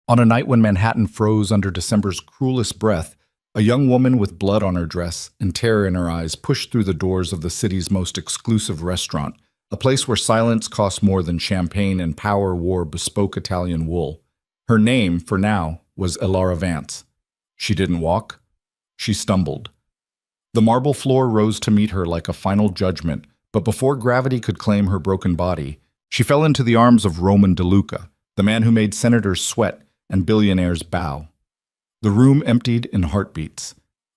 On a night when Manhattan froze under December's cruelest breath, a young woman with blood on her dress and terror in her eyes pushed through the doors of the city's most exclusive restaurant, a place where silence cost more than champagne and power wore bespoke Italian wool. Her name, for now, was Elara Vance. She didn't walk. She stumbled. The marble floor rose to meet her like a final judgment, but before gravity could claim her broken body, she fell into the arms of Roman DeLuca, the man who made senators sweat and billionaires bow. The room emptied in heartbeats,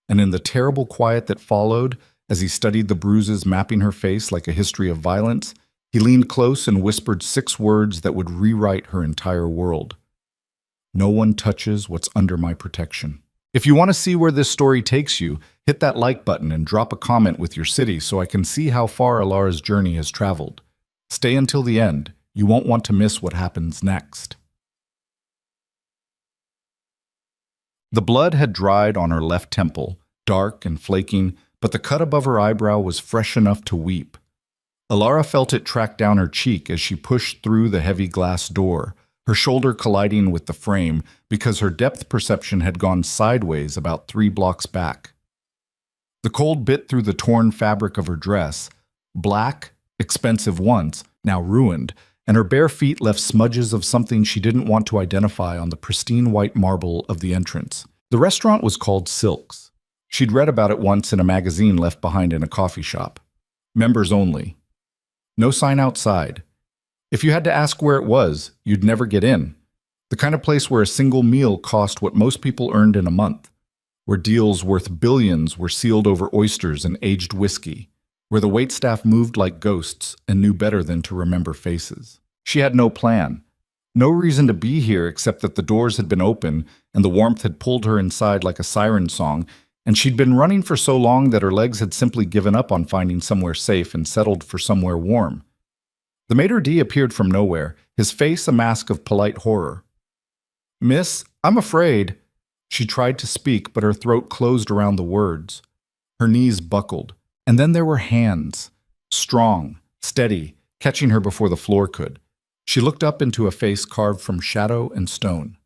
and in the terrible quiet that followed, as he studied the bruises mapping her face like a history of violence, he leaned close and whispered 6 words that would rewrite her entire world. No one touches what's under my protection. If you want to see where this story takes you, hit that like button and drop a comment with your city so I can see how far Elara's journey has traveled. Stay until the end. You won't want to miss what happens next. The blood had dried on her left temple, dark and flaking, but the cut above her eyebrow was fresh enough to weep. Elara felt it track down her cheek as she pushed through the heavy glass door, her shoulder colliding with the frame because her depth perception had gone sideways about 3 blocks back. The cold bit through the torn fabric of her dress, black, expensive once, now ruined, and her bare feet left smudges of something she didn't want to identify on the pristine white marble of the entrance. The restaurant was called Silks. She'd read about it once in a magazine left behind in a coffee shop. Members only. No sign outside. If you had to ask where it was, you'd never get in. The kind of place where a single meal cost what most people earned in a month. Where deals worth billions were sealed over oysters and aged whiskey. Where the waitstaff moved like ghosts and knew better than to remember faces. She had no plan. No reason to be here except that the doors had been open and the warmth had pulled her inside like a siren song, and she'd been running for so long that her legs had simply given up on finding somewhere safe and settled for somewhere warm. The maitre d' appeared from nowhere, his face a mask of polite horror. "Miss, I'm afraid." She tried to speak, but her throat closed around the words. Her knees buckled. And then there were hands, strong, steady, catching her before the floor could. She looked up into a face carved from shadow and stone.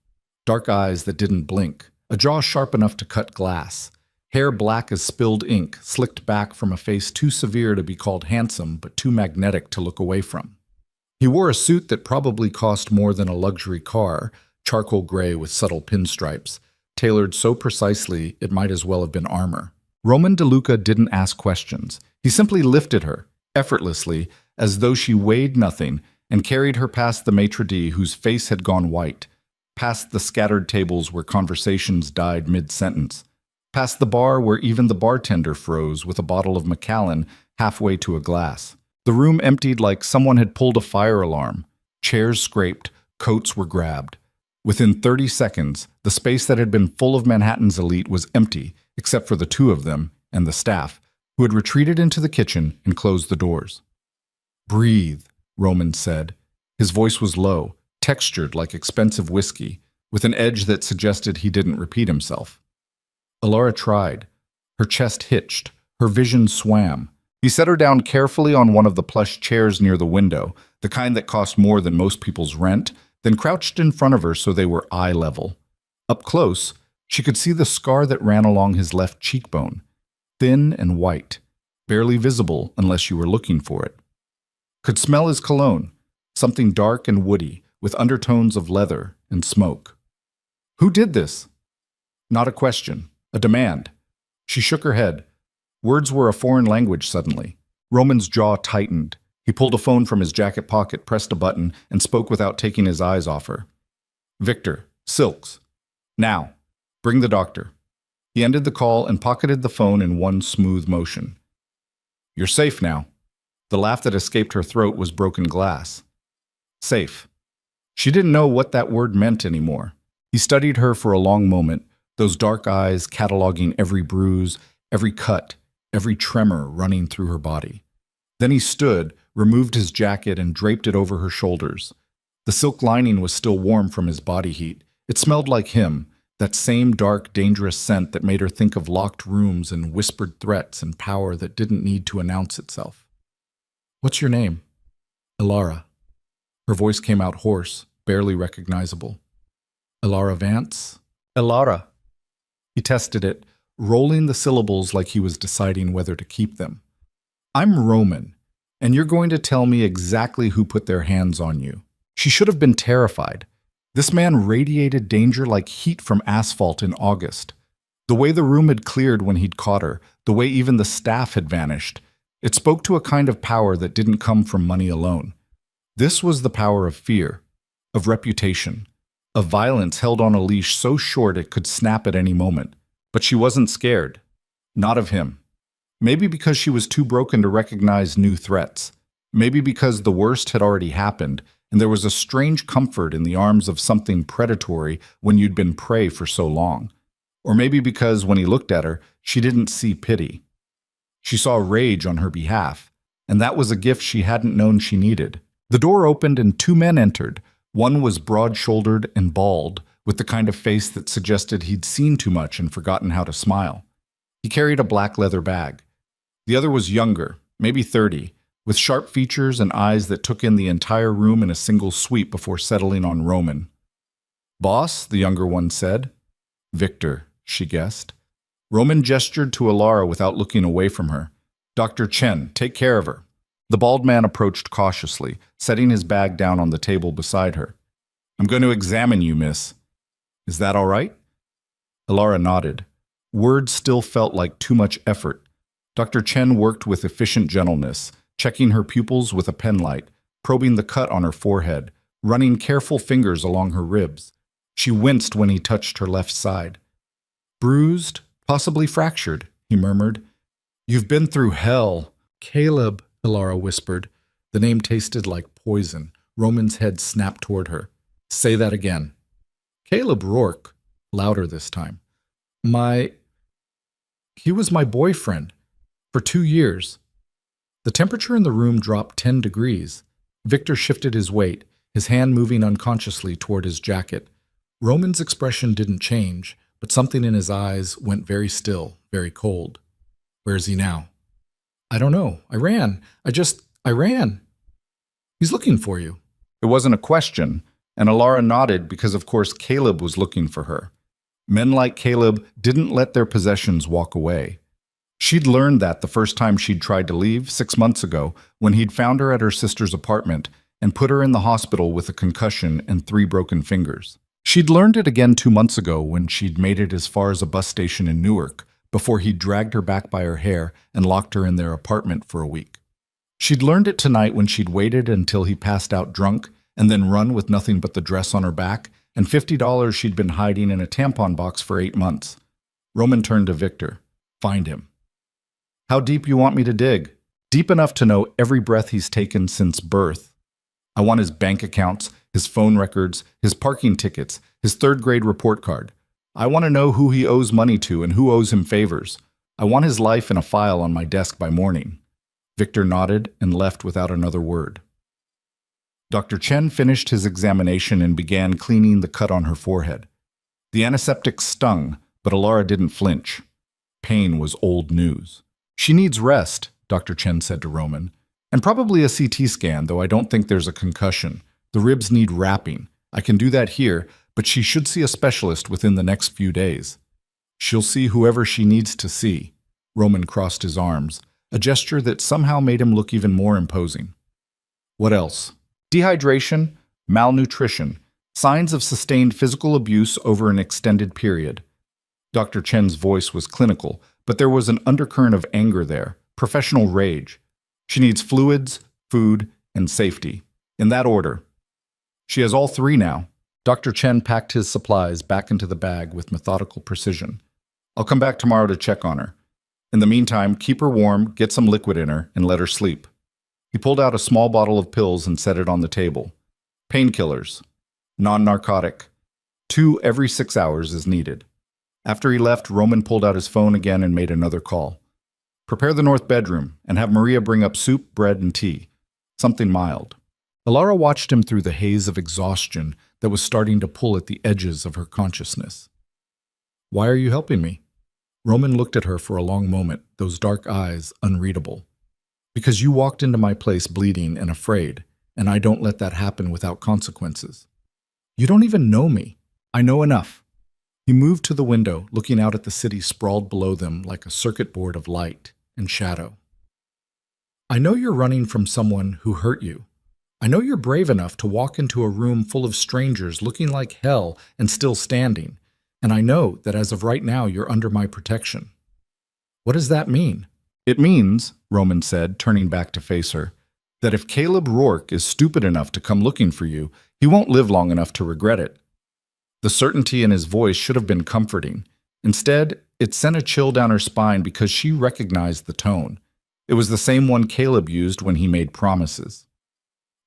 Dark eyes that didn't blink, a jaw sharp enough to cut glass, hair black as spilled ink, slicked back from a face too severe to be called handsome but too magnetic to look away from. He wore a suit that probably cost more than a luxury car, charcoal gray with subtle pinstripes, tailored so precisely it might as well have been armor. Roman DeLuca didn't ask questions. He simply lifted her, effortlessly, as though she weighed nothing, and carried her past the maitre d' whose face had gone white, past the scattered tables where conversations died mid-sentence, past the bar where even the bartender froze with a bottle of Macallan halfway to a glass. The room emptied like someone had pulled a fire alarm. Chairs scraped, coats were grabbed. Within 30 seconds, the space that had been full of Manhattan's elite was empty, except for the 2 of them and the staff, who had retreated into the kitchen and closed the doors. "Breathe," Roman said. His voice was low, textured like expensive whiskey, with an edge that suggested he didn't repeat himself. Elara tried. Her chest hitched. Her vision swam. He set her down carefully on one of the plush chairs near the window, the kind that cost more than most people's rent, then crouched in front of her so they were eye level. Up close, she could see the scar that ran along his left cheekbone, thin and white, barely visible unless you were looking for it. Could smell his cologne, something dark and woody, with undertones of leather and smoke. Who did this? Not a question, a demand. She shook her head. Words were a foreign language suddenly. Roman's jaw tightened. He pulled a phone from his jacket pocket, pressed a button, and spoke without taking his eyes off her. "Victor, Silks. Now. Bring the doctor." He ended the call and pocketed the phone in one smooth motion. "You're safe now." The laugh that escaped her throat was broken glass. Safe. She didn't know what that word meant anymore. He studied her for a long moment, those dark eyes cataloging every bruise, every cut, every tremor running through her body. Then he stood, removed his jacket, and draped it over her shoulders. The silk lining was still warm from his body heat. It smelled like him, that same dark, dangerous scent that made her think of locked rooms and whispered threats and power that didn't need to announce itself. "What's your name?" "Elara." Her voice came out hoarse, barely recognizable. Elara Vance? Elara. He tested it, rolling the syllables like he was deciding whether to keep them. I'm Roman, and you're going to tell me exactly who put their hands on you. She should have been terrified. This man radiated danger like heat from asphalt in August. The way the room had cleared when he'd caught her, the way even the staff had vanished, it spoke to a kind of power that didn't come from money alone. This was the power of fear, of reputation, of violence held on a leash so short it could snap at any moment. But she wasn't scared. Not of him. Maybe because she was too broken to recognize new threats. Maybe because the worst had already happened, and there was a strange comfort in the arms of something predatory when you'd been prey for so long. Or maybe because when he looked at her, she didn't see pity. She saw rage on her behalf, and that was a gift she hadn't known she needed. The door opened and two men entered. One was broad-shouldered and bald, with the kind of face that suggested he'd seen too much and forgotten how to smile. He carried a black leather bag. The other was younger, maybe 30, with sharp features and eyes that took in the entire room in a single sweep before settling on Roman. Boss, the younger one said. Victor, she guessed. Roman gestured to Elara without looking away from her. Dr. Chen, take care of her. The bald man approached cautiously, setting his bag down on the table beside her. I'm going to examine you, miss. Is that all right? Elara nodded. Words still felt like too much effort. Dr. Chen worked with efficient gentleness, checking her pupils with a penlight, probing the cut on her forehead, running careful fingers along her ribs. She winced when he touched her left side. Bruised, possibly fractured, he murmured. You've been through hell. Caleb, Elara whispered. The name tasted like poison. Roman's head snapped toward her. Say that again. Caleb Rourke, louder this time. He was my boyfriend. For 2 years. The temperature in the room dropped 10 degrees. Victor shifted his weight, his hand moving unconsciously toward his jacket. Roman's expression didn't change, but something in his eyes went very still, very cold. Where is he now? I don't know. I ran. I ran. He's looking for you. It wasn't a question, and Elara nodded because, of course, Caleb was looking for her. Men like Caleb didn't let their possessions walk away. She'd learned that the first time she'd tried to leave, 6 months ago, when he'd found her at her sister's apartment and put her in the hospital with a concussion and 3 broken fingers. She'd learned it again 2 months ago when she'd made it as far as a bus station in Newark, before he'd dragged her back by her hair and locked her in their apartment for a week. She'd learned it tonight when she'd waited until he passed out drunk and then run with nothing but the dress on her back and $50 she'd been hiding in a tampon box for 8 months. Roman turned to Victor. Find him. How deep you want me to dig? Deep enough to know every breath he's taken since birth. I want his bank accounts, his phone records, his parking tickets, his 3rd grade report card. I want to know who he owes money to and who owes him favors. I want his life in a file on my desk by morning. Victor nodded and left without another word. Dr. Chen finished his examination and began cleaning the cut on her forehead. The antiseptic stung, but Elara didn't flinch. Pain was old news. She needs rest, Dr. Chen said to Roman, and probably a CT scan, though I don't think there's a concussion. The ribs need wrapping. I can do that here, but she should see a specialist within the next few days. She'll see whoever she needs to see. Roman crossed his arms, a gesture that somehow made him look even more imposing. What else? Dehydration, malnutrition, signs of sustained physical abuse over an extended period. Dr. Chen's voice was clinical, but there was an undercurrent of anger there, professional rage. She needs fluids, food, and safety. In that order. She has all 3 now. Dr. Chen packed his supplies back into the bag with methodical precision. I'll come back tomorrow to check on her. In the meantime, keep her warm, get some liquid in her, and let her sleep. He pulled out a small bottle of pills and set it on the table. Painkillers. Non-narcotic. 2 every 6 hours is needed. After he left, Roman pulled out his phone again and made another call. Prepare the north bedroom and have Maria bring up soup, bread, and tea. Something mild. Elara watched him through the haze of exhaustion that was starting to pull at the edges of her consciousness. Why are you helping me? Roman looked at her for a long moment, those dark eyes unreadable. Because you walked into my place bleeding and afraid, and I don't let that happen without consequences. You don't even know me. I know enough. He moved to the window, looking out at the city sprawled below them like a circuit board of light and shadow. I know you're running from someone who hurt you. I know you're brave enough to walk into a room full of strangers looking like hell and still standing. And I know that as of right now, you're under my protection. What does that mean? It means, Roman said, turning back to face her, that if Caleb Rourke is stupid enough to come looking for you, he won't live long enough to regret it. The certainty in his voice should have been comforting. Instead, it sent a chill down her spine because she recognized the tone. It was the same one Caleb used when he made promises.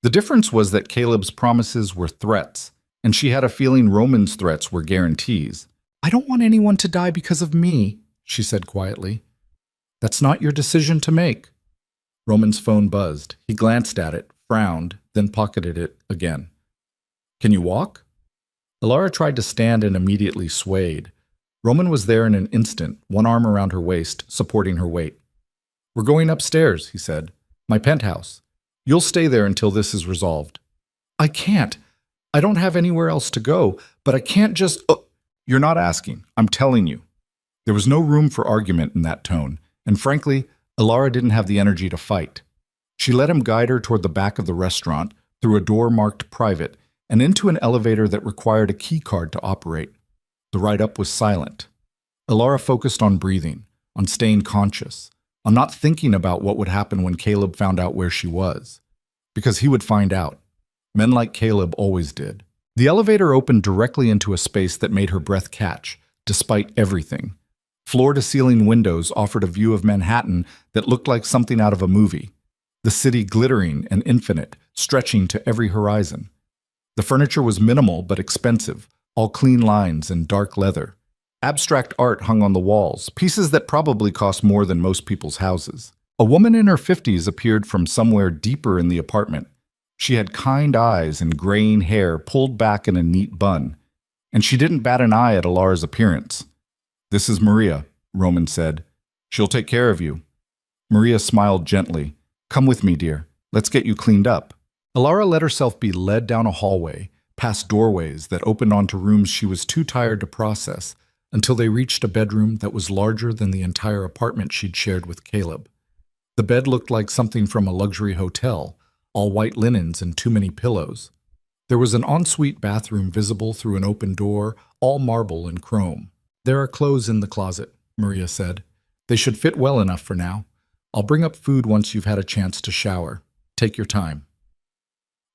The difference was that Caleb's promises were threats, and she had a feeling Roman's threats were guarantees. I don't want anyone to die because of me, she said quietly. That's not your decision to make. Roman's phone buzzed. He glanced at it, frowned, then pocketed it again. Can you walk? Alara tried to stand and immediately swayed. Roman was there in an instant, one arm around her waist, supporting her weight. We're going upstairs, he said. My penthouse. You'll stay there until this is resolved. I can't. I don't have anywhere else to go, but I can't just... You're not asking. I'm telling you. There was no room for argument in that tone, and frankly, Alara didn't have the energy to fight. She let him guide her toward the back of the restaurant, through a door marked private, and into an elevator that required a key card to operate. The ride up was silent. Alara focused on breathing, on staying conscious, on not thinking about what would happen when Caleb found out where she was. Because he would find out. Men like Caleb always did. The elevator opened directly into a space that made her breath catch, despite everything. Floor-to-ceiling windows offered a view of Manhattan that looked like something out of a movie. The city glittering and infinite, stretching to every horizon. The furniture was minimal but expensive, all clean lines and dark leather. Abstract art hung on the walls, pieces that probably cost more than most people's houses. A woman in her 50s appeared from somewhere deeper in the apartment. She had kind eyes and graying hair pulled back in a neat bun, and she didn't bat an eye at Alara's appearance. This is Maria, Roman said. She'll take care of you. Maria smiled gently. Come with me, dear. Let's get you cleaned up. Alara let herself be led down a hallway, past doorways that opened onto rooms she was too tired to process, until they reached a bedroom that was larger than the entire apartment she'd shared with Caleb. The bed looked like something from a luxury hotel, all white linens and too many pillows. There was an ensuite bathroom visible through an open door, all marble and chrome. There are clothes in the closet, Maria said. They should fit well enough for now. I'll bring up food once you've had a chance to shower. Take your time.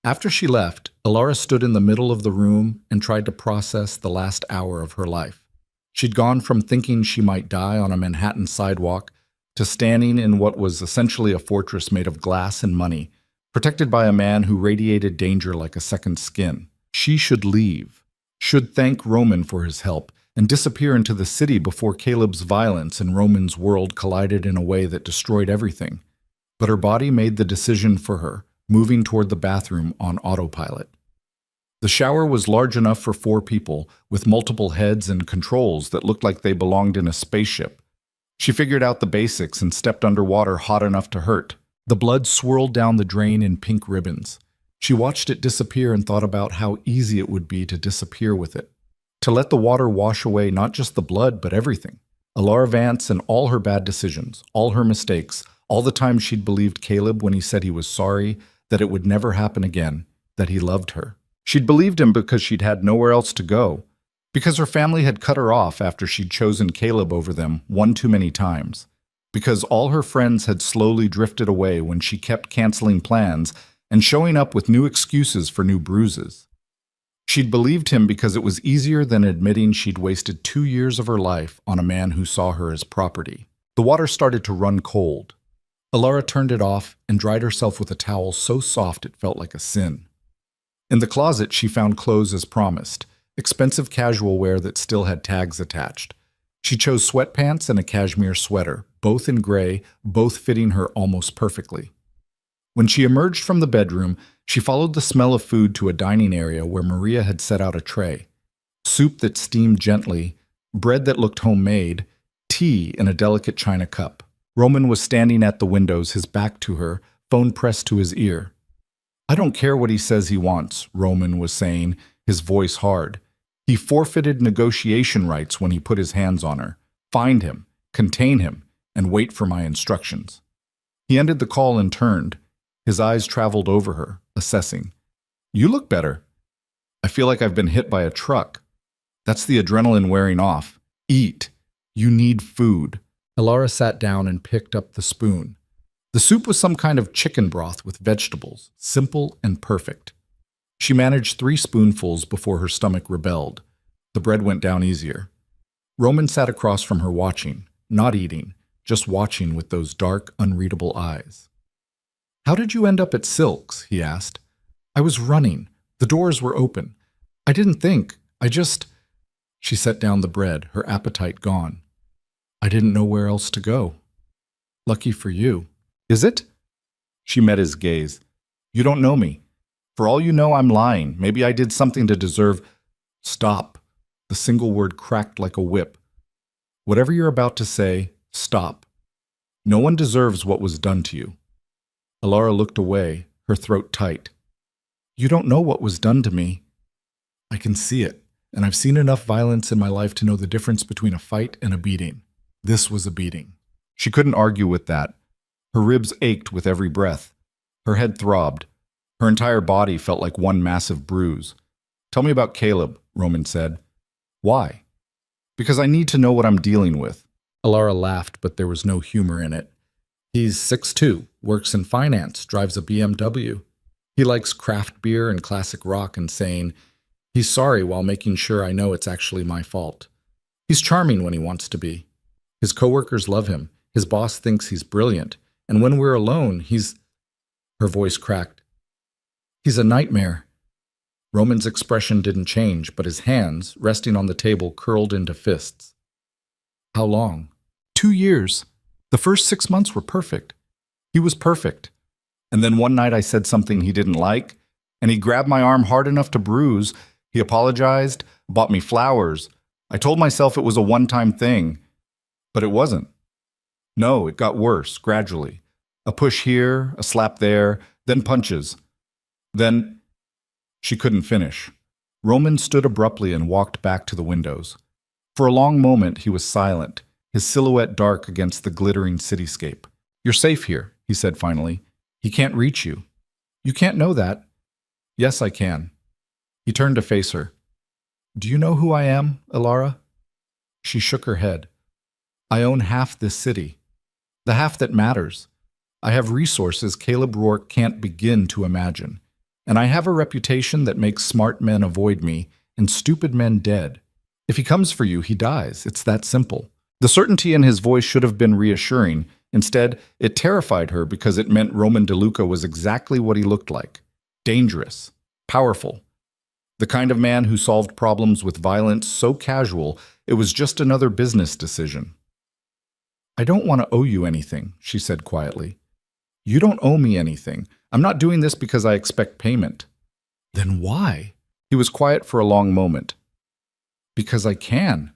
After she left, Alara stood in the middle of the room and tried to process the last hour of her life. She'd gone from thinking she might die on a Manhattan sidewalk to standing in what was essentially a fortress made of glass and money, protected by a man who radiated danger like a second skin. She should leave, should thank Roman for his help, and disappear into the city before Caleb's violence and Roman's world collided in a way that destroyed everything. But her body made the decision for her, moving toward the bathroom on autopilot. The shower was large enough for 4 people, with multiple heads and controls that looked like they belonged in a spaceship. She figured out the basics and stepped underwater hot enough to hurt. The blood swirled down the drain in pink ribbons. She watched it disappear and thought about how easy it would be to disappear with it. To let the water wash away not just the blood, but everything. Alara Vance and all her bad decisions, all her mistakes, all the times she'd believed Caleb when he said he was sorry, that it would never happen again, that he loved her. She'd believed him because she'd had nowhere else to go, because her family had cut her off after she'd chosen Caleb over them one too many times, because all her friends had slowly drifted away when she kept canceling plans and showing up with new excuses for new bruises. She'd believed him because it was easier than admitting she'd wasted 2 years of her life on a man who saw her as property. The water started to run cold. Alara turned it off and dried herself with a towel so soft it felt like a sin. In the closet, she found clothes as promised, expensive casual wear that still had tags attached. She chose sweatpants and a cashmere sweater, both in gray, both fitting her almost perfectly. When she emerged from the bedroom, she followed the smell of food to a dining area where Maria had set out a tray. Soup that steamed gently, bread that looked homemade, tea in a delicate china cup. Roman was standing at the windows, his back to her, phone pressed to his ear. I don't care what he says he wants, Roman was saying, his voice hard. He forfeited negotiation rights when he put his hands on her. Find him, contain him, and wait for my instructions. He ended the call and turned. His eyes traveled over her, assessing. You look better. I feel like I've been hit by a truck. That's the adrenaline wearing off. Eat. You need food. Elara sat down and picked up the spoon. The soup was some kind of chicken broth with vegetables, simple and perfect. She managed 3 spoonfuls before her stomach rebelled. The bread went down easier. Roman sat across from her watching, not eating, just watching with those dark, unreadable eyes. How did you end up at Silk's? He asked. I was running. The doors were open. I didn't think. She set down the bread, her appetite gone. I didn't know where else to go. Lucky for you. Is it? She met his gaze. You don't know me. For all you know, I'm lying. Maybe I did something to deserve... Stop. The single word cracked like a whip. Whatever you're about to say, stop. No one deserves what was done to you. Elara looked away, her throat tight. You don't know what was done to me. I can see it, and I've seen enough violence in my life to know the difference between a fight and a beating. This was a beating. She couldn't argue with that. Her ribs ached with every breath. Her head throbbed. Her entire body felt like one massive bruise. Tell me about Caleb, Roman said. Why? Because I need to know what I'm dealing with. Elara laughed, but there was no humor in it. He's 6'2", works in finance, drives a BMW. He likes craft beer and classic rock and saying, he's sorry while making sure I know it's actually my fault. He's charming when he wants to be. His coworkers love him. His boss thinks he's brilliant. And when we're alone, Her voice cracked. He's a nightmare. Roman's expression didn't change, but his hands, resting on the table, curled into fists. How long? 2 years. The first 6 months were perfect. He was perfect. And then one night I said something he didn't like, and he grabbed my arm hard enough to bruise. He apologized, bought me flowers. I told myself it was a one-time thing, but it wasn't. No, it got worse, gradually. A push here, a slap there, then punches. Then... She couldn't finish. Roman stood abruptly and walked back to the windows. For a long moment he was silent, his silhouette dark against the glittering cityscape. You're safe here, he said finally. He can't reach you. You can't know that. Yes, I can. He turned to face her. Do you know who I am, Elara? She shook her head. I own half this city. The half that matters. I have resources Caleb Rourke can't begin to imagine. And I have a reputation that makes smart men avoid me and stupid men dead. If he comes for you, he dies. It's that simple. The certainty in his voice should have been reassuring. Instead, it terrified her because it meant Roman DeLuca was exactly what he looked like. Dangerous. Powerful. The kind of man who solved problems with violence so casual, it was just another business decision. I don't want to owe you anything, she said quietly. You don't owe me anything. I'm not doing this because I expect payment. Then why? He was quiet for a long moment. Because I can.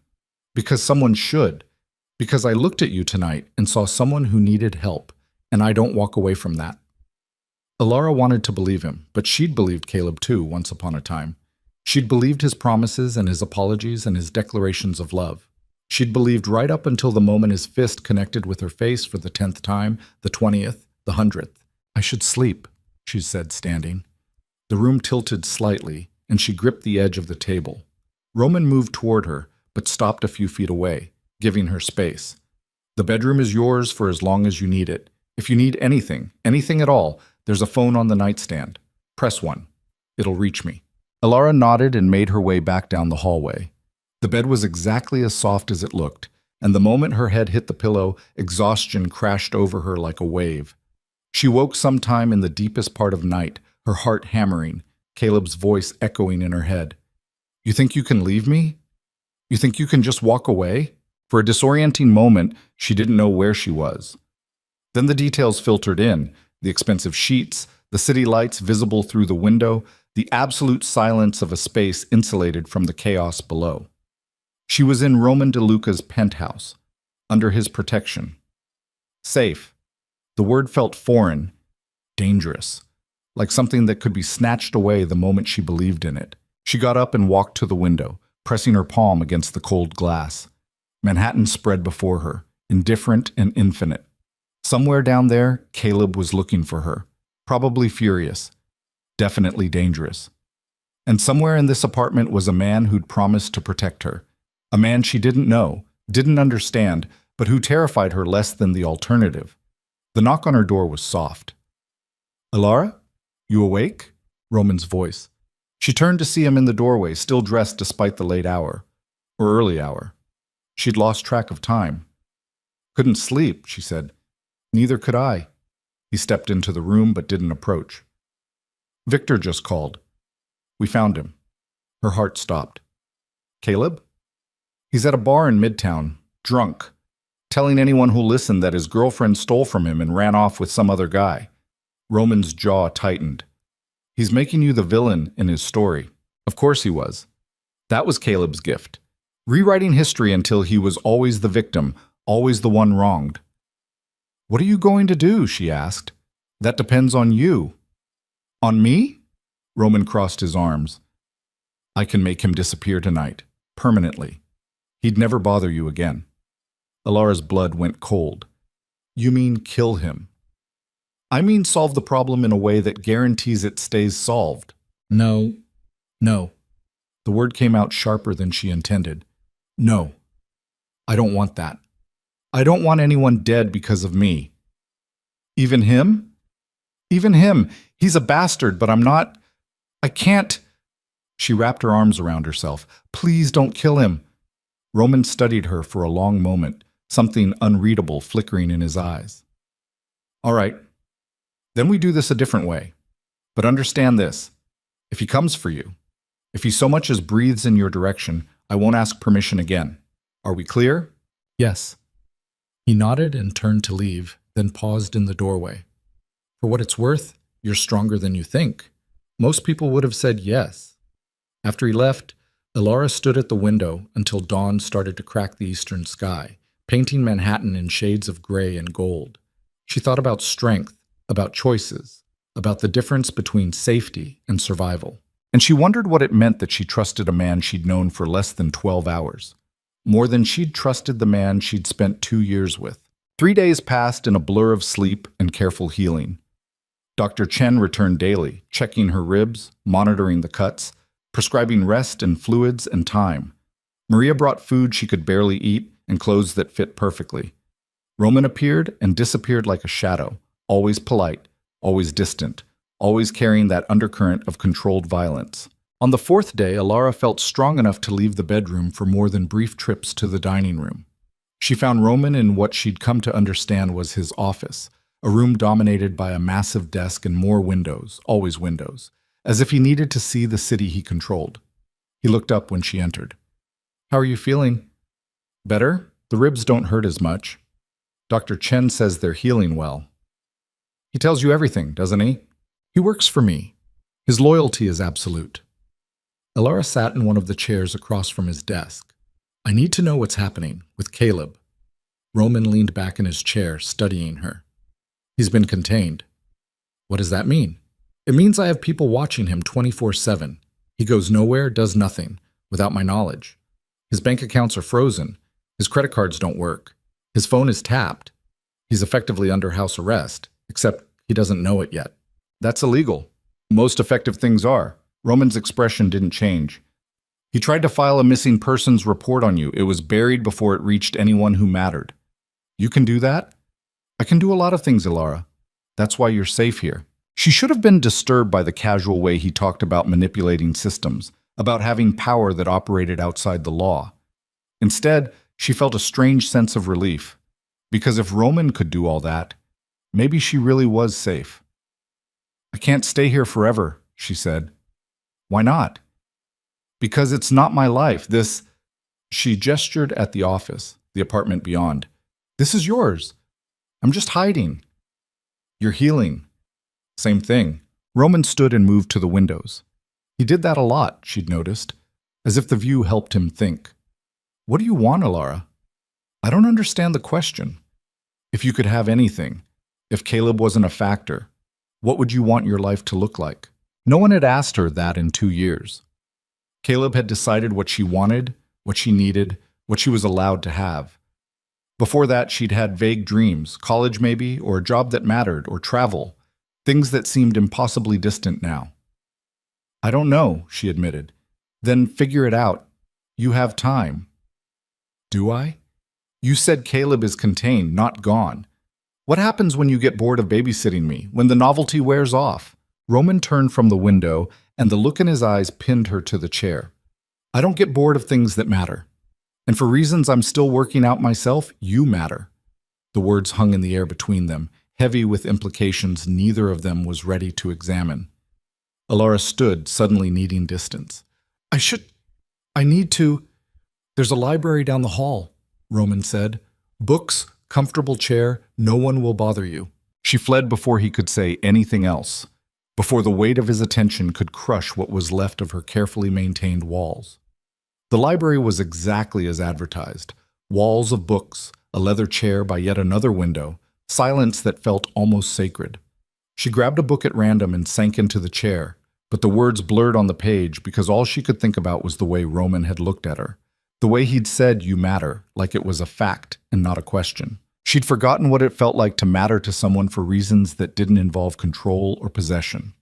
Because someone should. Because I looked at you tonight and saw someone who needed help, and I don't walk away from that. Elara wanted to believe him, but she'd believed Caleb too once upon a time. She'd believed his promises and his apologies and his declarations of love. She'd believed right up until the moment his fist connected with her face for the 10th time, the 20th, the 100th. I should sleep, she said, standing. The room tilted slightly, and she gripped the edge of the table. Roman moved toward her, but stopped a few feet away, giving her space. The bedroom is yours for as long as you need it. If you need anything, anything at all, there's a phone on the nightstand. Press 1. It'll reach me. Elara nodded and made her way back down the hallway. The bed was exactly as soft as it looked, and the moment her head hit the pillow, exhaustion crashed over her like a wave. She woke sometime in the deepest part of night, her heart hammering, Caleb's voice echoing in her head. You think you can leave me? You think you can just walk away? For a disorienting moment, she didn't know where she was. Then the details filtered in, the expensive sheets, the city lights visible through the window, the absolute silence of a space insulated from the chaos below. She was in Roman DeLuca's penthouse, under his protection. Safe. The word felt foreign, dangerous, like something that could be snatched away the moment she believed in it. She got up and walked to the window, pressing her palm against the cold glass. Manhattan spread before her, indifferent and infinite. Somewhere down there, Caleb was looking for her, probably furious, definitely dangerous. And somewhere in this apartment was a man who'd promised to protect her, a man she didn't know, didn't understand, but who terrified her less than the alternative. The knock on her door was soft. "Alara? You awake?" Roman's voice. She turned to see him in the doorway, still dressed despite the late hour, or early hour. She'd lost track of time. "Couldn't sleep," she said. "Neither could I." He stepped into the room but didn't approach. "Victor just called. We found him." Her heart stopped. "Caleb?" "He's at a bar in Midtown, drunk, telling anyone who'll listen that his girlfriend stole from him and ran off with some other guy." Roman's jaw tightened. "He's making you the villain in his story." Of course he was. That was Caleb's gift. Rewriting history until he was always the victim, always the one wronged. "What are you going to do?" she asked. "That depends on you." "On me?" Roman crossed his arms. "I can make him disappear tonight, permanently. He'd never bother you again." Alara's blood went cold. "You mean kill him?" "I mean solve the problem in a way that guarantees it stays solved." No. The word came out sharper than she intended. "No. I don't want that. I don't want anyone dead because of me." "Even him?" "Even him. He's a bastard, but I can't." She wrapped her arms around herself. "Please don't kill him." Roman studied her for a long moment, something unreadable flickering in his eyes. "All right. Then we do this a different way. But understand this. If he comes for you, if he so much as breathes in your direction, I won't ask permission again. Are we clear?" "Yes." He nodded and turned to leave, then paused in the doorway. "For what it's worth, you're stronger than you think." Most people would have said yes. After he left, Alara stood at the window until dawn started to crack the eastern sky, painting Manhattan in shades of gray and gold. She thought about strength, about choices, about the difference between safety and survival. And she wondered what it meant that she trusted a man she'd known for less than 12 hours. More than she'd trusted the man she'd spent 2 years with. 3 days passed in a blur of sleep and careful healing. Dr. Chen returned daily, checking her ribs, monitoring the cuts, prescribing rest and fluids and time. Maria brought food she could barely eat and clothes that fit perfectly. Roman appeared and disappeared like a shadow, always polite, always distant, always carrying that undercurrent of controlled violence. On the 4th day, Alara felt strong enough to leave the bedroom for more than brief trips to the dining room. She found Roman in what she'd come to understand was his office, a room dominated by a massive desk and more windows, always windows, as if he needed to see the city he controlled. He looked up when she entered. "How are you feeling?" "Better? The ribs don't hurt as much. Dr. Chen says they're healing well." "He tells you everything, doesn't he?" "He works for me. His loyalty is absolute." Alara sat in one of the chairs across from his desk. "I need to know what's happening with Caleb." Roman leaned back in his chair, studying her. "He's been contained." "What does that mean?" "It means I have people watching him 24/7. He goes nowhere, does nothing, without my knowledge. His bank accounts are frozen. His credit cards don't work. His phone is tapped. He's effectively under house arrest, except he doesn't know it yet." "That's illegal. Most effective things are." Roman's expression didn't change. "He tried to file a missing persons report on you. It was buried before it reached anyone who mattered. You can do that?" "I can do a lot of things, Alara. That's why you're safe here." She should have been disturbed by the casual way he talked about manipulating systems, about having power that operated outside the law. Instead, she felt a strange sense of relief. Because if Roman could do all that, maybe she really was safe. "I can't stay here forever," she said. "Why not?" "Because it's not my life. This..." She gestured at the office, the apartment beyond. "This is yours. I'm just hiding." "You're healing." "Same thing." Roman stood and moved to the windows. He did that a lot, she'd noticed, as if the view helped him think. "What do you want, Alara?" "I don't understand the question. If you could have anything, if Caleb wasn't a factor, what would you want your life to look like?" No one had asked her that in 2 years. Caleb had decided what she wanted, what she needed, what she was allowed to have. Before that, she'd had vague dreams, college maybe, or a job that mattered, or travel, things that seemed impossibly distant now. I don't know, she admitted. Then figure it out. You have time. Do I? You said Caleb is contained, not gone. What happens when you get bored of babysitting me, when the novelty wears off? Roman turned from the window, and the look in his eyes pinned her to the chair. I don't get bored of things that matter. And for reasons I'm still working out myself, you matter. The words hung in the air between them, heavy with implications neither of them was ready to examine. Alara stood, suddenly needing distance. I need to. There's a library down the hall, Roman said. Books, comfortable chair, no one will bother you. She fled before he could say anything else, before the weight of his attention could crush what was left of her carefully maintained walls. The library was exactly as advertised. Walls of books, a leather chair by yet another window, silence that felt almost sacred. She grabbed a book at random and sank into the chair, but the words blurred on the page because all she could think about was the way Roman had looked at her. The way he'd said, you matter, like it was a fact and not a question. She'd forgotten what it felt like to matter to someone for reasons that didn't involve control or possession.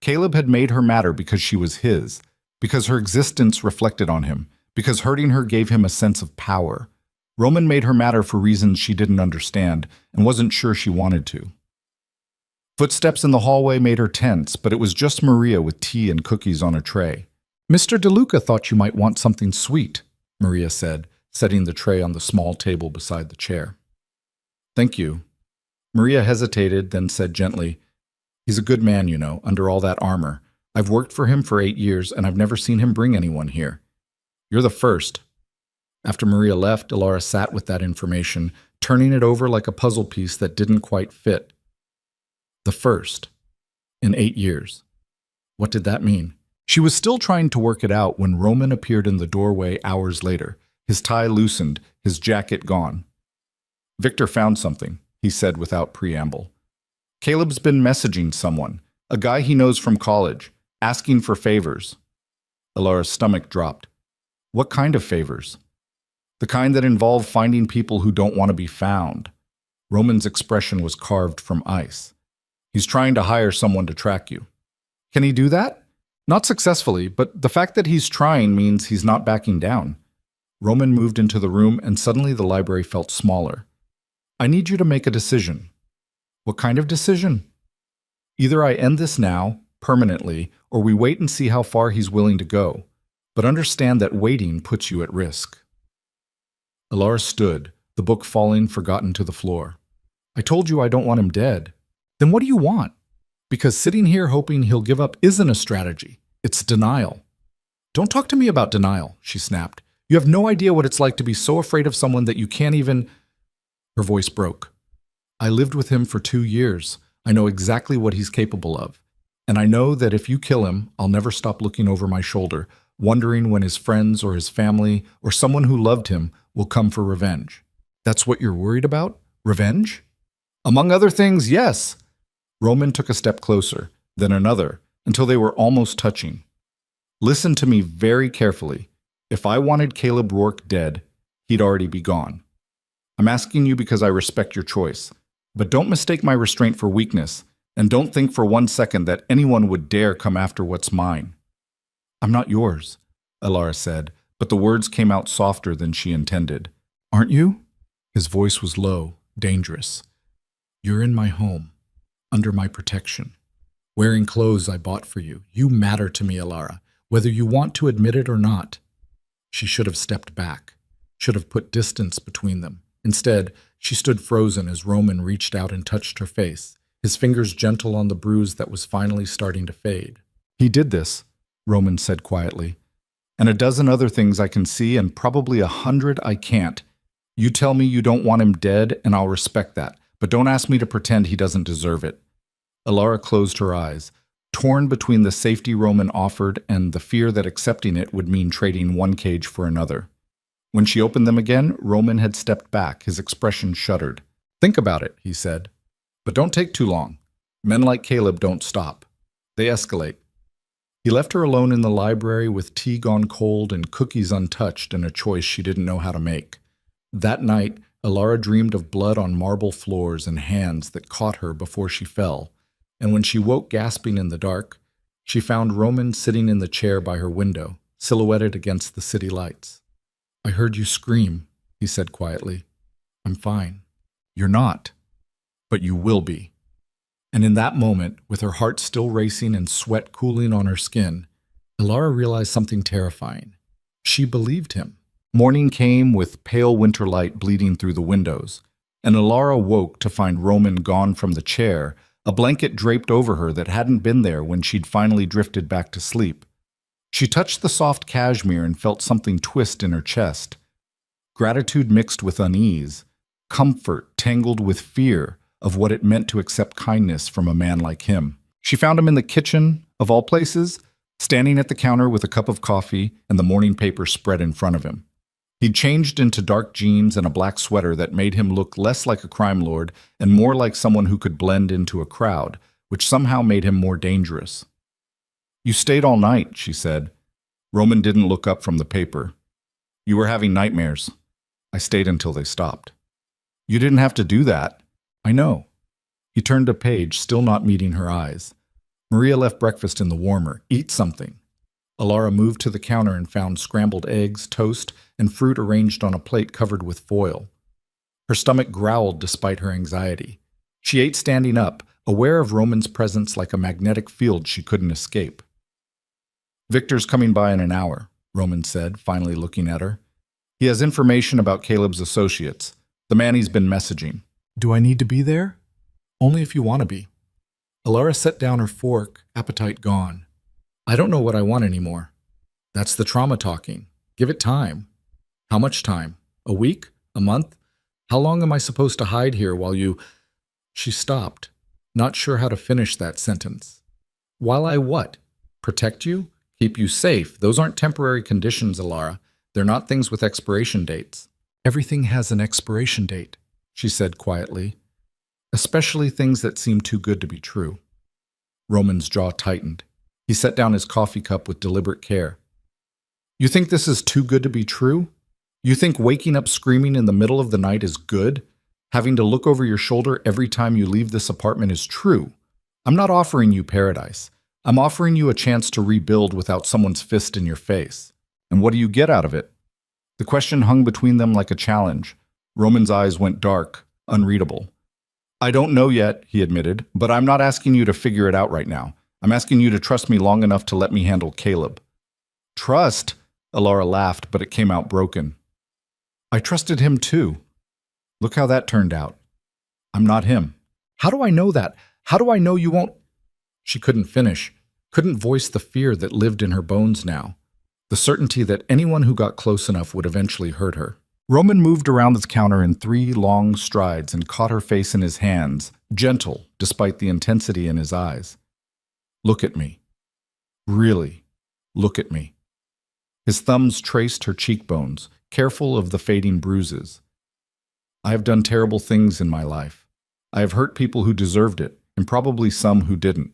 Caleb had made her matter because she was his, because her existence reflected on him, because hurting her gave him a sense of power. Roman made her matter for reasons she didn't understand and wasn't sure she wanted to. Footsteps in the hallway made her tense, but it was just Maria with tea and cookies on a tray. Mr. DeLuca thought you might want something sweet, Maria said, setting the tray on the small table beside the chair. Thank you. Maria hesitated, then said gently, He's a good man, you know, under all that armor. I've worked for him for 8 years, and I've never seen him bring anyone here. You're the first. After Maria left, Alara sat with that information, turning it over like a puzzle piece that didn't quite fit. The first. In 8 years. What did that mean? She was still trying to work it out when Roman appeared in the doorway hours later, his tie loosened, his jacket gone. Victor found something, he said without preamble. Caleb's been messaging someone, a guy he knows from college, asking for favors. Alara's stomach dropped. What kind of favors? The kind that involve finding people who don't want to be found. Roman's expression was carved from ice. He's trying to hire someone to track you. Can he do that? Not successfully, but the fact that he's trying means he's not backing down. Roman moved into the room, and suddenly the library felt smaller. I need you to make a decision. What kind of decision? Either I end this now, permanently, or we wait and see how far he's willing to go. But understand that waiting puts you at risk. Alara stood, the book falling forgotten to the floor. I told you I don't want him dead. Then what do you want? Because sitting here hoping he'll give up isn't a strategy. It's denial. Don't talk to me about denial, she snapped. You have no idea what it's like to be so afraid of someone that you can't even... Her voice broke. I lived with him for 2 years. I know exactly what he's capable of. And I know that if you kill him, I'll never stop looking over my shoulder, wondering when his friends or his family or someone who loved him will come for revenge. That's what you're worried about? Revenge? Among other things, yes. Roman took a step closer, then another, until they were almost touching. Listen to me very carefully. If I wanted Caleb Rourke dead, he'd already be gone. I'm asking you because I respect your choice, but don't mistake my restraint for weakness, and don't think for 1 second that anyone would dare come after what's mine. I'm not yours, Alara said, but the words came out softer than she intended. Aren't you? His voice was low, dangerous. You're in my home, under my protection, wearing clothes I bought for you. You matter to me, Alara, whether you want to admit it or not. She should have stepped back, should have put distance between them. Instead, she stood frozen as Roman reached out and touched her face, his fingers gentle on the bruise that was finally starting to fade. He did this, Roman said quietly, and a dozen other things I can see and probably 100 I can't. You tell me you don't want him dead, and I'll respect that, but don't ask me to pretend he doesn't deserve it. Alara closed her eyes, torn between the safety Roman offered and the fear that accepting it would mean trading one cage for another. When she opened them again, Roman had stepped back, his expression shuddered. Think about it, he said. But don't take too long. Men like Caleb don't stop. They escalate. He left her alone in the library with tea gone cold and cookies untouched and a choice she didn't know how to make. That night, Alara dreamed of blood on marble floors and hands that caught her before she fell, and when she woke gasping in the dark, she found Roman sitting in the chair by her window, silhouetted against the city lights. "I heard you scream," he said quietly. "I'm fine." "You're not, but you will be." And in that moment, with her heart still racing and sweat cooling on her skin, Alara realized something terrifying. She believed him. Morning came with pale winter light bleeding through the windows, and Alara woke to find Roman gone from the chair, a blanket draped over her that hadn't been there when she'd finally drifted back to sleep. She touched the soft cashmere and felt something twist in her chest. Gratitude mixed with unease, comfort tangled with fear of what it meant to accept kindness from a man like him. She found him in the kitchen, of all places, standing at the counter with a cup of coffee and the morning paper spread in front of him. He'd changed into dark jeans and a black sweater that made him look less like a crime lord and more like someone who could blend into a crowd, which somehow made him more dangerous. "You stayed all night," she said. Roman didn't look up from the paper. "You were having nightmares. I stayed until they stopped." "You didn't have to do that." "I know." He turned a page, still not meeting her eyes. Maria left breakfast in the warmer. "Eat something." Alara moved to the counter and found scrambled eggs, toast, and fruit arranged on a plate covered with foil. Her stomach growled despite her anxiety. She ate standing up, aware of Roman's presence like a magnetic field she couldn't escape. "Victor's coming by in an hour," Roman said, finally looking at her. "He has information about Caleb's associates, the man he's been messaging." "Do I need to be there?" "Only if you want to be." Alara set down her fork, appetite gone. "I don't know what I want anymore." "That's the trauma talking. Give it time." "How much time? A week? A month? How long am I supposed to hide here while you—" She stopped, not sure how to finish that sentence. "While I what? Protect you? Keep you safe? Those aren't temporary conditions, Alara. They're not things with expiration dates." "Everything has an expiration date," she said quietly. "Especially things that seem too good to be true." Roman's jaw tightened. He set down his coffee cup with deliberate care. "You think this is too good to be true? You think waking up screaming in the middle of the night is good? Having to look over your shoulder every time you leave this apartment is true? I'm not offering you paradise. I'm offering you a chance to rebuild without someone's fist in your face. And what do you get out of it?" The question hung between them like a challenge. Roman's eyes went dark, unreadable. "I don't know yet," he admitted, "but I'm not asking you to figure it out right now. I'm asking you to trust me long enough to let me handle Caleb." "Trust?" Alara laughed, but it came out broken. "I trusted him too. Look how that turned out. I'm not him." "How do I know that? How do I know you won't—" She couldn't finish, couldn't voice the fear that lived in her bones now, the certainty that anyone who got close enough would eventually hurt her. Roman moved around the counter in 3 long strides and caught her face in his hands, gentle despite the intensity in his eyes. "Look at me. Really, look at me." His thumbs traced her cheekbones, careful of the fading bruises. "I have done terrible things in my life. I have hurt people who deserved it, and probably some who didn't.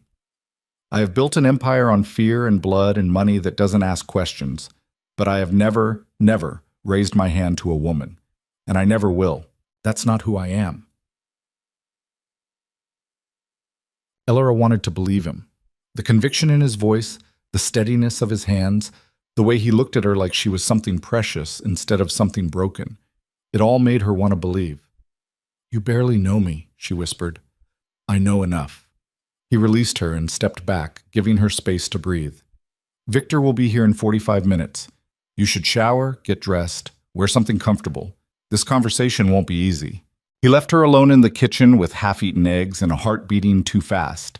I have built an empire on fear and blood and money that doesn't ask questions, but I have never, never raised my hand to a woman, and I never will. That's not who I am." Alara wanted to believe him. The conviction in his voice, the steadiness of his hands, the way he looked at her like she was something precious instead of something broken. It all made her want to believe. "You barely know me," she whispered. "I know enough." He released her and stepped back, giving her space to breathe. "Victor will be here in 45 minutes. You should shower, get dressed, wear something comfortable. This conversation won't be easy." He left her alone in the kitchen with half-eaten eggs and a heart beating too fast.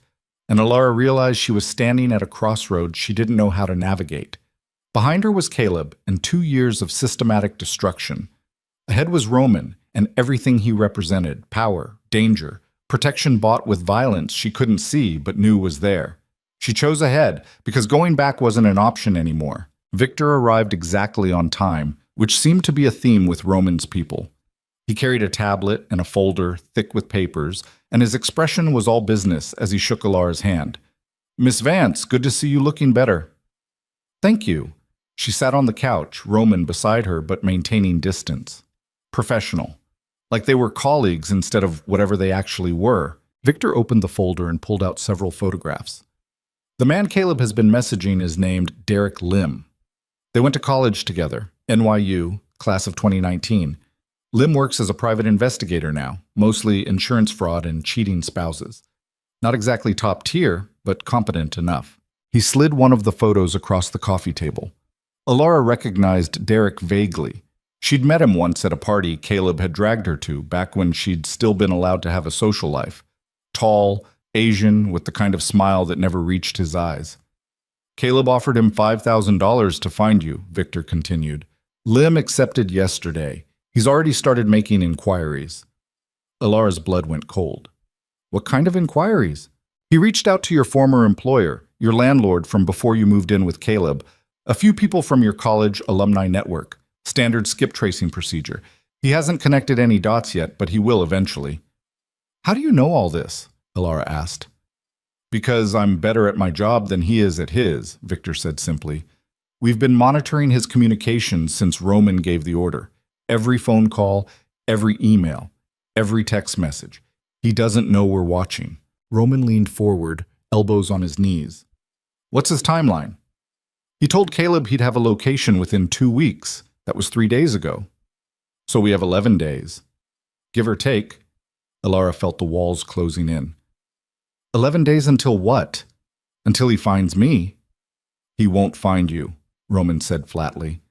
And Alara realized she was standing at a crossroads she didn't know how to navigate. Behind her was Caleb and 2 years of systematic destruction. Ahead was Roman and everything he represented: power, danger, protection bought with violence she couldn't see but knew was there. She chose ahead because going back wasn't an option anymore. Victor arrived exactly on time, which seemed to be a theme with Roman's people. He carried a tablet and a folder thick with papers, and his expression was all business as he shook Alara's hand. Miss Vance, good to see you looking better. Thank you. She sat on the couch, Roman beside her, but maintaining distance. Professional. Like they were colleagues instead of whatever they actually were. Victor opened the folder and pulled out several photographs. The man Caleb has been messaging is named Derek Lim. They went to college together, NYU, class of 2019. Lim works as a private investigator now, mostly insurance fraud and cheating spouses. Not exactly top tier, but competent enough. He slid one of the photos across the coffee table. Alara recognized Derek vaguely. She'd met him once at a party Caleb had dragged her to, back when she'd still been allowed to have a social life. Tall, Asian, with the kind of smile that never reached his eyes. Caleb offered him $5,000 to find you, Victor continued. Lim accepted yesterday. He's already started making inquiries. Alara's blood went cold. What kind of inquiries? He reached out to your former employer, your landlord from before you moved in with Caleb, a few people from your college alumni network, standard skip tracing procedure. He hasn't connected any dots yet, but he will eventually. How do you know all this? Alara asked. Because I'm better at my job than he is at his, Victor said simply. We've been monitoring his communications since Roman gave the order. Every phone call, every email, every text message. He doesn't know we're watching. Roman leaned forward, elbows on his knees. What's his timeline? He told Caleb he'd have a location within 2 weeks. That was 3 days ago. So we have 11 days. Give or take. Alara felt the walls closing in. 11 days until what? Until he finds me. He won't find you, Roman said flatly.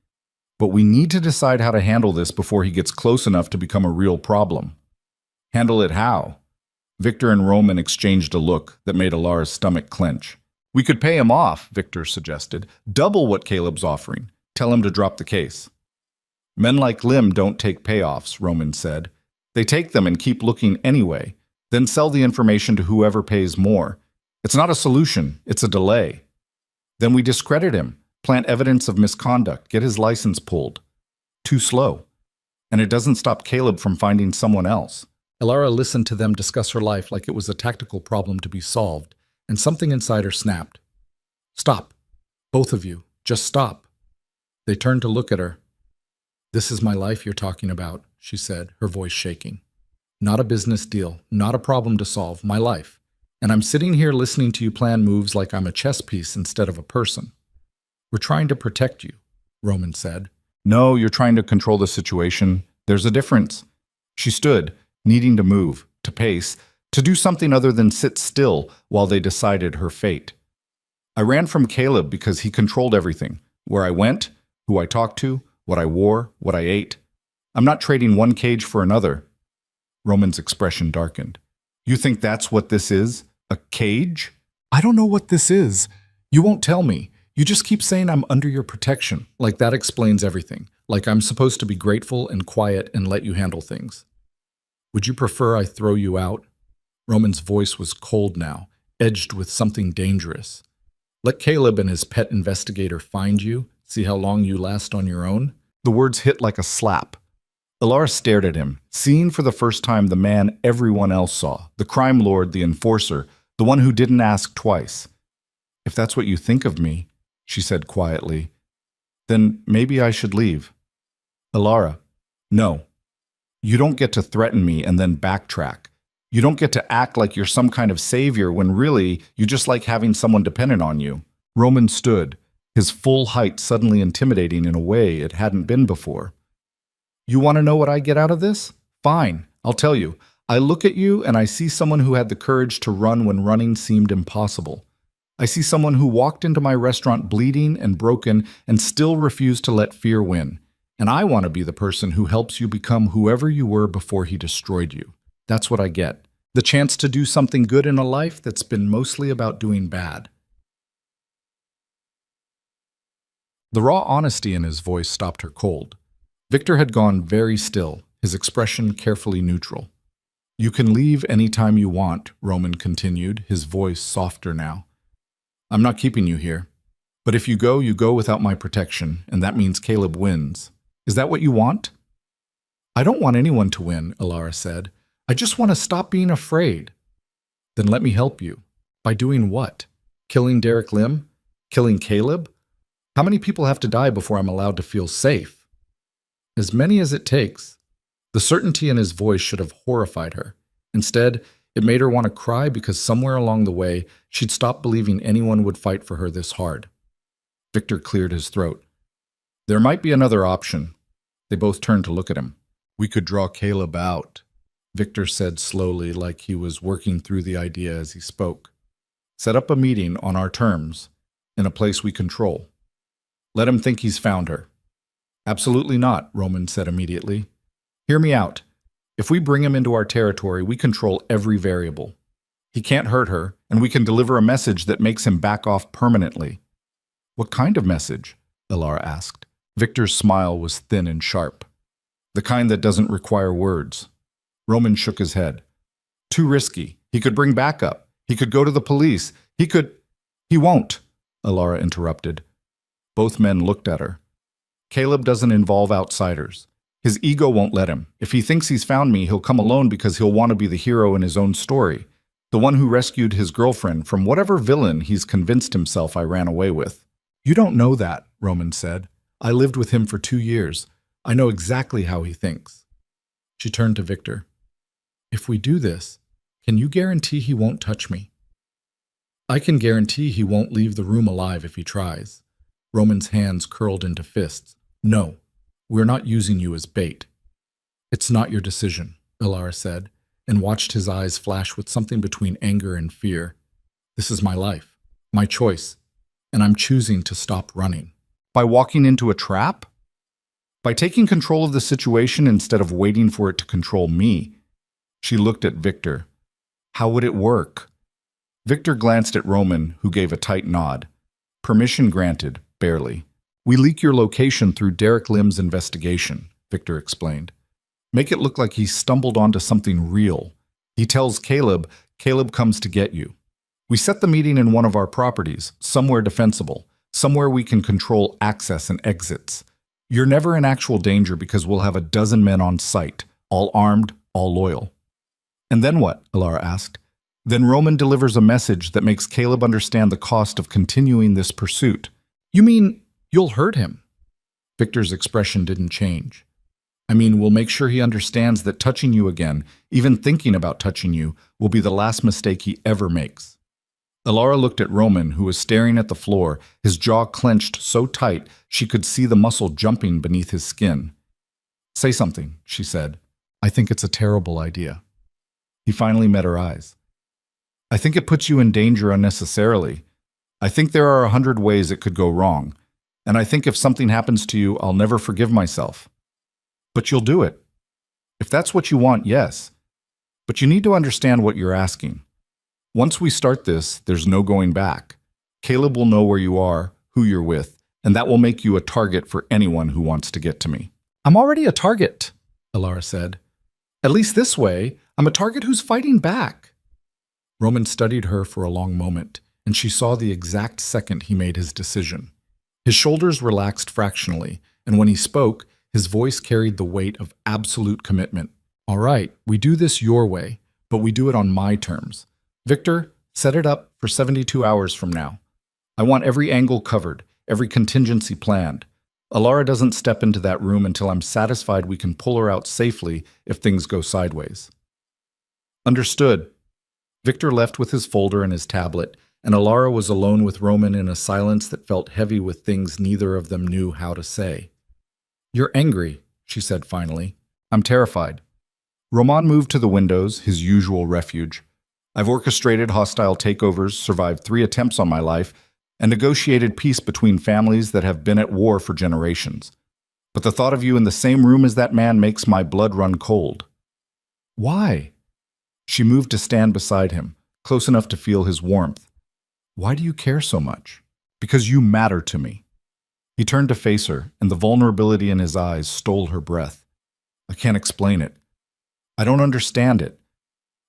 But we need to decide how to handle this before he gets close enough to become a real problem. Handle it how? Victor and Roman exchanged a look that made Alara's stomach clench. We could pay him off, Victor suggested. Double what Caleb's offering. Tell him to drop the case. Men like Lim don't take payoffs, Roman said. They take them and keep looking anyway, then sell the information to whoever pays more. It's not a solution, it's a delay. Then we discredit him, plant evidence of misconduct, get his license pulled. Too slow. And it doesn't stop Caleb from finding someone else. Alara listened to them discuss her life like it was a tactical problem to be solved, and something inside her snapped. Stop. Both of you. Just stop. They turned to look at her. This is my life you're talking about, she said, her voice shaking. Not a business deal, not a problem to solve, my life. And I'm sitting here listening to you plan moves like I'm a chess piece instead of a person. We're trying to protect you, Roman said. No, you're trying to control the situation. There's a difference. She stood, needing to move, to pace, to do something other than sit still while they decided her fate. I ran from Caleb because he controlled everything. Where I went, who I talked to, what I wore, what I ate. I'm not trading one cage for another. Roman's expression darkened. You think that's what this is? A cage? I don't know what this is. You won't tell me. You just keep saying I'm under your protection, like that explains everything, like I'm supposed to be grateful and quiet and let you handle things. Would you prefer I throw you out? Roman's voice was cold now, edged with something dangerous. Let Caleb and his pet investigator find you, see how long you last on your own? The words hit like a slap. Alara stared at him, seeing for the first time the man everyone else saw, the crime lord, the enforcer, the one who didn't ask twice. If that's what you think of me, she said quietly, then maybe I should leave. Alara, no. You don't get to threaten me and then backtrack. You don't get to act like you're some kind of savior when really you just like having someone dependent on you. Roman stood, his full height suddenly intimidating in a way it hadn't been before. You want to know what I get out of this? Fine, I'll tell you. I look at you and I see someone who had the courage to run when running seemed impossible. I see someone who walked into my restaurant bleeding and broken and still refused to let fear win. And I want to be the person who helps you become whoever you were before he destroyed you. That's what I get. The chance to do something good in a life that's been mostly about doing bad. The raw honesty in his voice stopped her cold. Victor had gone very still, his expression carefully neutral. You can leave any time you want, Roman continued, his voice softer now. I'm not keeping you here. But if you go without my protection, and that means Caleb wins. Is that what you want? I don't want anyone to win, Alara said. I just want to stop being afraid. Then let me help you. By doing what? Killing Derek Lim? Killing Caleb? How many people have to die before I'm allowed to feel safe? As many as it takes. The certainty in his voice should have horrified her. Instead, it made her want to cry because somewhere along the way, she'd stopped believing anyone would fight for her this hard. Victor cleared his throat. There might be another option. They both turned to look at him. We could draw Caleb out, Victor said slowly, like he was working through the idea as he spoke. Set up a meeting on our terms, in a place we control. Let him think he's found her. Absolutely not, Roman said immediately. Hear me out. If we bring him into our territory, we control every variable. He can't hurt her, and we can deliver a message that makes him back off permanently. What kind of message? Elara asked. Victor's smile was thin and sharp. The kind that doesn't require words. Roman shook his head. Too risky. He could bring backup. He could go to the police. He won't, Elara interrupted. Both men looked at her. Caleb doesn't involve outsiders. His ego won't let him. If he thinks he's found me, he'll come alone because he'll want to be the hero in his own story. The one who rescued his girlfriend from whatever villain he's convinced himself I ran away with. You don't know that, Roman said. I lived with him for 2 years. I know exactly how he thinks. She turned to Victor. If we do this, can you guarantee he won't touch me? I can guarantee he won't leave the room alive if he tries. Roman's hands curled into fists. No, we're not using you as bait. It's not your decision, Elara said, and watched his eyes flash with something between anger and fear. This is my life, my choice, and I'm choosing to stop running. By walking into a trap? By taking control of the situation instead of waiting for it to control me. She looked at Victor. How would it work? Victor glanced at Roman, who gave a tight nod. Permission granted, barely. We leak your location through Derek Lim's investigation, Victor explained. Make it look like he stumbled onto something real. He tells Caleb, Caleb comes to get you. We set the meeting in one of our properties, somewhere defensible, somewhere we can control access and exits. You're never in actual danger because we'll have a dozen men on site, all armed, all loyal. And then what? Elara asked. Then Roman delivers a message that makes Caleb understand the cost of continuing this pursuit. You mean you'll hurt him? Victor's expression didn't change. I mean, we'll make sure he understands that touching you again, even thinking about touching you, will be the last mistake he ever makes. Elara looked at Roman, who was staring at the floor, his jaw clenched so tight she could see the muscle jumping beneath his skin. Say something, she said. I think it's a terrible idea. He finally met her eyes. I think it puts you in danger unnecessarily. I think there are 100 ways it could go wrong, and I think if something happens to you, I'll never forgive myself. But you'll do it. If that's what you want, yes. But you need to understand what you're asking. Once we start this, there's no going back. Caleb will know where you are, who you're with, and that will make you a target for anyone who wants to get to me. I'm already a target, Elara said. At least this way, I'm a target who's fighting back. Roman studied her for a long moment, and she saw the exact second he made his decision. His shoulders relaxed fractionally, and when he spoke, his voice carried the weight of absolute commitment. All right, we do this your way, but we do it on my terms. Victor, set it up for 72 hours from now. I want every angle covered, every contingency planned. Elara doesn't step into that room until I'm satisfied we can pull her out safely if things go sideways. Understood. Victor left with his folder and his tablet, and Elara was alone with Roman in a silence that felt heavy with things neither of them knew how to say. You're angry, she said finally. I'm terrified. Roman moved to the windows, his usual refuge. I've orchestrated hostile takeovers, survived 3 attempts on my life, and negotiated peace between families that have been at war for generations. But the thought of you in the same room as that man makes my blood run cold. Why? She moved to stand beside him, close enough to feel his warmth. Why do you care so much? Because you matter to me. He turned to face her, and the vulnerability in his eyes stole her breath. I can't explain it. I don't understand it.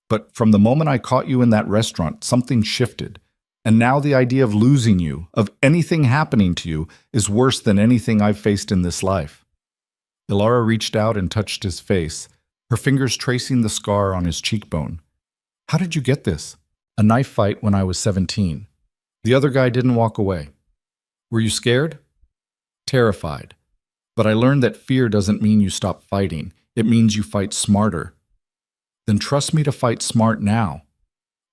But from the moment I caught you in that restaurant, something shifted. And now the idea of losing you, of anything happening to you, is worse than anything I've faced in this life. Elara reached out and touched his face, her fingers tracing the scar on his cheekbone. How did you get this? A knife fight when I was 17. The other guy didn't walk away. Were you scared? Terrified. But I learned that fear doesn't mean you stop fighting. It means you fight smarter. Then trust me to fight smart now.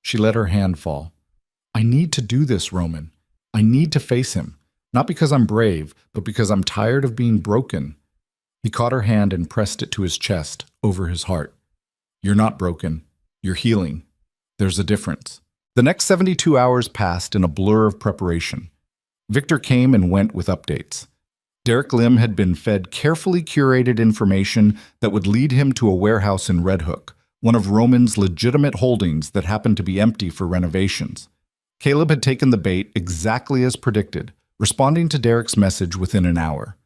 She let her hand fall. I need to do this, Roman. I need to face him. Not because I'm brave, but because I'm tired of being broken. He caught her hand and pressed it to his chest, over his heart. You're not broken. You're healing. There's a difference. The next 72 hours passed in a blur of preparation. Victor came and went with updates. Derek Lim had been fed carefully curated information that would lead him to a warehouse in Red Hook, one of Roman's legitimate holdings that happened to be empty for renovations. Caleb had taken the bait exactly as predicted, responding to Derek's message within an hour.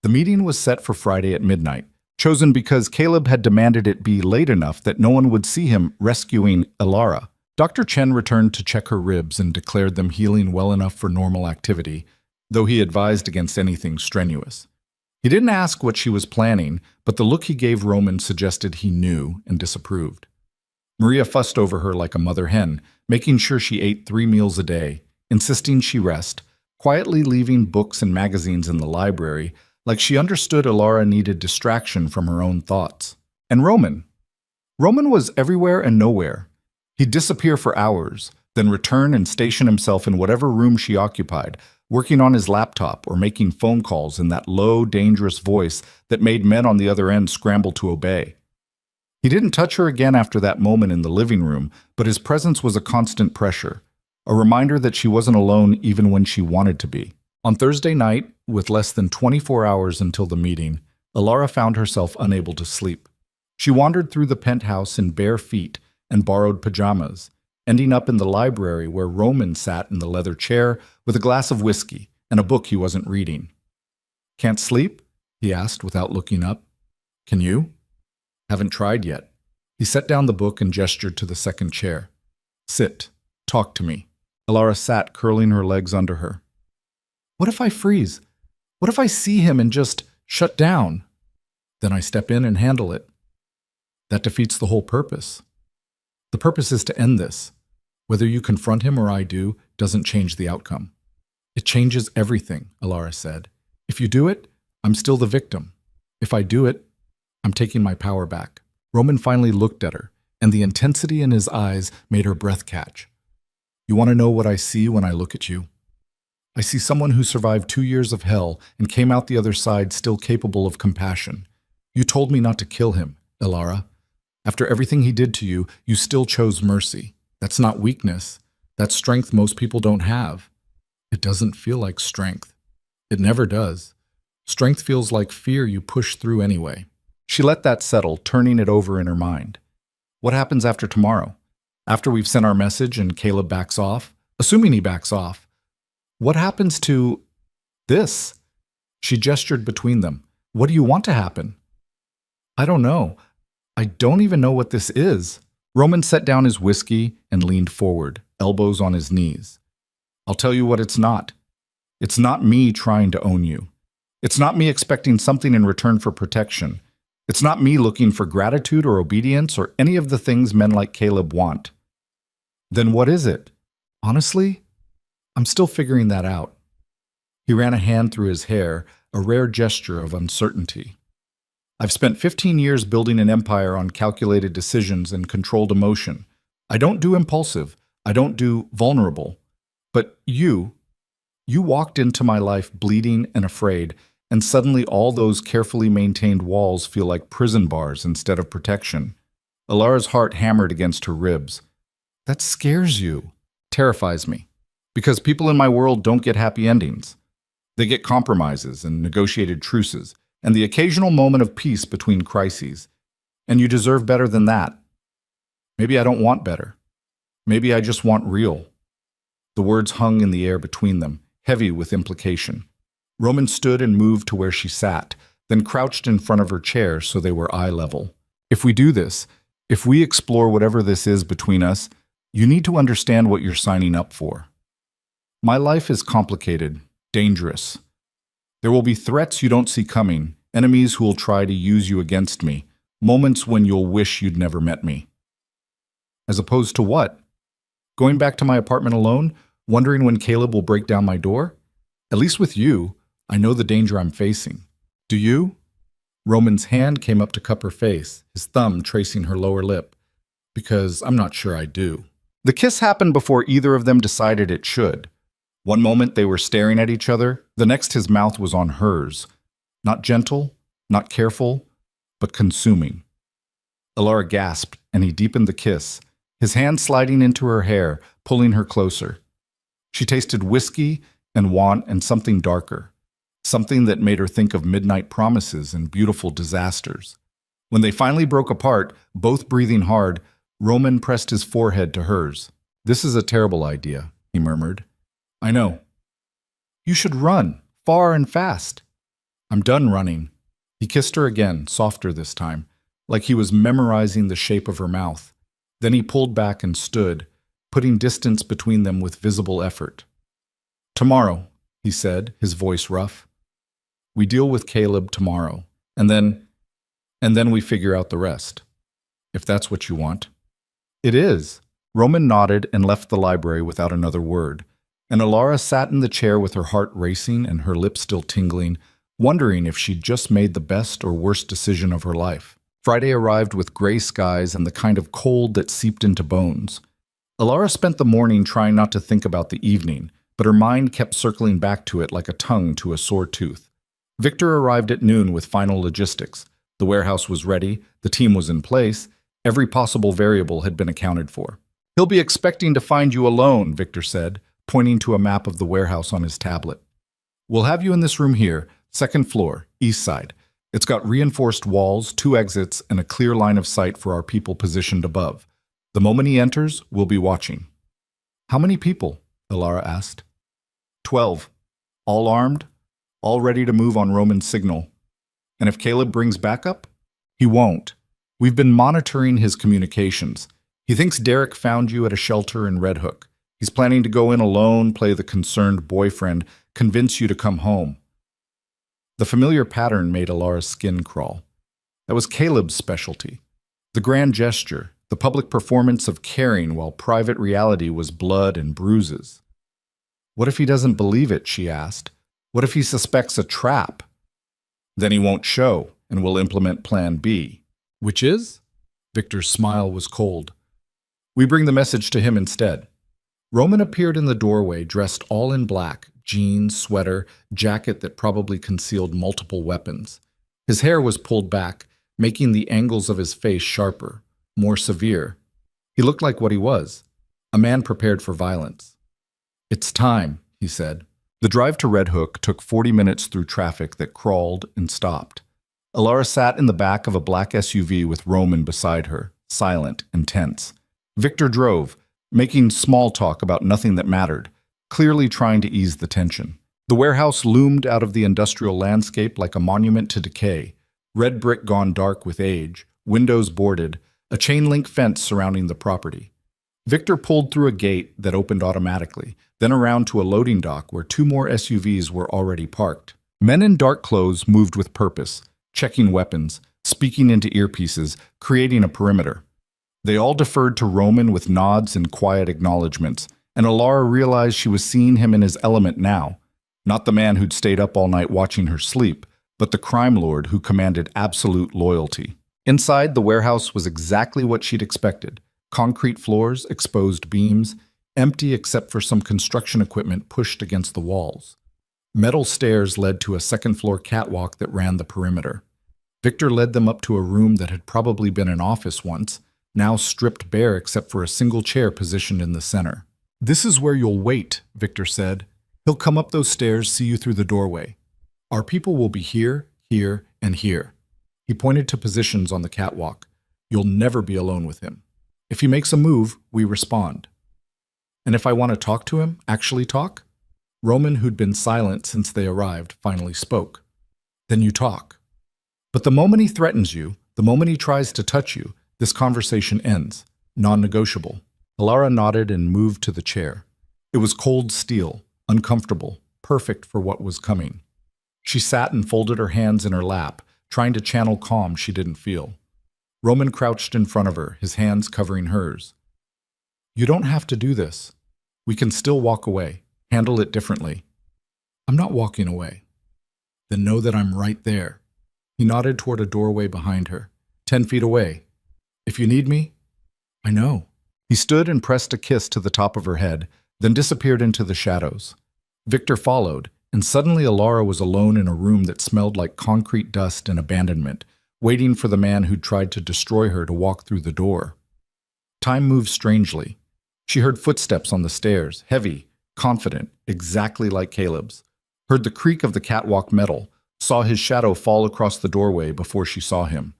The meeting was set for Friday at midnight, chosen because Caleb had demanded it be late enough that no one would see him rescuing Elara. Dr. Chen returned to check her ribs and declared them healing well enough for normal activity, though he advised against anything strenuous. He didn't ask what she was planning, but the look he gave Roman suggested he knew and disapproved. Maria fussed over her like a mother hen, making sure she ate 3 meals a day, insisting she rest, quietly leaving books and magazines in the library, like she understood Elara needed distraction from her own thoughts. And Roman? Roman was everywhere and nowhere. He'd disappear for hours, then return and station himself in whatever room she occupied, working on his laptop or making phone calls in that low, dangerous voice that made men on the other end scramble to obey. He didn't touch her again after that moment in the living room, but his presence was a constant pressure, a reminder that she wasn't alone even when she wanted to be. On Thursday night, with less than 24 hours until the meeting, Elara found herself unable to sleep. She wandered through the penthouse in bare feet and borrowed pajamas, ending up in the library where Roman sat in the leather chair with a glass of whiskey and a book he wasn't reading. "Can't sleep?" he asked without looking up. "Can you?" "Haven't tried yet." He set down the book and gestured to the second chair. "Sit. Talk to me." Elara sat, curling her legs under her. "What if I freeze? What if I see him and just shut down?" "Then I step in and handle it." "That defeats the whole purpose." "The purpose is to end this. Whether you confront him or I do doesn't change the outcome." "It changes everything," Elara said. "If you do it, I'm still the victim. If I do it, I'm taking my power back." Roman finally looked at her, and the intensity in his eyes made her breath catch. "You want to know what I see when I look at you? I see someone who survived 2 years of hell and came out the other side still capable of compassion. You told me not to kill him, Elara. After everything he did to you, you still chose mercy. That's not weakness. That's strength most people don't have. It doesn't feel like strength. It never does. Strength feels like fear you push through anyway." She let that settle, turning it over in her mind. What happens after tomorrow? After we've sent our message and Caleb backs off? Assuming he backs off. What happens to this? She gestured between them. What do you want to happen? I don't know. I don't even know what this is. Roman set down his whiskey and leaned forward, elbows on his knees. I'll tell you what it's not. It's not me trying to own you. It's not me expecting something in return for protection. It's not me looking for gratitude or obedience or any of the things men like Caleb want. Then what is it? Honestly, I'm still figuring that out. He ran a hand through his hair, a rare gesture of uncertainty. I've spent 15 years building an empire on calculated decisions and controlled emotion. I don't do impulsive. I don't do vulnerable. But you walked into my life bleeding and afraid, and suddenly all those carefully maintained walls feel like prison bars instead of protection. Elara's heart hammered against her ribs. That scares you. Terrifies me. Because people in my world don't get happy endings. They get compromises and negotiated truces, and the occasional moment of peace between crises. And you deserve better than that. Maybe I don't want better. Maybe I just want real. The words hung in the air between them, heavy with implication. Roman stood and moved to where she sat, then crouched in front of her chair so they were eye level. If we do this, if we explore whatever this is between us, you need to understand what you're signing up for. My life is complicated, dangerous. There will be threats you don't see coming, enemies who will try to use you against me, moments when you'll wish you'd never met me. As opposed to what? Going back to my apartment alone, Wondering when Caleb will break down my door? At least with you, I know the danger I'm facing. Do you? Roman's hand came up to cup her face, his thumb tracing her lower lip. Because I'm not sure I do. The kiss happened before either of them decided it should. One moment they were staring at each other, the next his mouth was on hers. Not gentle, not careful, but consuming. Alara gasped, and he deepened the kiss, his hand sliding into her hair, pulling her closer. She tasted whiskey and want and something darker, something that made her think of midnight promises and beautiful disasters. When they finally broke apart, both breathing hard, Roman pressed his forehead to hers. "This is a terrible idea," he murmured. "I know. You should run, far and fast." "I'm done running." He kissed her again, softer this time, like he was memorizing the shape of her mouth. Then he pulled back and stood, putting distance between them with visible effort. "Tomorrow," he said, his voice rough. "We deal with Caleb tomorrow, and then we figure out the rest. If that's what you want." "It is." Roman nodded and left the library without another word, and Alara sat in the chair with her heart racing and her lips still tingling, wondering if she'd just made the best or worst decision of her life. Friday arrived with gray skies and the kind of cold that seeped into bones. Alara spent the morning trying not to think about the evening, but her mind kept circling back to it like a tongue to a sore tooth. Victor arrived at noon with final logistics. The warehouse was ready, the team was in place, every possible variable had been accounted for. "He'll be expecting to find you alone," Victor said, pointing to a map of the warehouse on his tablet. "We'll have you in this room here, second floor, east side. It's got reinforced walls, 2 exits, and a clear line of sight for our people positioned above. The moment he enters, we'll be watching." "How many people?" Alara asked. 12. All armed, all ready to move on Roman's signal. And if Caleb brings backup? He won't. We've been monitoring his communications. He thinks Derek found you at a shelter in Red Hook. He's planning to go in alone, play the concerned boyfriend, convince you to come home. The familiar pattern made Alara's skin crawl. That was Caleb's specialty. The grand gesture, the public performance of caring while private reality was blood and bruises. "What if he doesn't believe it?" she asked. "What if he suspects a trap?" "Then he won't show, and we'll implement Plan B." "Which is?" Victor's smile was cold. "We bring the message to him instead." Roman appeared in the doorway dressed all in black, jeans, sweater, jacket that probably concealed multiple weapons. His hair was pulled back, making the angles of his face sharper, more severe. He looked like what he was, a man prepared for violence. "It's time," he said. The drive to Red Hook took 40 minutes through traffic that crawled and stopped. Alara sat in the back of a black SUV with Roman beside her, silent and tense. Victor drove, making small talk about nothing that mattered, clearly trying to ease the tension. The warehouse loomed out of the industrial landscape like a monument to decay, red brick gone dark with age, windows boarded, a chain-link fence surrounding the property. Victor pulled through a gate that opened automatically, then around to a loading dock where 2 more SUVs were already parked. Men in dark clothes moved with purpose, checking weapons, speaking into earpieces, creating a perimeter. They all deferred to Roman with nods and quiet acknowledgments, and Alara realized she was seeing him in his element now, not the man who'd stayed up all night watching her sleep, but the crime lord who commanded absolute loyalty. Inside, the warehouse was exactly what she'd expected. Concrete floors, exposed beams, empty except for some construction equipment pushed against the walls. Metal stairs led to a second-floor catwalk that ran the perimeter. Victor led them up to a room that had probably been an office once, now stripped bare except for a single chair positioned in the center. "This is where you'll wait," Victor said. "He'll come up those stairs, see you through the doorway. Our people will be here, here, and here." He pointed to positions on the catwalk. "You'll never be alone with him. If he makes a move, we respond." "And if I want to talk to him, actually talk?" Roman, who'd been silent since they arrived, finally spoke. "Then you talk. But the moment he threatens you, the moment he tries to touch you, this conversation ends. Non-negotiable." Alara nodded and moved to the chair. It was cold steel, uncomfortable, perfect for what was coming. She sat and folded her hands in her lap, trying to channel calm she didn't feel. Roman crouched in front of her, his hands covering hers. "You don't have to do this." We can still walk away, handle it differently. I'm not walking away. Then know that I'm right there. He nodded toward a doorway behind her, 10 feet away. If you need me, I know. He stood and pressed a kiss to the top of her head, then disappeared into the shadows. Victor followed, and suddenly Alara was alone in a room that smelled like concrete dust and abandonment, waiting for the man who'd tried to destroy her to walk through the door. Time moved strangely. She heard footsteps on the stairs, heavy, confident, exactly like Caleb's. Heard the creak of the catwalk metal, saw his shadow fall across the doorway before she saw him.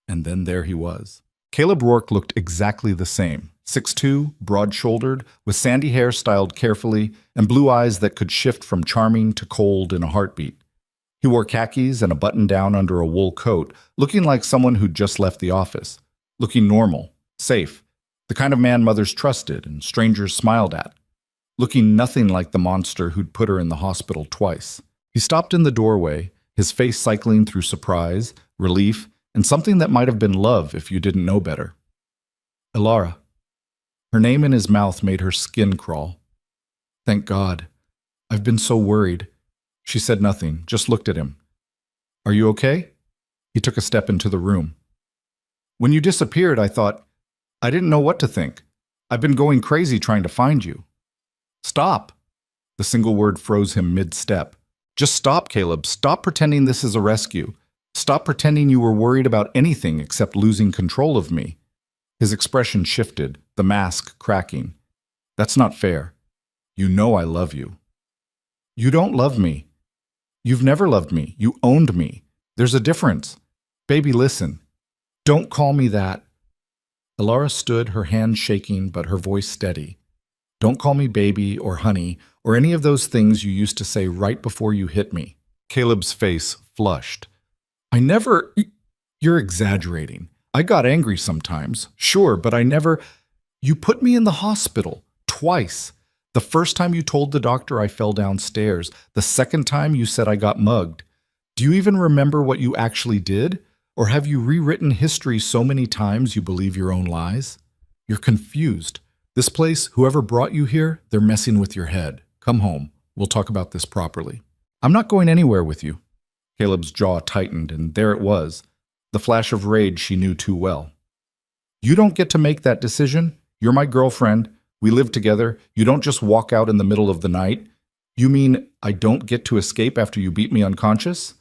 And then there he was. Caleb Rourke looked exactly the same, 6'2", broad-shouldered, with sandy hair styled carefully and blue eyes that could shift from charming to cold in a heartbeat. He wore khakis and a button-down under a wool coat, looking like someone who'd just left the office. Looking normal, safe, the kind of man mothers trusted and strangers smiled at. Looking nothing like the monster who'd put her in the hospital twice. He stopped in the doorway, his face cycling through surprise, relief, and something that might have been love if you didn't know better. Alara. Her name in his mouth made her skin crawl. Thank God. I've been so worried. She said nothing, just looked at him. Are you okay? He took a step into the room. When you disappeared, I thought, I didn't know what to think. I've been going crazy trying to find you. Stop. The single word froze him mid-step. Just stop, Caleb. Stop pretending this is a rescue. Stop pretending you were worried about anything except losing control of me. His expression shifted, the mask cracking. That's not fair. You know I love you. You don't love me. You've never loved me. You owned me. There's a difference. Baby, listen. Don't call me that. Alara stood, her hand shaking but her voice steady. Don't call me baby or honey or any of those things you used to say right before you hit me. Caleb's face flushed. I never... You're exaggerating. I got angry sometimes, sure, but I never... You put me in the hospital, twice. The first time you told the doctor I fell downstairs. The second time you said I got mugged. Do you even remember what you actually did? Or have you rewritten history so many times you believe your own lies? You're confused. This place, whoever brought you here, they're messing with your head. Come home. We'll talk about this properly. I'm not going anywhere with you. Caleb's jaw tightened, and there it was, the flash of rage she knew too well. You don't get to make that decision. You're my girlfriend. We live together. You don't just walk out in the middle of the night. You mean I don't get to escape after you beat me unconscious?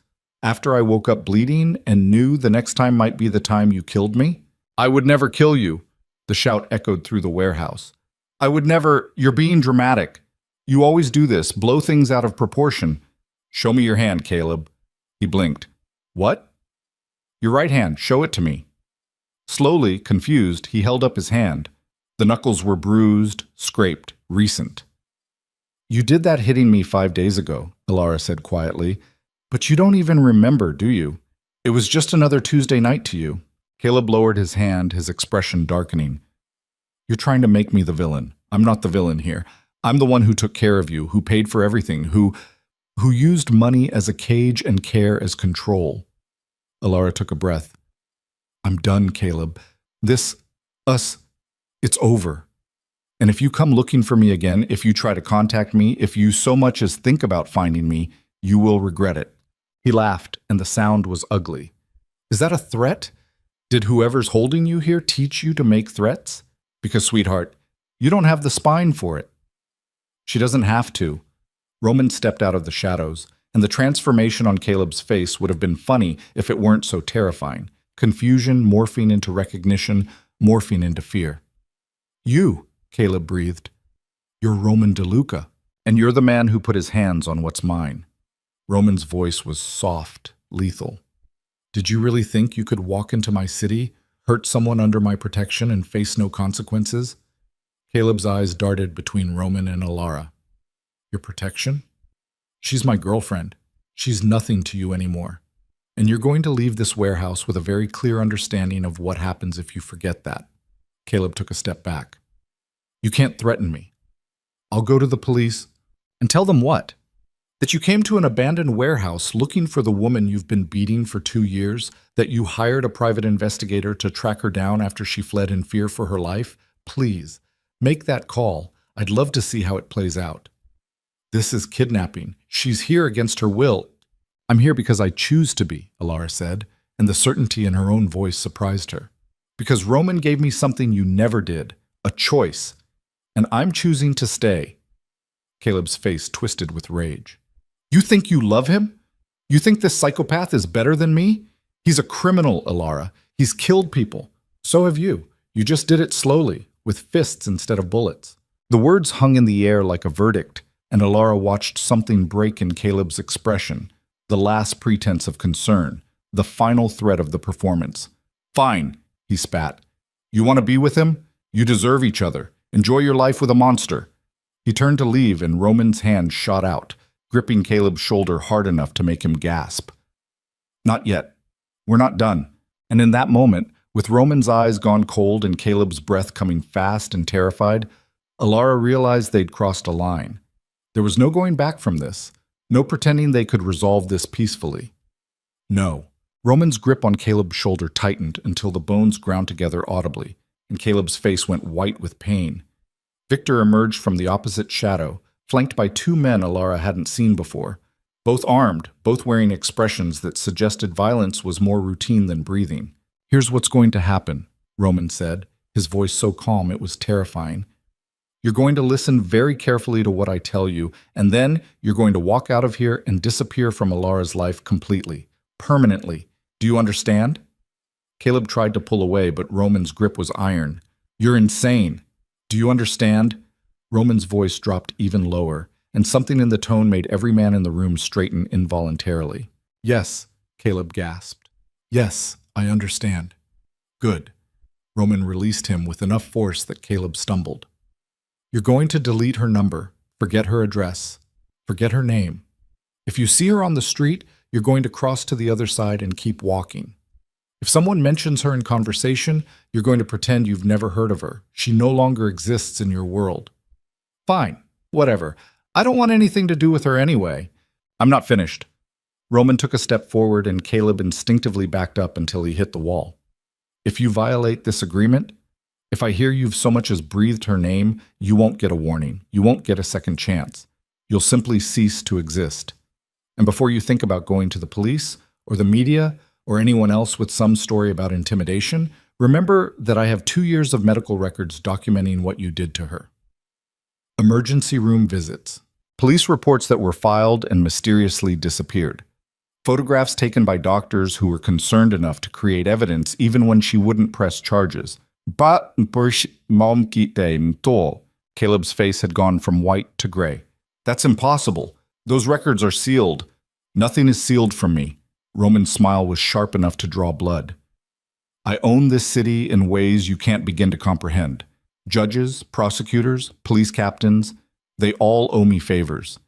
After I woke up bleeding and knew the next time might be the time you killed me? I would never kill you. The shout echoed through the warehouse. I would never... You're being dramatic. You always do this, blow things out of proportion. Show me your hand, Caleb. He blinked. What? Your right hand. Show it to me. Slowly, confused, he held up his hand. The knuckles were bruised, scraped, recent. You did that hitting me 5 days ago, Alara said quietly. But you don't even remember, do you? It was just another Tuesday night to you. Caleb lowered his hand, his expression darkening. You're trying to make me the villain. I'm not the villain here. I'm the one who took care of you, who paid for everything, who used money as a cage and care as control. Alara took a breath. I'm done, Caleb. Us, it's over. And if you come looking for me again, if you try to contact me, if you so much as think about finding me, you will regret it. He laughed, and the sound was ugly. Is that a threat? Did whoever's holding you here teach you to make threats? Because, sweetheart, you don't have the spine for it. She doesn't have to. Roman stepped out of the shadows, and the transformation on Caleb's face would have been funny if it weren't so terrifying. Confusion morphing into recognition, morphing into fear. You, Caleb breathed. You're Roman DeLuca, and you're the man who put his hands on what's mine. Roman's voice was soft, lethal. Did you really think you could walk into my city, hurt someone under my protection, and face no consequences? Caleb's eyes darted between Roman and Alara. Your protection? She's my girlfriend. She's nothing to you anymore. And you're going to leave this warehouse with a very clear understanding of what happens if you forget that. Caleb took a step back. You can't threaten me. I'll go to the police and tell them what? That you came to an abandoned warehouse looking for the woman you've been beating for 2 years, that you hired a private investigator to track her down after she fled in fear for her life? Please, make that call. I'd love to see how it plays out. This is kidnapping. She's here against her will. I'm here because I choose to be, Alara said, and the certainty in her own voice surprised her. Because Roman gave me something you never did, a choice, and I'm choosing to stay. Caleb's face twisted with rage. You think you love him? You think this psychopath is better than me? He's a criminal, Alara. He's killed people. So have you. You just did it slowly, with fists instead of bullets. The words hung in the air like a verdict, and Alara watched something break in Caleb's expression, the last pretense of concern, the final threat of the performance. Fine, he spat. You want to be with him? You deserve each other. Enjoy your life with a monster. He turned to leave, and Roman's hand shot out, gripping Caleb's shoulder hard enough to make him gasp. Not yet. We're not done. And in that moment, with Roman's eyes gone cold and Caleb's breath coming fast and terrified, Alara realized they'd crossed a line. There was no going back from this, no pretending they could resolve this peacefully. No. Roman's grip on Caleb's shoulder tightened until the bones ground together audibly, and Caleb's face went white with pain. Victor emerged from the opposite shadow, flanked by two men Alara hadn't seen before, both armed, both wearing expressions that suggested violence was more routine than breathing. Here's what's going to happen, Roman said, his voice so calm it was terrifying. You're going to listen very carefully to what I tell you, and then you're going to walk out of here and disappear from Alara's life completely, permanently. Do you understand? Caleb tried to pull away, but Roman's grip was iron. You're insane. Do you understand? Roman's voice dropped even lower, and something in the tone made every man in the room straighten involuntarily. Yes, Caleb gasped. Yes, I understand. Good. Roman released him with enough force that Caleb stumbled. You're going to delete her number, forget her address, forget her name. If you see her on the street, you're going to cross to the other side and keep walking. If someone mentions her in conversation, you're going to pretend you've never heard of her. She no longer exists in your world. Fine, whatever. I don't want anything to do with her anyway. I'm not finished. Roman took a step forward and Caleb instinctively backed up until he hit the wall. If you violate this agreement, if I hear you've so much as breathed her name, you won't get a warning. You won't get a second chance. You'll simply cease to exist. And before you think about going to the police or the media or anyone else with some story about intimidation, remember that I have 2 years of medical records documenting what you did to her. Emergency room visits. Police reports that were filed and mysteriously disappeared. Photographs taken by doctors who were concerned enough to create evidence even when she wouldn't press charges. Caleb's face had gone from white to gray. That's impossible. Those records are sealed. Nothing is sealed from me. Roman's smile was sharp enough to draw blood. I own this city in ways you can't begin to comprehend. Judges, prosecutors, police captains, they all owe me favors.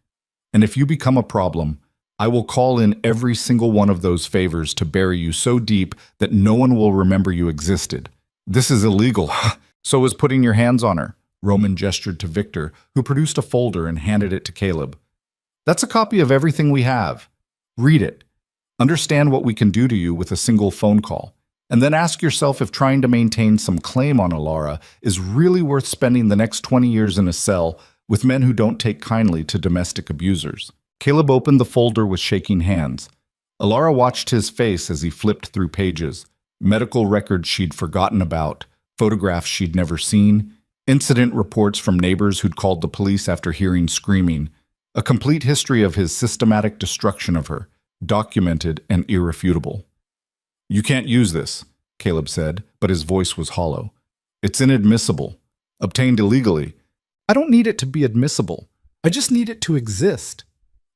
And if you become a problem, I will call in every single one of those favors to bury you so deep that no one will remember you existed. This is illegal. So is putting your hands on her. Roman gestured to Victor, who produced a folder and handed it to Caleb. That's a copy of everything we have. Read it. Understand what we can do to you with a single phone call. And then ask yourself if trying to maintain some claim on Alara is really worth spending the next 20 years in a cell with men who don't take kindly to domestic abusers. Caleb opened the folder with shaking hands. Alara watched his face as he flipped through pages. Medical records she'd forgotten about, photographs she'd never seen, incident reports from neighbors who'd called the police after hearing screaming, a complete history of his systematic destruction of her, documented and irrefutable. You can't use this, Caleb said, but his voice was hollow. It's inadmissible. Obtained illegally. I don't need it to be admissible. I just need it to exist.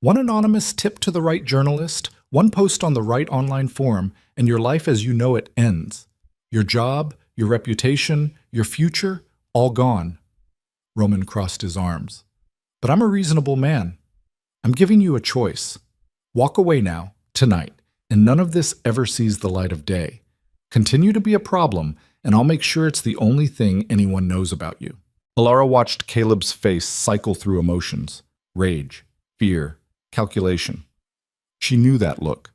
One anonymous tip to the right journalist, one post on the right online forum, and your life as you know it ends. Your job, your reputation, your future, all gone. Roman crossed his arms. But I'm a reasonable man. I'm giving you a choice. Walk away now, tonight, and none of this ever sees the light of day. Continue to be a problem, and I'll make sure it's the only thing anyone knows about you. Alara watched Caleb's face cycle through emotions. Rage, fear, calculation. She knew that look.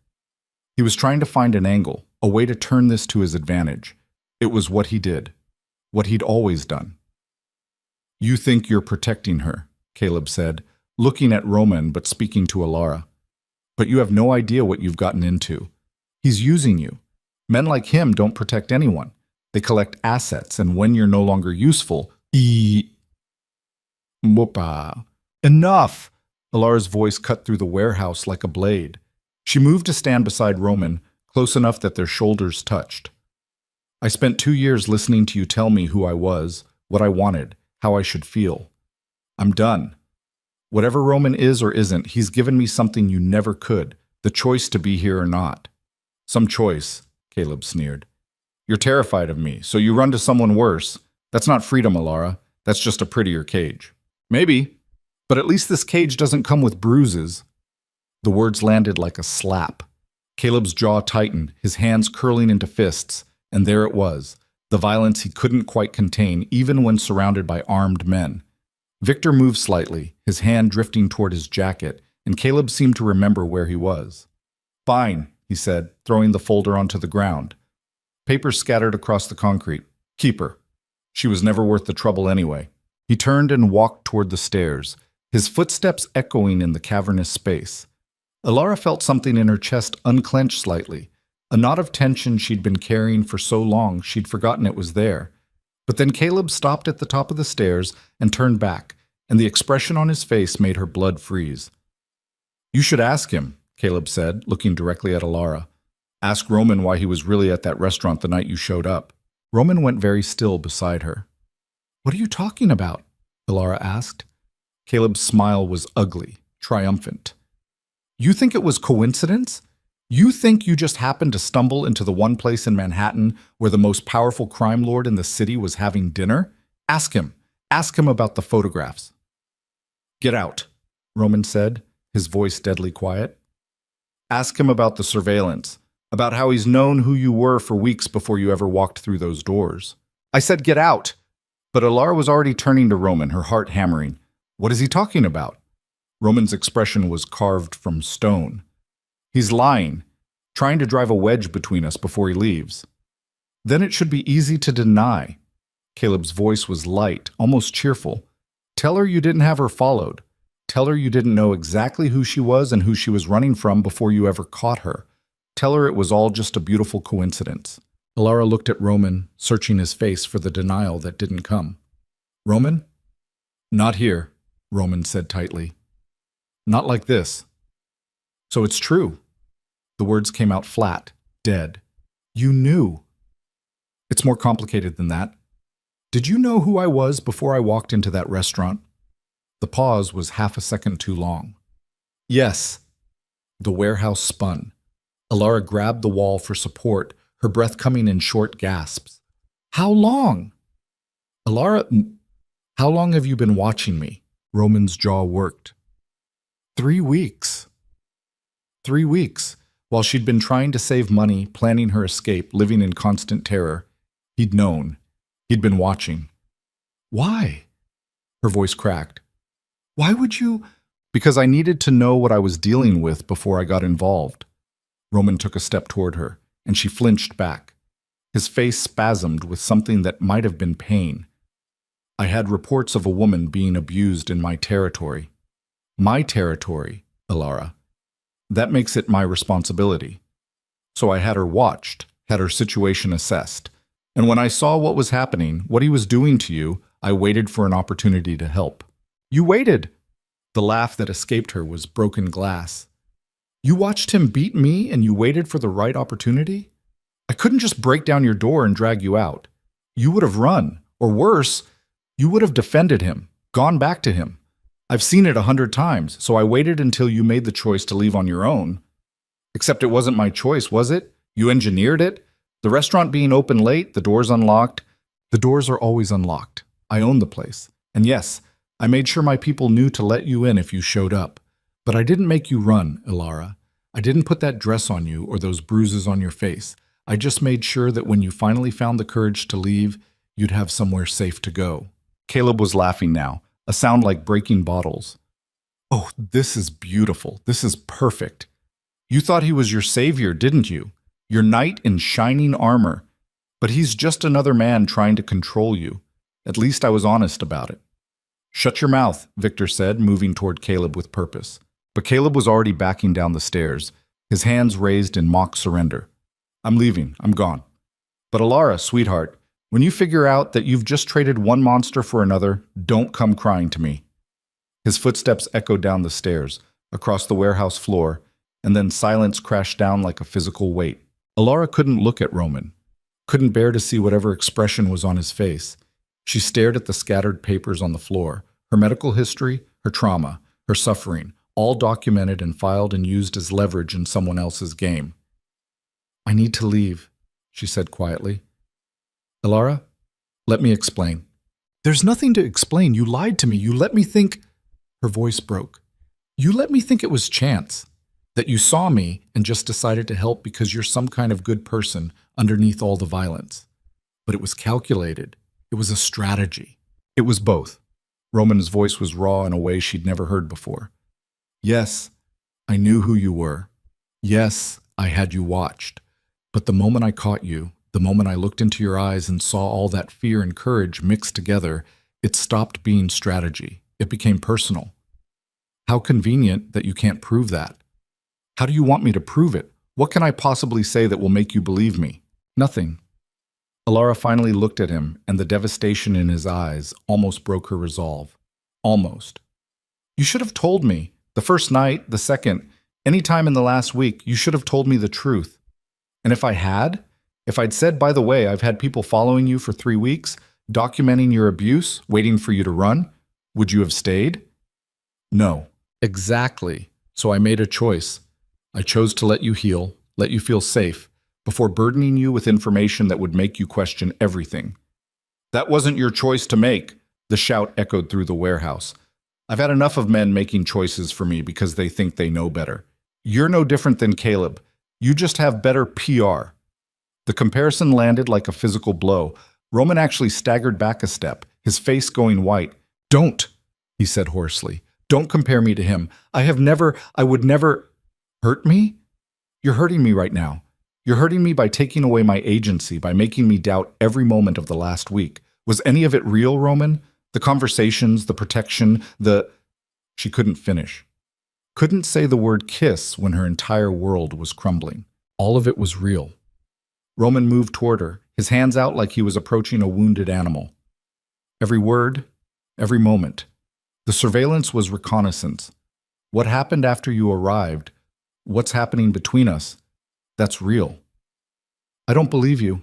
He was trying to find an angle, a way to turn this to his advantage. It was what he did, what he'd always done. You think you're protecting her, Caleb said, looking at Roman but speaking to Alara. But you have no idea what you've gotten into. He's using you. Men like him don't protect anyone. They collect assets, and when you're no longer useful, Whoopa. Enough! Alara's voice cut through the warehouse like a blade. She moved to stand beside Roman, close enough that their shoulders touched. I spent 2 years listening to you tell me who I was, what I wanted, how I should feel. I'm done. Whatever Roman is or isn't, he's given me something you never could, the choice to be here or not. Some choice, Caleb sneered. You're terrified of me, so you run to someone worse. That's not freedom, Alara. That's just a prettier cage. Maybe, but at least this cage doesn't come with bruises. The words landed like a slap. Caleb's jaw tightened, his hands curling into fists, and there it was, the violence he couldn't quite contain even when surrounded by armed men. Victor moved slightly, his hand drifting toward his jacket, and Caleb seemed to remember where he was. Fine, he said, throwing the folder onto the ground. Papers scattered across the concrete. Keep her. She was never worth the trouble anyway. He turned and walked toward the stairs, his footsteps echoing in the cavernous space. Alara felt something in her chest unclench slightly, a knot of tension she'd been carrying for so long she'd forgotten it was there. But then Caleb stopped at the top of the stairs and turned back, and the expression on his face made her blood freeze. You should ask him, Caleb said, looking directly at Alara. Ask Roman why he was really at that restaurant the night you showed up. Roman went very still beside her. What are you talking about? Alara asked. Caleb's smile was ugly, triumphant. You think it was coincidence? You think you just happened to stumble into the one place in Manhattan where the most powerful crime lord in the city was having dinner? Ask him. Ask him about the photographs. Get out, Roman said, his voice deadly quiet. Ask him about the surveillance, about how he's known who you were for weeks before you ever walked through those doors. I said get out. But Alara was already turning to Roman, her heart hammering. What is he talking about? Roman's expression was carved from stone. He's lying, trying to drive a wedge between us before he leaves. Then it should be easy to deny. Caleb's voice was light, almost cheerful. Tell her you didn't have her followed. Tell her you didn't know exactly who she was and who she was running from before you ever caught her. Tell her it was all just a beautiful coincidence. Alara looked at Roman, searching his face for the denial that didn't come. Roman? Not here, Roman said tightly. Not like this. So it's true. The words came out flat, dead. You knew. It's more complicated than that. Did you know who I was before I walked into that restaurant? The pause was half a second too long. Yes. The warehouse spun. Alara grabbed the wall for support, her breath coming in short gasps. How long? Alara, how long have you been watching me? Roman's jaw worked. 3 weeks. 3 weeks. While she'd been trying to save money, planning her escape, living in constant terror, he'd known. He'd been watching. Why? Her voice cracked. Why would you? Because I needed to know what I was dealing with before I got involved. Roman took a step toward her, and she flinched back. His face spasmed with something that might have been pain. I had reports of a woman being abused in my territory. My territory, Alara. That makes it my responsibility. So I had her watched, had her situation assessed. And when I saw what was happening, what he was doing to you, I waited for an opportunity to help. You waited. The laugh that escaped her was broken glass. You watched him beat me and you waited for the right opportunity? I couldn't just break down your door and drag you out. You would have run, or worse, you would have defended him, gone back to him. I've seen it 100 times, so I waited until you made the choice to leave on your own. Except it wasn't my choice, was it? You engineered it? The restaurant being open late, the doors unlocked. The doors are always unlocked. I own the place. And yes, I made sure my people knew to let you in if you showed up. But I didn't make you run, Alara. I didn't put that dress on you or those bruises on your face. I just made sure that when you finally found the courage to leave, you'd have somewhere safe to go. Caleb was laughing now, a sound like breaking bottles. Oh, this is beautiful. This is perfect. You thought he was your savior, didn't you? Your knight in shining armor. But he's just another man trying to control you. At least I was honest about it. Shut your mouth, Victor said, moving toward Caleb with purpose. But Caleb was already backing down the stairs, his hands raised in mock surrender. I'm leaving. I'm gone. But Alara, sweetheart, when you figure out that you've just traded one monster for another, don't come crying to me. His footsteps echoed down the stairs, across the warehouse floor, and then silence crashed down like a physical weight. Alara couldn't look at Roman, couldn't bear to see whatever expression was on his face. She stared at the scattered papers on the floor, her medical history, her trauma, her suffering, all documented and filed and used as leverage in someone else's game. I need to leave, she said quietly. Alara, let me explain. There's nothing to explain. You lied to me. You let me think. Her voice broke. You let me think it was chance, that you saw me and just decided to help because you're some kind of good person underneath all the violence. But it was calculated. It was a strategy. It was both. Roman's voice was raw in a way she'd never heard before. Yes, I knew who you were. Yes, I had you watched. But the moment I caught you, the moment I looked into your eyes and saw all that fear and courage mixed together, it stopped being strategy. It became personal. How convenient that you can't prove that. How do you want me to prove it? What can I possibly say that will make you believe me? Nothing. Alara finally looked at him, and the devastation in his eyes almost broke her resolve. Almost. You should have told me. The first night, the second, any time in the last week, you should have told me the truth. And if I'd said, by the way, I've had people following you for 3 weeks, documenting your abuse, waiting for you to run, would you have stayed? No. Exactly. So I made a choice. I chose to let you heal, let you feel safe, before burdening you with information that would make you question everything. That wasn't your choice to make, the shout echoed through the warehouse. I've had enough of men making choices for me because they think they know better. You're no different than Caleb. You just have better PR. The comparison landed like a physical blow. Roman actually staggered back a step, his face going white. Don't, he said hoarsely. Don't compare me to him. I would never. Hurt me? You're hurting me right now. You're hurting me by taking away my agency, by making me doubt every moment of the last week. Was any of it real, Roman? The conversations, the protection, She couldn't finish. Couldn't say the word kiss when her entire world was crumbling. All of it was real. Roman moved toward her, his hands out like he was approaching a wounded animal. Every word, every moment. The surveillance was reconnaissance. What happened after you arrived? What's happening between us? That's real. I don't believe you.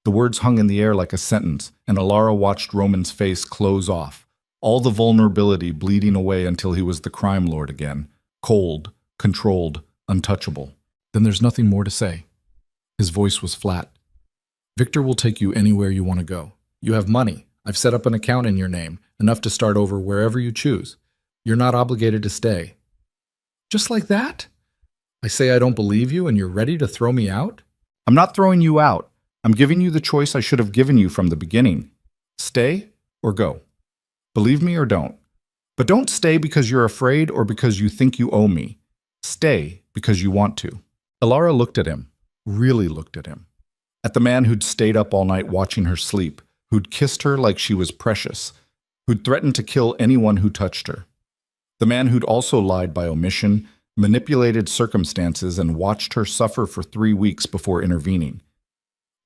The words hung in the air like a sentence, and Alara watched Roman's face close off, all the vulnerability bleeding away until he was the crime lord again, cold, controlled, untouchable. Then there's nothing more to say. His voice was flat. Victor will take you anywhere you want to go. You have money. I've set up an account in your name, enough to start over wherever you choose. You're not obligated to stay. Just like that? I say I don't believe you and you're ready to throw me out? I'm not throwing you out. I'm giving you the choice I should have given you from the beginning. Stay or go. Believe me or don't. But don't stay because you're afraid or because you think you owe me. Stay because you want to. Alara looked at him, really looked at him. At the man who'd stayed up all night watching her sleep, who'd kissed her like she was precious, who'd threatened to kill anyone who touched her. The man who'd also lied by omission, manipulated circumstances, and watched her suffer for 3 weeks before intervening.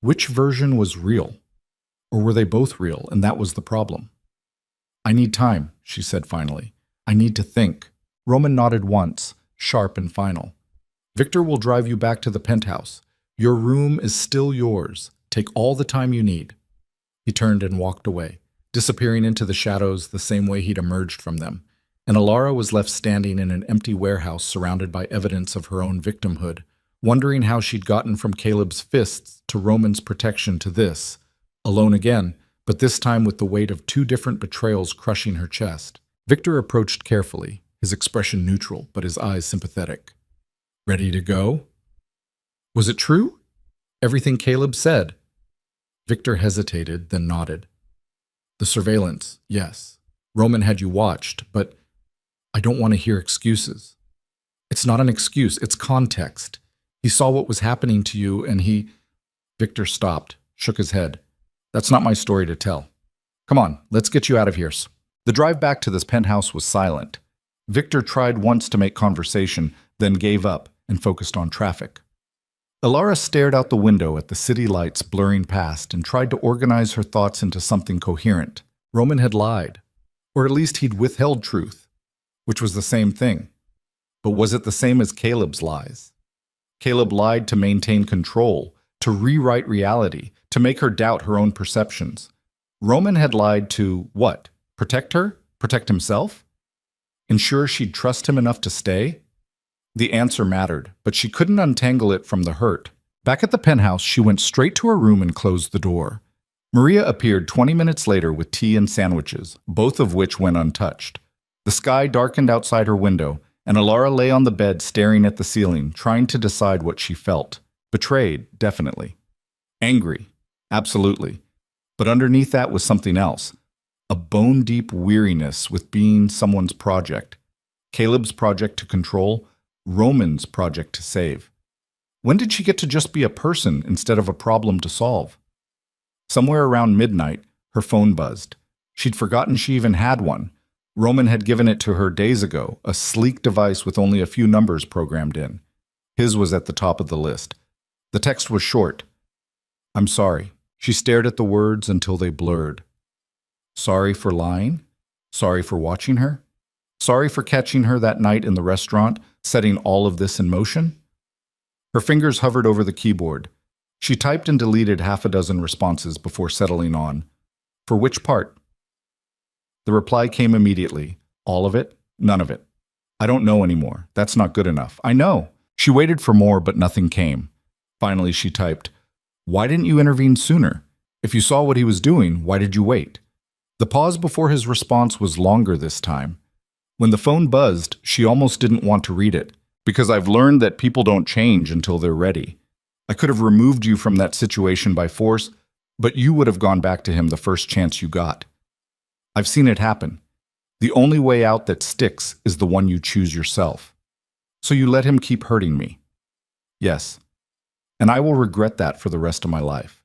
Which version was real? Or were they both real, and that was the problem? I need time, she said finally. I need to think. Roman nodded once, sharp and final. Victor will drive you back to the penthouse. Your room is still yours. Take all the time you need. He turned and walked away, disappearing into the shadows the same way he'd emerged from them. And Alara was left standing in an empty warehouse surrounded by evidence of her own victimhood, wondering how she'd gotten from Caleb's fists to Roman's protection to this, alone again, but this time with the weight of 2 different betrayals crushing her chest. Victor approached carefully, his expression neutral, but his eyes sympathetic. Ready to go? Was it true? Everything Caleb said? Victor hesitated, then nodded. The surveillance, yes. Roman had you watched, but I don't want to hear excuses. It's not an excuse, it's context. He saw what was happening to you and he... Victor stopped, shook his head. That's not my story to tell. Come on, let's get you out of here. The drive back to this penthouse was silent. Victor tried once to make conversation, then gave up and focused on traffic. Alara stared out the window at the city lights blurring past and tried to organize her thoughts into something coherent. Roman had lied, or at least he'd withheld truth, which was the same thing. But was it the same as Caleb's lies? Caleb lied to maintain control, to rewrite reality, to make her doubt her own perceptions. Roman had lied to, what? Protect her? Protect himself? Ensure she'd trust him enough to stay? The answer mattered, but she couldn't untangle it from the hurt. Back at the penthouse, she went straight to her room and closed the door. Maria appeared 20 minutes later with tea and sandwiches, both of which went untouched. The sky darkened outside her window, and Alara lay on the bed staring at the ceiling, trying to decide what she felt. Betrayed, definitely. Angry, absolutely. But underneath that was something else. A bone-deep weariness with being someone's project. Caleb's project to control, Roman's project to save. When did she get to just be a person instead of a problem to solve? Somewhere around midnight, her phone buzzed. She'd forgotten she even had one. Roman had given it to her days ago, a sleek device with only a few numbers programmed in. His was at the top of the list. The text was short. "I'm sorry." She stared at the words until they blurred. Sorry for lying? Sorry for watching her? Sorry for catching her that night in the restaurant, setting all of this in motion? Her fingers hovered over the keyboard. She typed and deleted half a dozen responses before settling on. For which part? The reply came immediately. All of it? None of it. I don't know anymore. That's not good enough. I know. She waited for more, but nothing came. Finally, she typed, "Why didn't you intervene sooner? If you saw what he was doing, why did you wait?" The pause before his response was longer this time. When the phone buzzed, she almost didn't want to read it, because I've learned that people don't change until they're ready. I could have removed you from that situation by force, but you would have gone back to him the first chance you got. I've seen it happen. The only way out that sticks is the one you choose yourself. So you let him keep hurting me. Yes. And I will regret that for the rest of my life.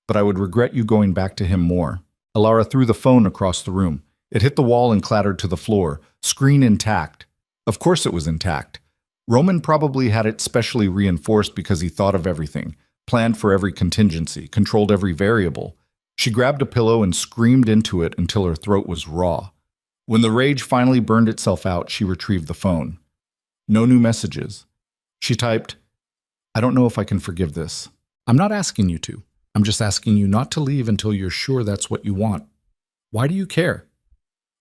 But I would regret you going back to him more. Alara threw the phone across the room. It hit the wall and clattered to the floor, screen intact. Of course it was intact. Roman probably had it specially reinforced because he thought of everything, planned for every contingency, controlled every variable. She grabbed a pillow and screamed into it until her throat was raw. When the rage finally burned itself out, she retrieved the phone. No new messages. She typed, "I don't know if I can forgive this. I'm not asking you to. I'm just asking you not to leave until you're sure that's what you want. Why do you care?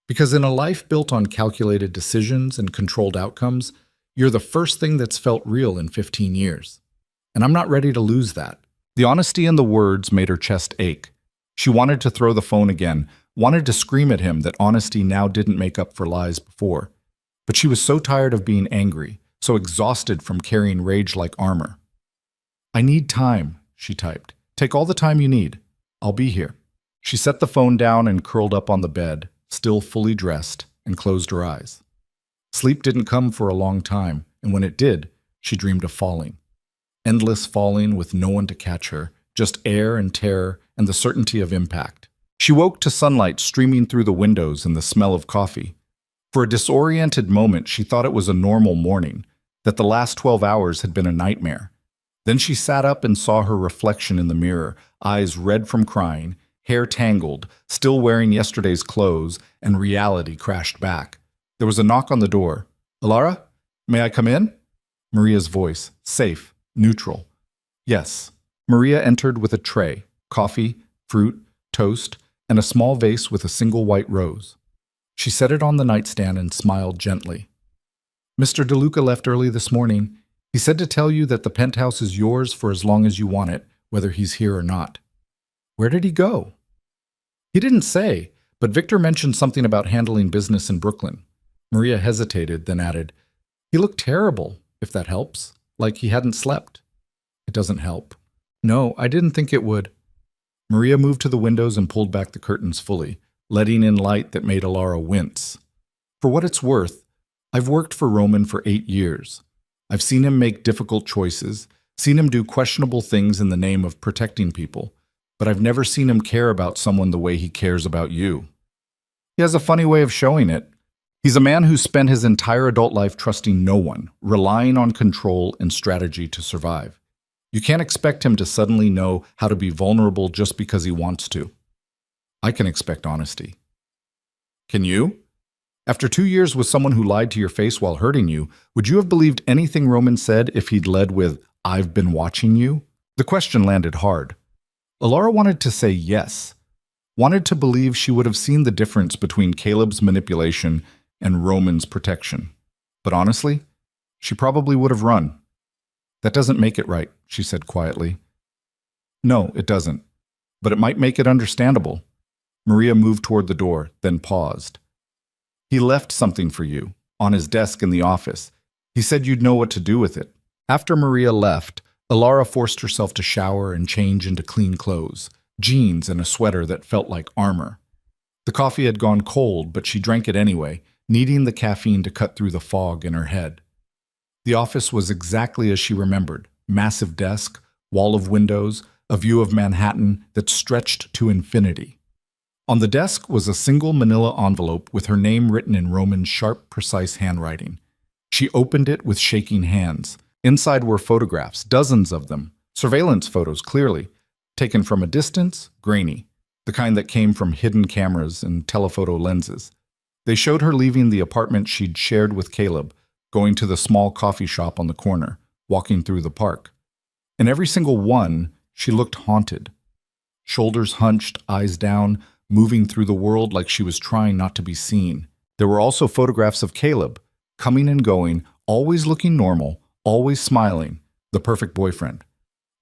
Because in a life built on calculated decisions and controlled outcomes, you're the first thing that's felt real in 15 years. And I'm not ready to lose that." The honesty in the words made her chest ache. She wanted to throw the phone again, wanted to scream at him that honesty now didn't make up for lies before. But she was so tired of being angry, so exhausted from carrying rage like armor. "I need time," she typed. "Take all the time you need. I'll be here." She set the phone down and curled up on the bed, still fully dressed, and closed her eyes. Sleep didn't come for a long time, and when it did, she dreamed of falling. Endless falling with no one to catch her, just air and terror and the certainty of impact. She woke to sunlight streaming through the windows and the smell of coffee. For a disoriented moment, she thought it was a normal morning, that the last 12 hours had been a nightmare. Then she sat up and saw her reflection in the mirror, eyes red from crying, hair tangled, still wearing yesterday's clothes, and reality crashed back. There was a knock on the door. "Alara, may I come in?" Maria's voice, safe, neutral. "Yes." Maria entered with a tray, coffee, fruit, toast, and a small vase with a single white rose. She set it on the nightstand and smiled gently. "Mr. DeLuca left early this morning. He said to tell you that the penthouse is yours for as long as you want it, whether he's here or not." "Where did he go?" "He didn't say, but Victor mentioned something about handling business in Brooklyn." Maria hesitated, then added, "He looked terrible, if that helps, like he hadn't slept." "It doesn't help." "No, I didn't think it would." Maria moved to the windows and pulled back the curtains fully, letting in light that made Alara wince. For what it's worth, I've worked for Roman for 8 years. I've seen him make difficult choices, seen him do questionable things in the name of protecting people, but I've never seen him care about someone the way he cares about you. He has a funny way of showing it. He's a man who spent his entire adult life trusting no one, relying on control and strategy to survive. You can't expect him to suddenly know how to be vulnerable just because he wants to. I can expect honesty. Can you? After 2 years with someone who lied to your face while hurting you, would you have believed anything Roman said if he'd led with, "I've been watching you"? The question landed hard. Alara wanted to say yes, wanted to believe she would have seen the difference between Caleb's manipulation and Roman's protection. But honestly, she probably would have run. That doesn't make it right, she said quietly. No, it doesn't. But it might make it understandable. Maria moved toward the door, then paused. He left something for you, on his desk in the office. He said you'd know what to do with it. After Maria left, Alara forced herself to shower and change into clean clothes, jeans and a sweater that felt like armor. The coffee had gone cold, but she drank it anyway, needing the caffeine to cut through the fog in her head. The office was exactly as she remembered. Massive desk, wall of windows, a view of Manhattan that stretched to infinity. On the desk was a single manila envelope with her name written in Roman's sharp, precise handwriting. She opened it with shaking hands. Inside were photographs, dozens of them. Surveillance photos, clearly. Taken from a distance, grainy. The kind that came from hidden cameras and telephoto lenses. They showed her leaving the apartment she'd shared with Caleb, going to the small coffee shop on the corner, walking through the park. In every single one, she looked haunted. Shoulders hunched, eyes down, moving through the world like she was trying not to be seen. There were also photographs of Caleb, coming and going, always looking normal, always smiling, the perfect boyfriend.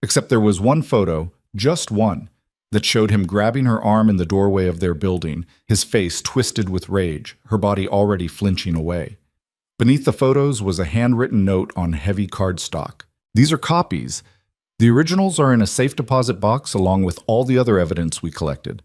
Except there was one photo, just one, that showed him grabbing her arm in the doorway of their building, his face twisted with rage, her body already flinching away. Beneath the photos was a handwritten note on heavy cardstock. These are copies. The originals are in a safe deposit box along with all the other evidence we collected.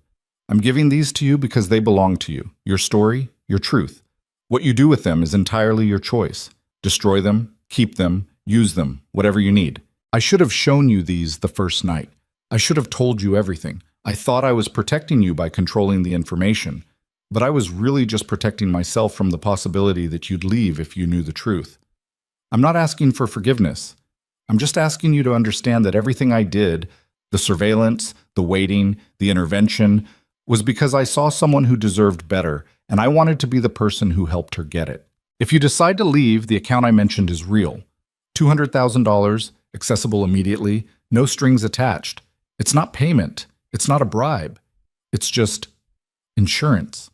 I'm giving these to you because they belong to you, your story, your truth. What you do with them is entirely your choice. Destroy them, keep them, use them, whatever you need. I should have shown you these the first night. I should have told you everything. I thought I was protecting you by controlling the information, but I was really just protecting myself from the possibility that you'd leave if you knew the truth. I'm not asking for forgiveness. I'm just asking you to understand that everything I did, the surveillance, the waiting, the intervention, was because I saw someone who deserved better, and I wanted to be the person who helped her get it. If you decide to leave, the account I mentioned is real. $200,000, accessible immediately, no strings attached. It's not payment. It's not a bribe. It's just insurance.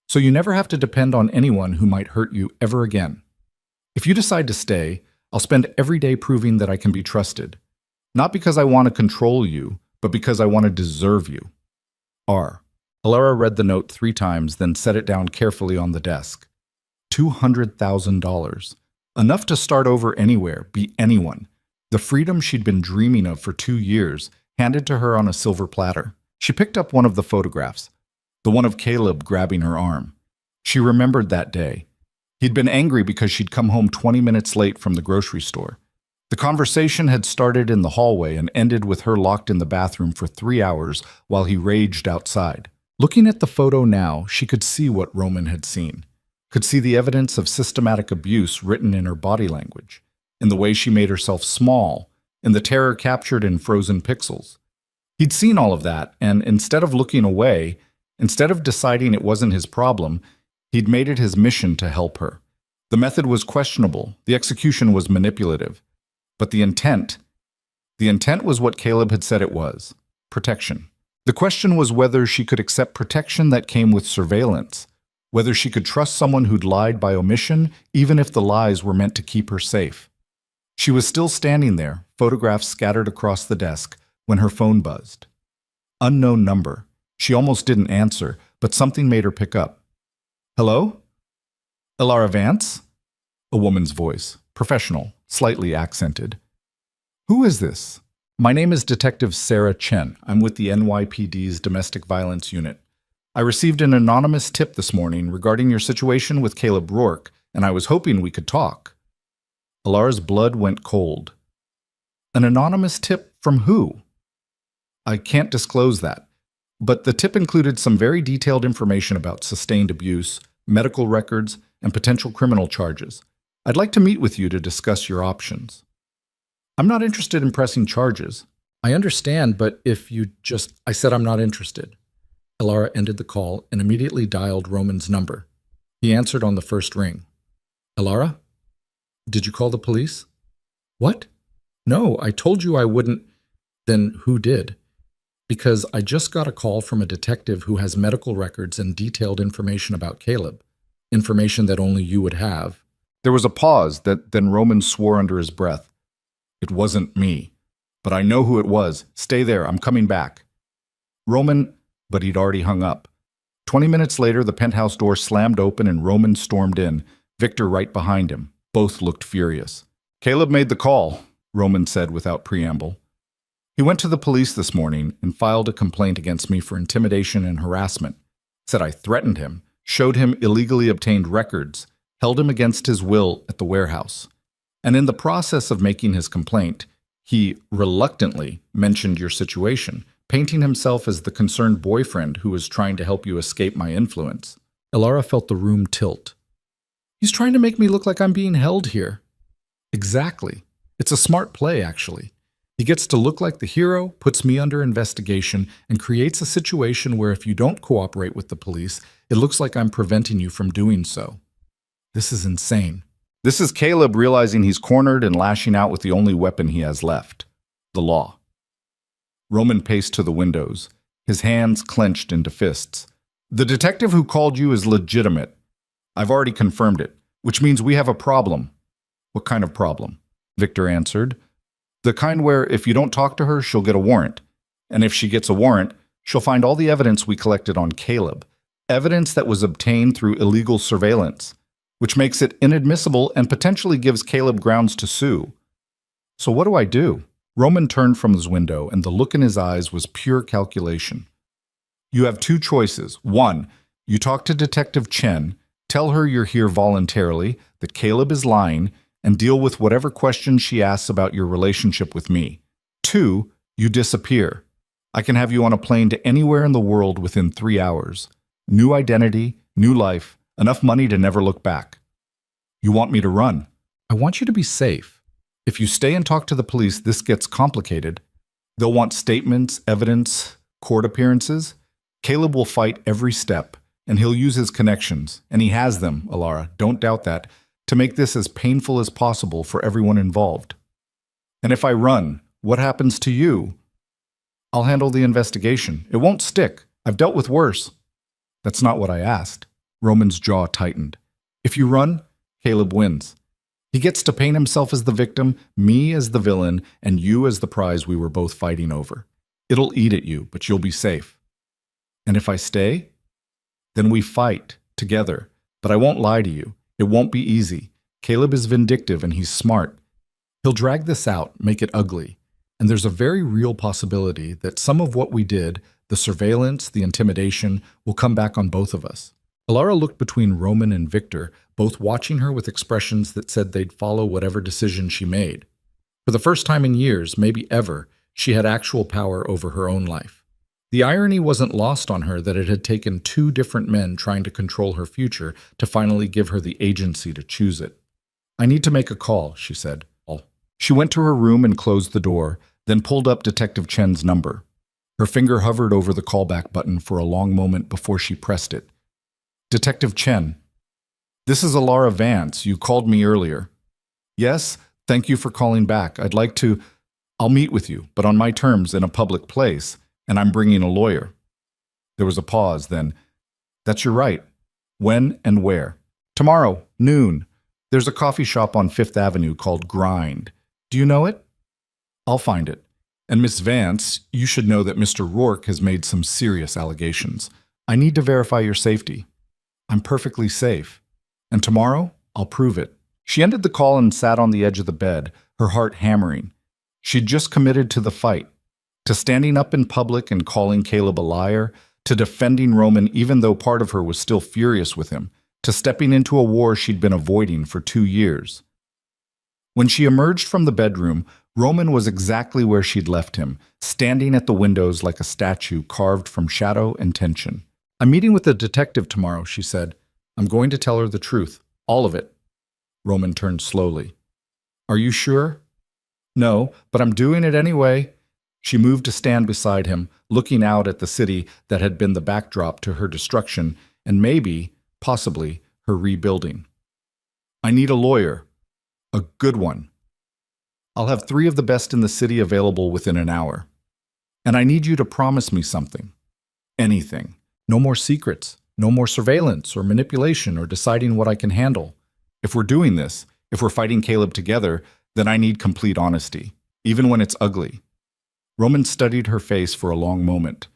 So you never have to depend on anyone who might hurt you ever again. If you decide to stay, I'll spend every day proving that I can be trusted. Not because I want to control you, but because I want to deserve you. R. Alara read the note 3 times, then set it down carefully on the desk. $200,000. Enough to start over anywhere, be anyone. The freedom she'd been dreaming of for 2 years, handed to her on a silver platter. She picked up one of the photographs, the one of Caleb grabbing her arm. She remembered that day. He'd been angry because she'd come home 20 minutes late from the grocery store. The conversation had started in the hallway and ended with her locked in the bathroom for 3 hours while he raged outside. Looking at the photo now, she could see what Roman had seen. Could see the evidence of systematic abuse written in her body language, in the way she made herself small, in the terror captured in frozen pixels. He'd seen all of that, and instead of looking away, instead of deciding it wasn't his problem, he'd made it his mission to help her. The method was questionable, the execution was manipulative. But the intent was what Caleb had said it was, protection. The question was whether she could accept protection that came with surveillance, whether she could trust someone who'd lied by omission, even if the lies were meant to keep her safe. She was still standing there, photographs scattered across the desk, when her phone buzzed. Unknown number. She almost didn't answer, but something made her pick up. Hello? Alara Vance? A woman's voice, professional, slightly accented. Who is this? My name is Detective Sarah Chen. I'm with the NYPD's Domestic Violence Unit. I received an anonymous tip this morning regarding your situation with Caleb Rourke, and I was hoping we could talk. Alara's blood went cold. An anonymous tip from who? I can't disclose that. but the tip included some very detailed information about sustained abuse, medical records, and potential criminal charges. I'd like to meet with you to discuss your options. I'm not interested in pressing charges. I understand, but if you just... I said I'm not interested. Elara ended the call and immediately dialed Roman's number. He answered on the first ring. Elara? Did you call the police? What? No, I told you I wouldn't. Then who did? Because I just got a call from a detective who has medical records and detailed information about Caleb. Information that only you would have. There was a pause that then Roman swore under his breath. It wasn't me. But I know who it was. Stay there, I'm coming back. Roman, but he'd already hung up. 20 minutes later, the penthouse door slammed open and Roman stormed in, Victor right behind him. Both looked furious. Caleb made the call, Roman said without preamble. He went to the police this morning and filed a complaint against me for intimidation and harassment. Said I threatened him, showed him illegally obtained records, held him against his will at the warehouse. And in the process of making his complaint, he reluctantly mentioned your situation, painting himself as the concerned boyfriend who was trying to help you escape my influence. Elara felt the room tilt. He's trying to make me look like I'm being held here. Exactly. It's a smart play, actually. He gets to look like the hero, puts me under investigation, and creates a situation where if you don't cooperate with the police, it looks like I'm preventing you from doing so. This is insane. This is Caleb realizing he's cornered and lashing out with the only weapon he has left, the law. Roman paced to the windows, his hands clenched into fists. The detective who called you is legitimate. I've already confirmed it, which means we have a problem. What kind of problem? Victor answered. The kind where if you don't talk to her, she'll get a warrant. And if she gets a warrant, she'll find all the evidence we collected on Caleb. Evidence that was obtained through illegal surveillance, which makes it inadmissible and potentially gives Caleb grounds to sue. So what do I do? Roman turned from his window, and the look in his eyes was pure calculation. You have two choices. One, you talk to Detective Chen, tell her you're here voluntarily, that Caleb is lying, and deal with whatever questions she asks about your relationship with me. Two, you disappear. I can have you on a plane to anywhere in the world within 3 hours. New identity, new life, enough money to never look back. You want me to run. I want you to be safe. If you stay and talk to the police, this gets complicated. They'll want statements, evidence, court appearances. Caleb will fight every step, and he'll use his connections, and he has them, Elara, don't doubt that, to make this as painful as possible for everyone involved. And if I run, what happens to you? I'll handle the investigation. It won't stick. I've dealt with worse. That's not what I asked. Roman's jaw tightened. If you run, Caleb wins. He gets to paint himself as the victim, me as the villain, and you as the prize we were both fighting over. It'll eat at you, but you'll be safe. And if I stay, then we fight together. But I won't lie to you. It won't be easy. Caleb is vindictive and he's smart. He'll drag this out, make it ugly. And there's a very real possibility that some of what we did, the surveillance, the intimidation, will come back on both of us. Elara looked between Roman and Victor, both watching her with expressions that said they'd follow whatever decision she made. For the first time in years, maybe ever, she had actual power over her own life. The irony wasn't lost on her that it had taken two different men trying to control her future to finally give her the agency to choose it. I need to make a call, she said. She went to her room and closed the door, then pulled up Detective Chen's number. Her finger hovered over the callback button for a long moment before she pressed it. Detective Chen. This is Elara Vance. You called me earlier. Yes, thank you for calling back. I'll meet with you, but on my terms in a public place, and I'm bringing a lawyer. There was a pause, then. That's your right. When and where? Tomorrow, noon. There's a coffee shop on Fifth Avenue called Grind. Do you know it? I'll find it. And Miss Vance, you should know that Mr. Rourke has made some serious allegations. I need to verify your safety. I'm perfectly safe. And tomorrow, I'll prove it. She ended the call and sat on the edge of the bed, her heart hammering. She'd just committed to the fight, to standing up in public and calling Caleb a liar, to defending Roman even though part of her was still furious with him, to stepping into a war she'd been avoiding for 2 years. When she emerged from the bedroom, Roman was exactly where she'd left him, standing at the windows like a statue carved from shadow and tension. "I'm meeting with the detective tomorrow," she said. "I'm going to tell her the truth, all of it." Roman turned slowly. "Are you sure?" "No, but I'm doing it anyway." She moved to stand beside him, looking out at the city that had been the backdrop to her destruction and maybe, possibly, her rebuilding. "I need a lawyer. A good one. I'll have 3 of the best in the city available within an hour. And I need you to promise me something. Anything. No more secrets. No more surveillance or manipulation or deciding what I can handle. If we're doing this, if we're fighting Caleb together, then I need complete honesty, even when it's ugly." Roman studied her face for a long moment.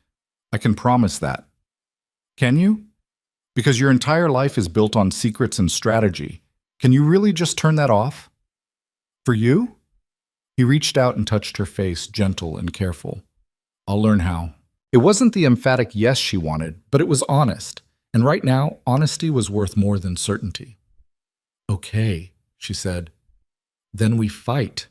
"I can promise that." "Can you? Because your entire life is built on secrets and strategy. Can you really just turn that off? For you?" He reached out and touched her face, gentle and careful. "I'll learn how." It wasn't the emphatic yes she wanted, but it was honest. And right now, honesty was worth more than certainty. "Okay," she said. "Then we fight."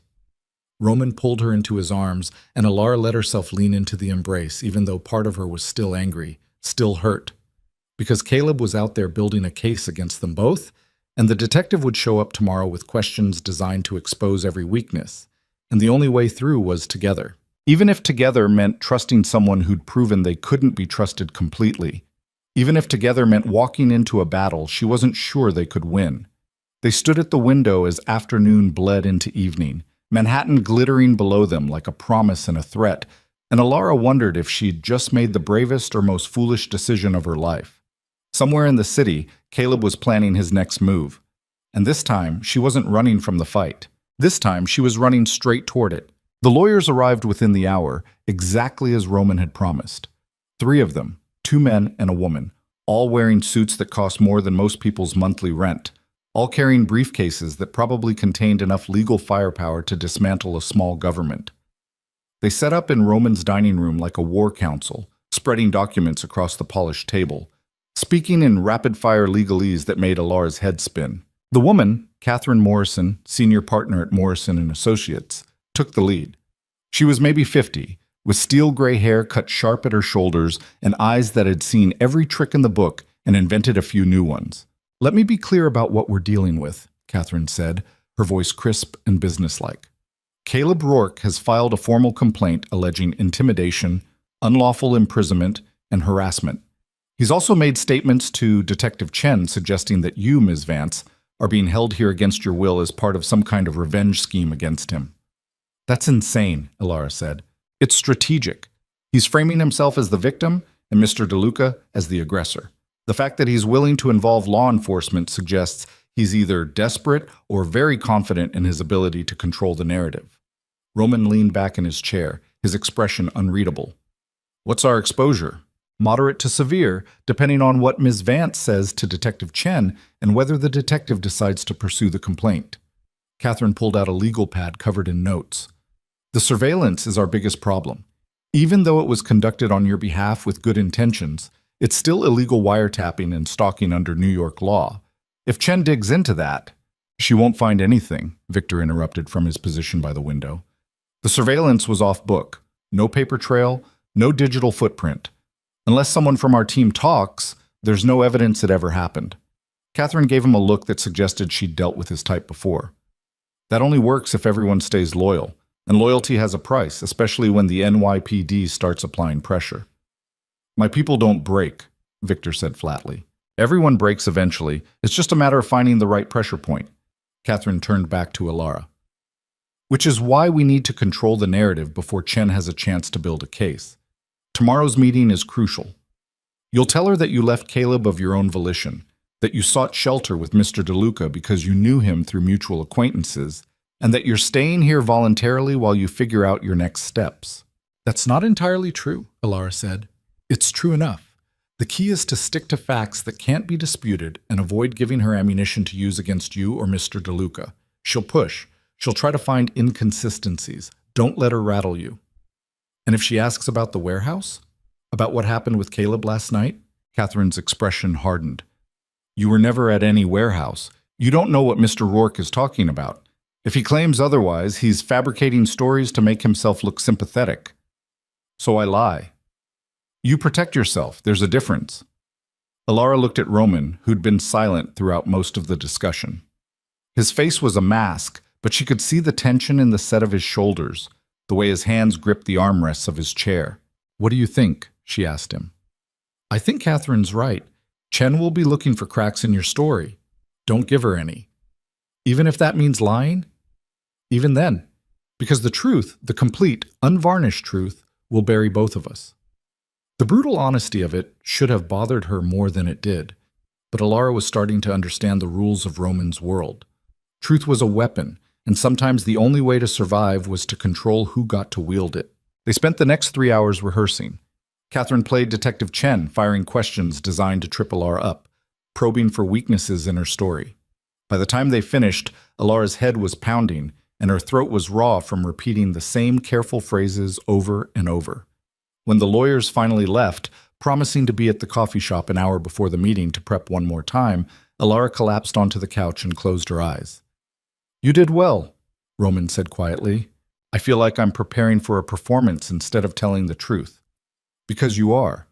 Roman pulled her into his arms, and Alara let herself lean into the embrace, even though part of her was still angry, still hurt. Because Caleb was out there building a case against them both, and the detective would show up tomorrow with questions designed to expose every weakness. And the only way through was together. Even if together meant trusting someone who'd proven they couldn't be trusted completely. Even if together meant walking into a battle she wasn't sure they could win. They stood at the window as afternoon bled into evening, Manhattan glittering below them like a promise and a threat, and Alara wondered if she'd just made the bravest or most foolish decision of her life. Somewhere in the city, Caleb was planning his next move. And this time, she wasn't running from the fight. This time, she was running straight toward it. The lawyers arrived within the hour, exactly as Roman had promised. 3 of them, 2 men and a woman, all wearing suits that cost more than most people's monthly rent, all carrying briefcases that probably contained enough legal firepower to dismantle a small government. They set up in Roman's dining room like a war council, spreading documents across the polished table, speaking in rapid-fire legalese that made Alara's head spin. The woman, Catherine Morrison, senior partner at Morrison & Associates, took the lead. She was maybe 50, with steel gray hair cut sharp at her shoulders and eyes that had seen every trick in the book and invented a few new ones. "Let me be clear about what we're dealing with," Catherine said, her voice crisp and businesslike. "Caleb Rourke has filed a formal complaint alleging intimidation, unlawful imprisonment, and harassment. He's also made statements to Detective Chen suggesting that you, Ms. Vance, are being held here against your will as part of some kind of revenge scheme against him." "That's insane," Alara said. "It's strategic. He's framing himself as the victim and Mr. DeLuca as the aggressor. The fact that he's willing to involve law enforcement suggests he's either desperate or very confident in his ability to control the narrative." Roman leaned back in his chair, his expression unreadable. "What's our exposure?" "Moderate to severe, depending on what Ms. Vance says to Detective Chen and whether the detective decides to pursue the complaint." Catherine pulled out a legal pad covered in notes. "The surveillance is our biggest problem. Even though it was conducted on your behalf with good intentions, it's still illegal wiretapping and stalking under New York law. If Chen digs into that—" "She won't find anything," Victor interrupted from his position by the window. "The surveillance was off book. No paper trail, no digital footprint. Unless someone from our team talks, there's no evidence it ever happened." Catherine gave him a look that suggested she'd dealt with his type before. "That only works if everyone stays loyal, and loyalty has a price, especially when the NYPD starts applying pressure." "My people don't break," Victor said flatly. "Everyone breaks eventually. It's just a matter of finding the right pressure point." Catherine turned back to Alara. "Which is why we need to control the narrative before Chen has a chance to build a case. Tomorrow's meeting is crucial. You'll tell her that you left Caleb of your own volition, that you sought shelter with Mr. DeLuca because you knew him through mutual acquaintances, and that you're staying here voluntarily while you figure out your next steps." "That's not entirely true," Alara said. "It's true enough. The key is to stick to facts that can't be disputed and avoid giving her ammunition to use against you or Mr. DeLuca. She'll push. She'll try to find inconsistencies. Don't let her rattle you." "And if she asks about the warehouse? About what happened with Caleb last night?" Catherine's expression hardened. "You were never at any warehouse. You don't know what Mr. Rourke is talking about. If he claims otherwise, he's fabricating stories to make himself look sympathetic. So I lie. You protect yourself. There's a difference. Alara looked at Roman, who'd been silent throughout most of the discussion. His face was a mask, but she could see the tension in the set of his shoulders, the way his hands gripped the armrests of his chair. What do you think? She asked him. I think Catherine's right. Chen will be looking for cracks in your story. Don't give her any. Even if that means lying? Even then. Because the truth, the complete, unvarnished truth, will bury both of us. The brutal honesty of it should have bothered her more than it did, but Alara was starting to understand the rules of Roman's world. Truth was a weapon, and sometimes the only way to survive was to control who got to wield it. They spent the next 3 hours rehearsing. Catherine played Detective Chen, firing questions designed to trip Alara up, probing for weaknesses in her story. By the time they finished, Alara's head was pounding, and her throat was raw from repeating the same careful phrases over and over. When the lawyers finally left, promising to be at the coffee shop an hour before the meeting to prep one more time, Alara collapsed onto the couch and closed her eyes. You did well, Roman said quietly. I feel like I'm preparing for a performance instead of telling the truth. Because you are.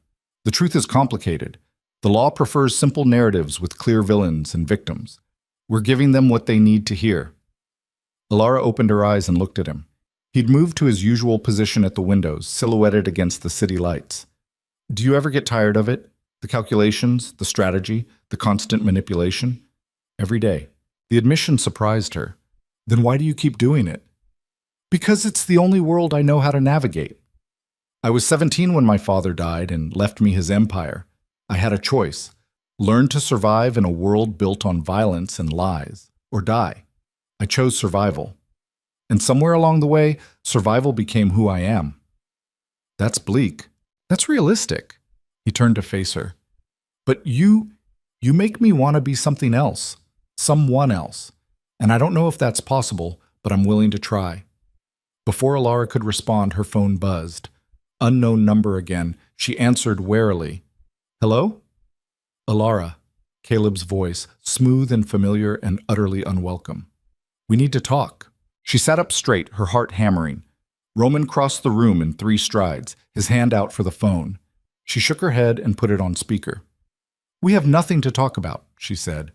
The truth is complicated. The law prefers simple narratives with clear villains and victims. We're giving them what they need to hear. Alara opened her eyes and looked at him. He'd moved to his usual position at the windows, silhouetted against the city lights. Do you ever get tired of it? The calculations, the strategy, the constant manipulation? Every day. The admission surprised her. Then why do you keep doing it? Because it's the only world I know how to navigate. I was 17 when my father died and left me his empire. I had a choice. Learn to survive in a world built on violence and lies, or die. I chose survival. And somewhere along the way, survival became who I am. That's bleak. That's realistic. He turned to face her. But you make me want to be something else. Someone else. And I don't know if that's possible, but I'm willing to try. Before Alara could respond, her phone buzzed. Unknown number again. She answered warily. Hello? Alara. Caleb's voice, smooth and familiar and utterly unwelcome. We need to talk. She sat up straight, her heart hammering. Roman crossed the room in 3 strides, his hand out for the phone. She shook her head and put it on speaker. We have nothing to talk about, she said.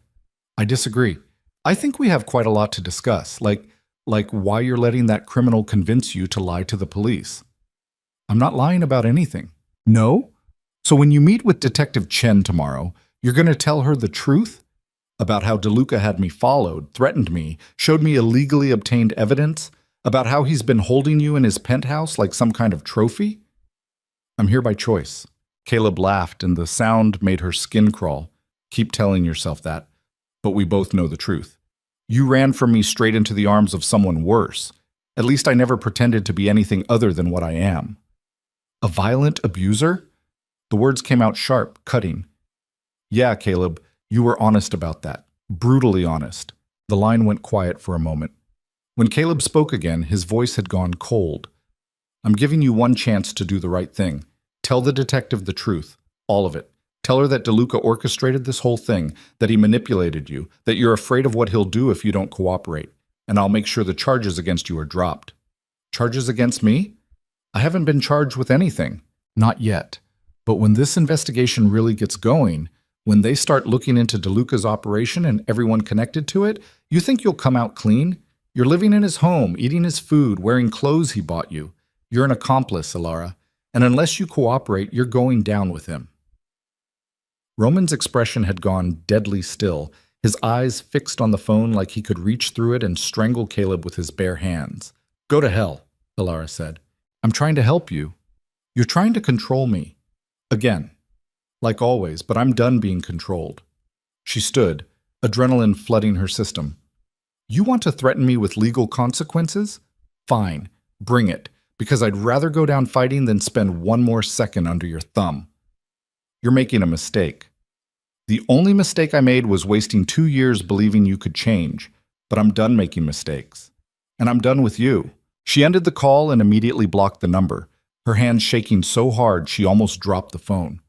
I disagree. I think we have quite a lot to discuss, like why you're letting that criminal convince you to lie to the police. I'm not lying about anything. No? So when you meet with Detective Chen tomorrow, you're going to tell her the truth? About how DeLuca had me followed, threatened me, showed me illegally obtained evidence? About how he's been holding you in his penthouse like some kind of trophy? I'm here by choice. Caleb laughed, and the sound made her skin crawl. Keep telling yourself that. But we both know the truth. You ran from me straight into the arms of someone worse. At least I never pretended to be anything other than what I am. A violent abuser? The words came out sharp, cutting. Yeah, Caleb, you were honest about that. Brutally honest. The line went quiet for a moment. When Caleb spoke again, his voice had gone cold. I'm giving you one chance to do the right thing. Tell the detective the truth. All of it. Tell her that DeLuca orchestrated this whole thing, that he manipulated you, that you're afraid of what he'll do if you don't cooperate, and I'll make sure the charges against you are dropped. Charges against me? I haven't been charged with anything. Not yet. But when this investigation really gets going, when they start looking into DeLuca's operation and everyone connected to it, you think you'll come out clean? You're living in his home, eating his food, wearing clothes he bought you. You're an accomplice, Alara, and unless you cooperate, you're going down with him. Roman's expression had gone deadly still, his eyes fixed on the phone like he could reach through it and strangle Caleb with his bare hands. Go to hell, Alara said. I'm trying to help you. You're trying to control me. Again. Like always, but I'm done being controlled. She stood, adrenaline flooding her system. You want to threaten me with legal consequences? Fine, bring it, because I'd rather go down fighting than spend one more second under your thumb. You're making a mistake. The only mistake I made was wasting 2 years believing you could change, but I'm done making mistakes. And I'm done with you. She ended the call and immediately blocked the number, her hands shaking so hard she almost dropped the phone.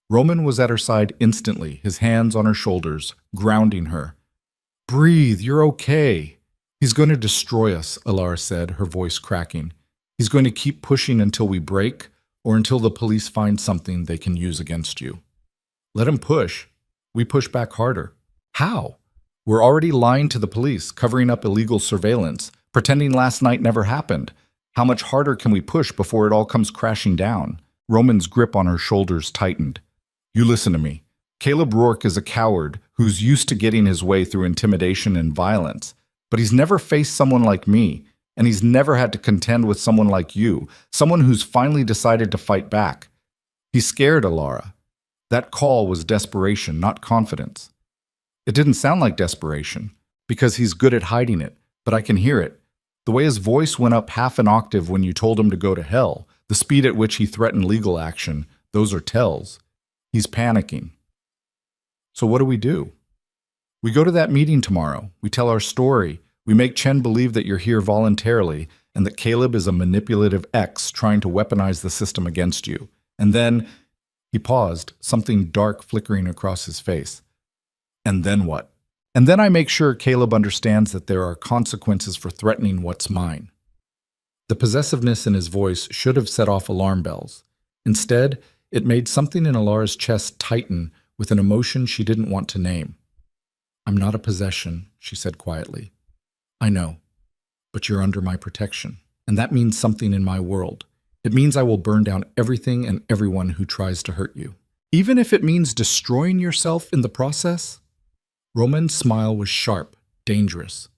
Roman was at her side instantly, his hands on her shoulders, grounding her. Breathe, you're okay. He's going to destroy us, Alara said, her voice cracking. He's going to keep pushing until we break or until the police find something they can use against you. Let him push. We push back harder. How? We're already lying to the police, covering up illegal surveillance, pretending last night never happened. How much harder can we push before it all comes crashing down? Roman's grip on her shoulders tightened. You listen to me. Caleb Rourke is a coward who's used to getting his way through intimidation and violence. But he's never faced someone like me, and he's never had to contend with someone like you, someone who's finally decided to fight back. He's scared, Alara. That call was desperation, not confidence. It didn't sound like desperation, because he's good at hiding it, but I can hear it. The way his voice went up half an octave when you told him to go to hell, the speed at which he threatened legal action, those are tells. He's panicking. So what do? We go to that meeting tomorrow. We tell our story. We make Chen believe that you're here voluntarily and that Caleb is a manipulative ex trying to weaponize the system against you. And then, he paused, something dark flickering across his face. And then what? And then I make sure Caleb understands that there are consequences for threatening what's mine. The possessiveness in his voice should have set off alarm bells. Instead, it made something in Alara's chest tighten with an emotion she didn't want to name. I'm not a possession, she said quietly. I know, but you're under my protection, and that means something in my world. It means I will burn down everything and everyone who tries to hurt you. Even if it means destroying yourself in the process? Roman's smile was sharp, dangerous,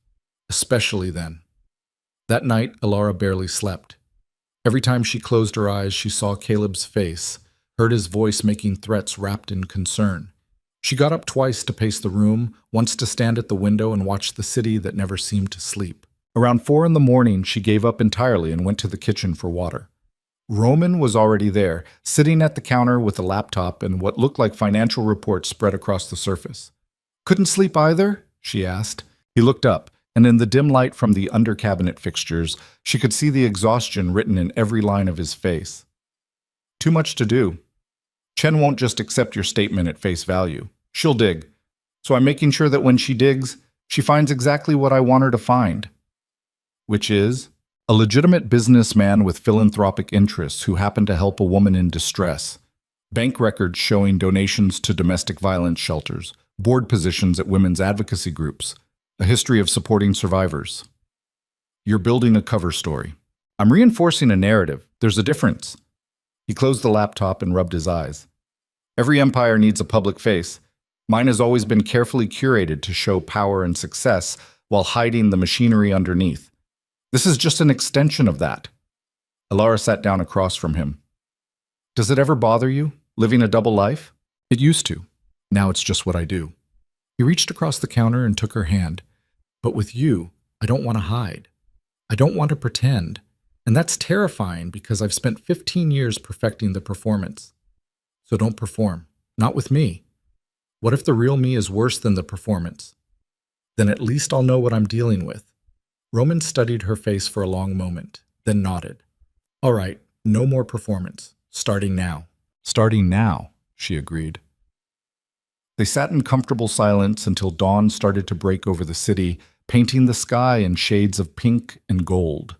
especially then. That night, Alara barely slept. Every time she closed her eyes, she saw Caleb's face, heard his voice making threats wrapped in concern. She got up twice to pace the room, once to stand at the window and watch the city that never seemed to sleep. Around 4 a.m, she gave up entirely and went to the kitchen for water. Roman was already there, sitting at the counter with a laptop and what looked like financial reports spread across the surface. Couldn't sleep either? She asked. He looked up, and in the dim light from the under-cabinet fixtures, she could see the exhaustion written in every line of his face. Too much to do. Chen won't just accept your statement at face value. She'll dig. So I'm making sure that when she digs, she finds exactly what I want her to find. Which is a legitimate businessman with philanthropic interests who happened to help a woman in distress, bank records showing donations to domestic violence shelters, board positions at women's advocacy groups, a history of supporting survivors. You're building a cover story. I'm reinforcing a narrative. There's a difference. He closed the laptop and rubbed his eyes. Every empire needs a public face. Mine has always been carefully curated to show power and success while hiding the machinery underneath. This is just an extension of that. Alara sat down across from him. Does it ever bother you, living a double life? It used to. Now it's just what I do. He reached across the counter and took her hand. But with you, I don't want to hide. I don't want to pretend. And that's terrifying because I've spent 15 years perfecting the performance. So don't perform. Not with me. What if the real me is worse than the performance? Then at least I'll know what I'm dealing with. Roman studied her face for a long moment, then nodded. All right, no more performance. Starting now. Starting now, she agreed. They sat in comfortable silence until dawn started to break over the city, painting the sky in shades of pink and gold.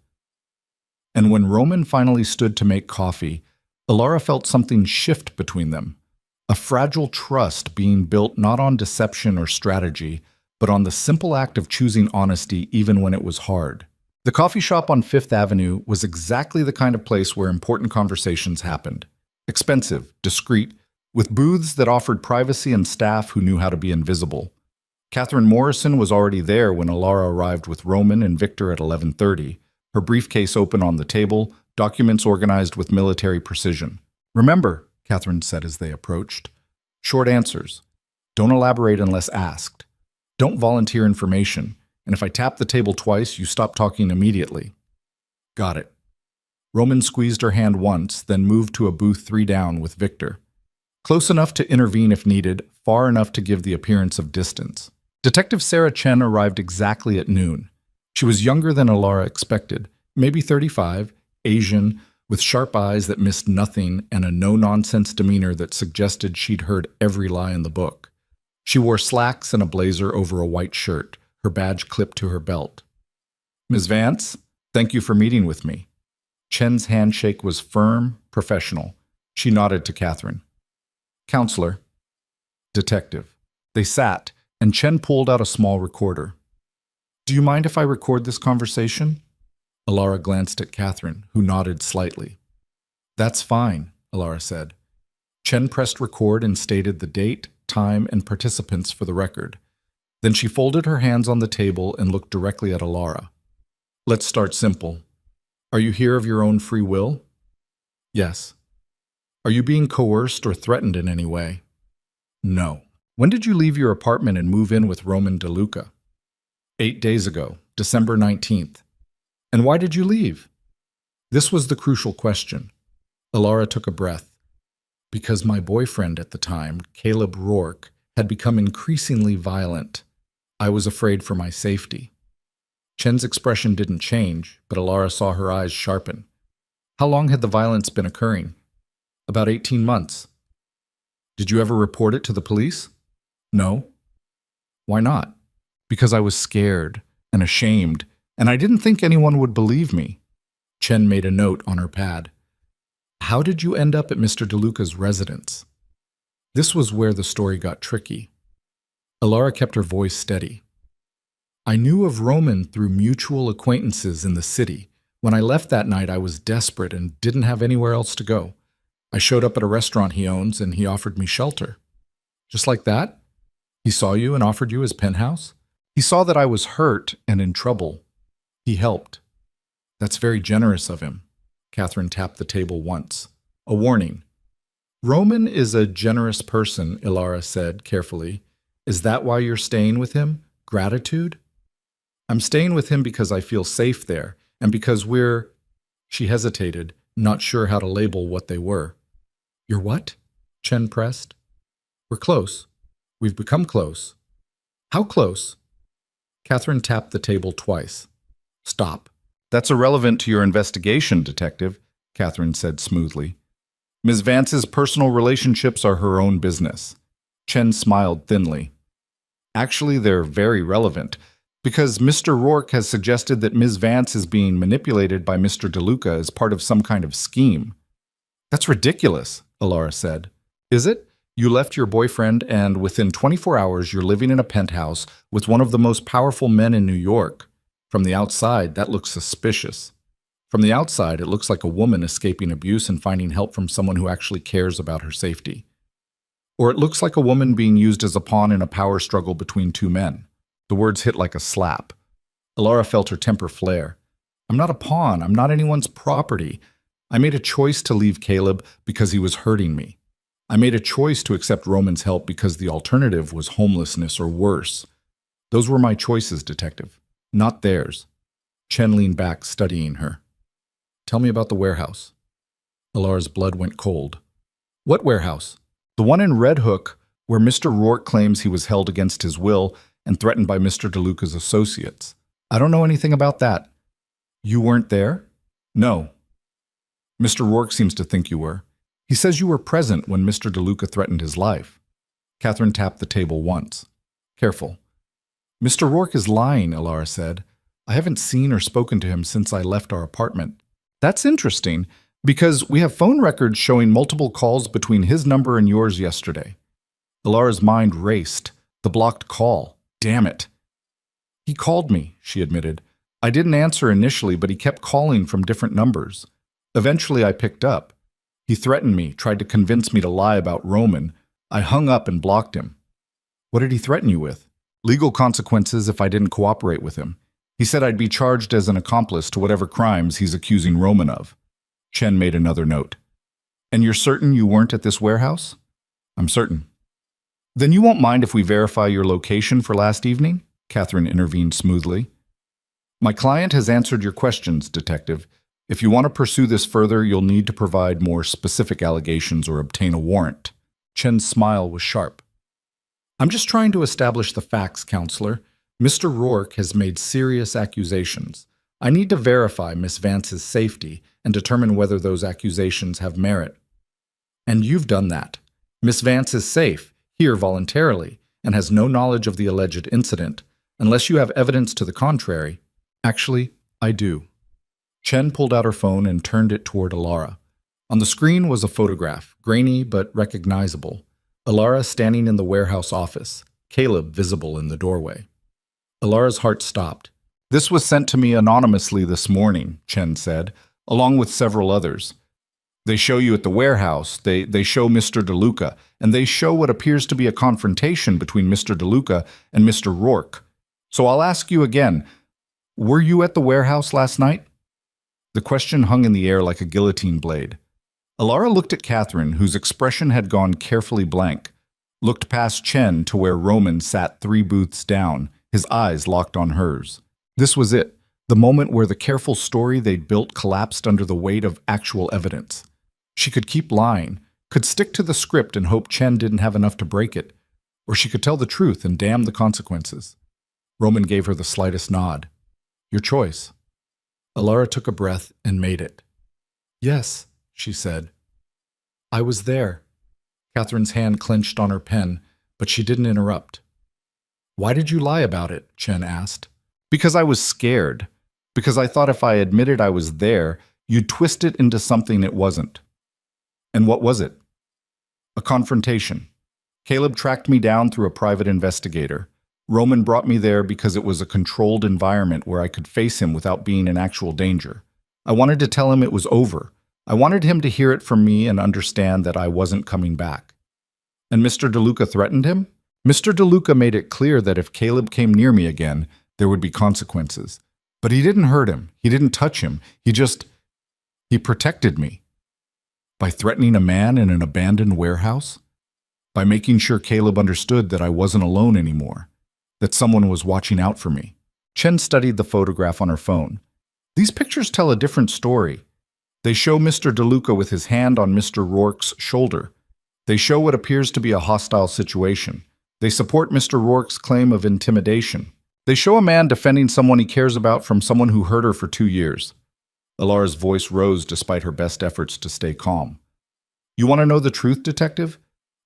And when Roman finally stood to make coffee, Alara felt something shift between them, a fragile trust being built not on deception or strategy, but on the simple act of choosing honesty even when it was hard. The coffee shop on Fifth Avenue was exactly the kind of place where important conversations happened. Expensive, discreet, with booths that offered privacy and staff who knew how to be invisible. Catherine Morrison was already there when Alara arrived with Roman and Victor at 11:30, her briefcase open on the table, documents organized with military precision. Remember, Catherine said as they approached. Short answers. Don't elaborate unless asked. Don't volunteer information, and if I tap the table twice, you stop talking immediately. Got it. Roman squeezed her hand once, then moved to a booth 3 down with Victor. Close enough to intervene if needed, far enough to give the appearance of distance. Detective Sarah Chen arrived exactly at noon. She was younger than Alara expected, maybe 35, Asian, with sharp eyes that missed nothing and a no-nonsense demeanor that suggested she'd heard every lie in the book. She wore slacks and a blazer over a white shirt, her badge clipped to her belt. Ms. Vance, thank you for meeting with me. Chen's handshake was firm, professional. She nodded to Catherine. Counselor. Detective. They sat, and Chen pulled out a small recorder. Do you mind if I record this conversation? Alara glanced at Catherine, who nodded slightly. That's fine, Alara said. Chen pressed record and stated the date, time, and participants for the record. Then she folded her hands on the table and looked directly at Alara. Let's start simple. Are you here of your own free will? Yes. Are you being coerced or threatened in any way? No. When did you leave your apartment and move in with Roman DeLuca? 8 days ago, December 19th. And why did you leave? This was the crucial question. Alara took a breath. Because my boyfriend at the time, Caleb Rourke, had become increasingly violent. I was afraid for my safety. Chen's expression didn't change, but Alara saw her eyes sharpen. How long had the violence been occurring? About 18 months. Did you ever report it to the police? No. Why not? Because I was scared and ashamed, and I didn't think anyone would believe me. Chen made a note on her pad. How did you end up at Mr. DeLuca's residence? This was where the story got tricky. Alara kept her voice steady. I knew of Roman through mutual acquaintances in the city. When I left that night, I was desperate and didn't have anywhere else to go. I showed up at a restaurant he owns, and he offered me shelter. Just like that? He saw you and offered you his penthouse? He saw that I was hurt and in trouble. He helped. That's very generous of him. Catherine tapped the table once. A warning. Roman is a generous person, Alara said carefully. Is that why you're staying with him? Gratitude? I'm staying with him because I feel safe there, and because we're... She hesitated, not sure how to label what they were. You're what? Chen pressed. We're close. We've become close. How close? Catherine tapped the table twice. Stop. That's irrelevant to your investigation, Detective, Catherine said smoothly. Ms. Vance's personal relationships are her own business. Chen smiled thinly. Actually, they're very relevant, because Mr. Rourke has suggested that Ms. Vance is being manipulated by Mr. DeLuca as part of some kind of scheme. That's ridiculous, Alara said. Is it? You left your boyfriend and within 24 hours you're living in a penthouse with one of the most powerful men in New York. From the outside, that looks suspicious. From the outside, it looks like a woman escaping abuse and finding help from someone who actually cares about her safety. Or it looks like a woman being used as a pawn in a power struggle between two men. The words hit like a slap. Alara felt her temper flare. I'm not a pawn. I'm not anyone's property. I made a choice to leave Caleb because he was hurting me. I made a choice to accept Roman's help because the alternative was homelessness or worse. Those were my choices, Detective, not theirs. Chen leaned back, studying her. Tell me about the warehouse. Alara's blood went cold. What warehouse? The one in Red Hook, where Mr. Rourke claims he was held against his will and threatened by Mr. DeLuca's associates. I don't know anything about that. You weren't there? No. Mr. Rourke seems to think you were. He says you were present when Mr. DeLuca threatened his life. Catherine tapped the table once. Careful. Mr. Rourke is lying, Alara said. I haven't seen or spoken to him since I left our apartment. That's interesting, because we have phone records showing multiple calls between his number and yours yesterday. Alara's mind raced. The blocked call. Damn it. He called me, she admitted. I didn't answer initially, but he kept calling from different numbers. Eventually, I picked up. He threatened me, tried to convince me to lie about Roman. I hung up and blocked him. What did he threaten you with? Legal consequences if I didn't cooperate with him. He said I'd be charged as an accomplice to whatever crimes he's accusing Roman of. Chen made another note. And you're certain you weren't at this warehouse? I'm certain. Then you won't mind if we verify your location for last evening? Catherine intervened smoothly. My client has answered your questions, Detective. If you want to pursue this further, you'll need to provide more specific allegations or obtain a warrant. Chen's smile was sharp. I'm just trying to establish the facts, Counselor. Mr. Rourke has made serious accusations. I need to verify Miss Vance's safety and determine whether those accusations have merit. And you've done that. Miss Vance is safe, here voluntarily, and has no knowledge of the alleged incident, unless you have evidence to the contrary. Actually, I do. Chen pulled out her phone and turned it toward Alara. On the screen was a photograph, grainy but recognizable. Alara standing in the warehouse office, Caleb visible in the doorway. Alara's heart stopped. This was sent to me anonymously this morning, Chen said, along with several others. They show you at the warehouse, they show Mr. DeLuca, and they show what appears to be a confrontation between Mr. DeLuca and Mr. Rourke. So I'll ask you again, were you at the warehouse last night? The question hung in the air like a guillotine blade. Alara looked at Catherine, whose expression had gone carefully blank, looked past Chen to where Roman sat 3 booths down, his eyes locked on hers. This was it, the moment where the careful story they'd built collapsed under the weight of actual evidence. She could keep lying, could stick to the script and hope Chen didn't have enough to break it, or she could tell the truth and damn the consequences. Roman gave her the slightest nod. Your choice. Alara took a breath and made it. Yes, she said. I was there. Catherine's hand clenched on her pen, but she didn't interrupt. Why did you lie about it? Chen asked. Because I was scared. Because I thought if I admitted I was there, you'd twist it into something it wasn't. And what was it? A confrontation. Caleb tracked me down through a private investigator. Roman brought me there because it was a controlled environment where I could face him without being in actual danger. I wanted to tell him it was over. I wanted him to hear it from me and understand that I wasn't coming back. And Mr. DeLuca threatened him? Mr. DeLuca made it clear that if Caleb came near me again, there would be consequences. But he didn't hurt him. He didn't touch him. He protected me. By threatening a man in an abandoned warehouse? By making sure Caleb understood that I wasn't alone anymore, that someone was watching out for me. Chen studied the photograph on her phone. These pictures tell a different story. They show Mr. DeLuca with his hand on Mr. Rourke's shoulder. They show what appears to be a hostile situation. They support Mr. Rourke's claim of intimidation. They show a man defending someone he cares about from someone who hurt her for 2 years. Alara's voice rose despite her best efforts to stay calm. You want to know the truth, detective?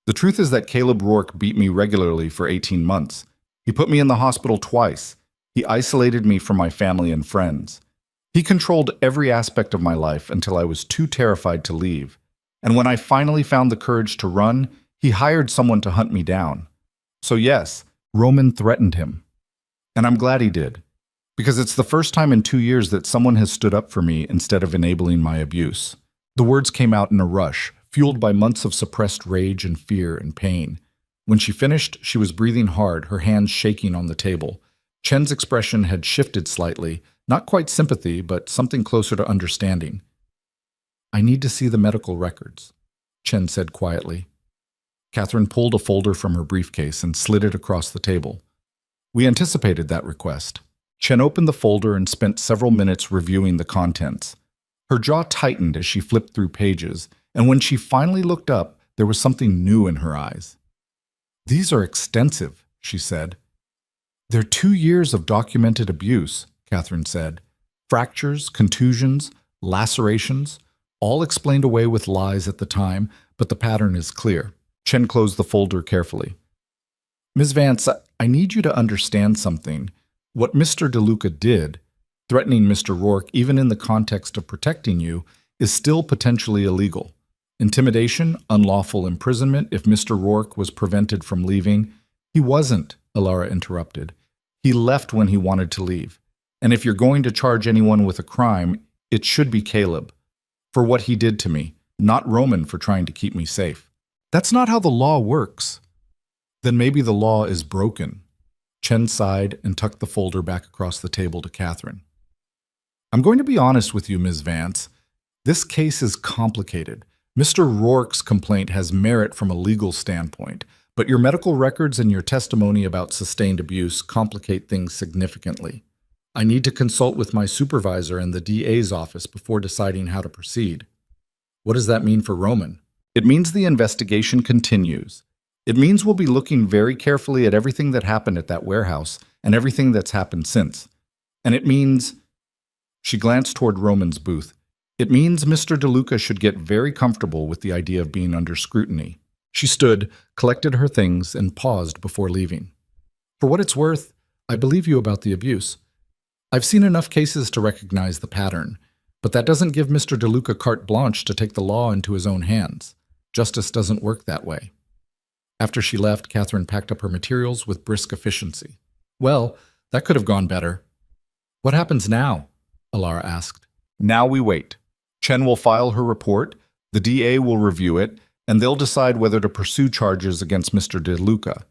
The truth is that Caleb Rourke beat me regularly for 18 months. He put me in the hospital twice. He isolated me from my family and friends. He controlled every aspect of my life until I was too terrified to leave. And when I finally found the courage to run, he hired someone to hunt me down. So yes, Roman threatened him. And I'm glad he did. Because it's the first time in 2 years that someone has stood up for me instead of enabling my abuse. The words came out in a rush, fueled by months of suppressed rage and fear and pain. When she finished, she was breathing hard, her hands shaking on the table. Chen's expression had shifted slightly, not quite sympathy, but something closer to understanding. I need to see the medical records, Chen said quietly. Catherine pulled a folder from her briefcase and slid it across the table. We anticipated that request. Chen opened the folder and spent several minutes reviewing the contents. Her jaw tightened as she flipped through pages, and when she finally looked up, there was something new in her eyes. These are extensive, she said. They're 2 years of documented abuse, Catherine said. Fractures, contusions, lacerations, all explained away with lies at the time, but the pattern is clear. Chen closed the folder carefully. Ms. Vance, I need you to understand something. What Mr. DeLuca did, threatening Mr. Rourke even in the context of protecting you, is still potentially illegal. Intimidation, unlawful imprisonment if Mr. Rourke was prevented from leaving. He wasn't, Alara interrupted. He left when he wanted to leave. And if you're going to charge anyone with a crime, it should be Caleb, for what he did to me, not Roman for trying to keep me safe. That's not how the law works. Then maybe the law is broken. Chen sighed and tucked the folder back across the table to Catherine. I'm going to be honest with you, Ms. Vance. This case is complicated. Mr. Rourke's complaint has merit from a legal standpoint, but your medical records and your testimony about sustained abuse complicate things significantly. I need to consult with my supervisor and the DA's office before deciding how to proceed. What does that mean for Roman? It means the investigation continues. It means we'll be looking very carefully at everything that happened at that warehouse and everything that's happened since. And it means... She glanced toward Roman's booth. It means Mr. DeLuca should get very comfortable with the idea of being under scrutiny. She stood, collected her things, and paused before leaving. For what it's worth, I believe you about the abuse. I've seen enough cases to recognize the pattern, but that doesn't give Mr. DeLuca carte blanche to take the law into his own hands. Justice doesn't work that way. After she left, Catherine packed up her materials with brisk efficiency. Well, that could have gone better. What happens now? Alara asked. Now we wait. Chen will file her report, the DA will review it, and they'll decide whether to pursue charges against Mr. DeLuca.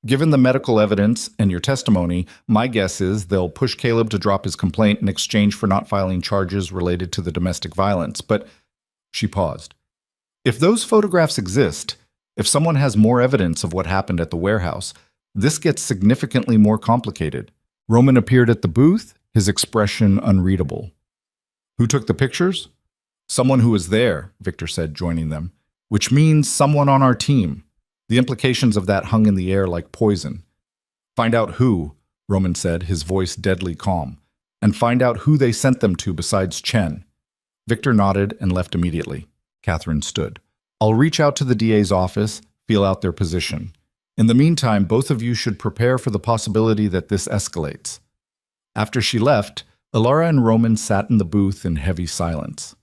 Given the medical evidence and your testimony, my guess is they'll push Caleb to drop his complaint in exchange for not filing charges related to the domestic violence. But she paused. If those photographs exist, if someone has more evidence of what happened at the warehouse, this gets significantly more complicated. Roman appeared at the booth, his expression unreadable. Who took the pictures? Someone who was there, Victor said, joining them, which means someone on our team. The implications of that hung in the air like poison. Find out who, Roman said, his voice deadly calm, and find out who they sent them to besides Chen. Victor nodded and left immediately. Catherine stood. I'll reach out to the DA's office, feel out their position. In the meantime, both of you should prepare for the possibility that this escalates. After she left, Alara and Roman sat in the booth in heavy silence.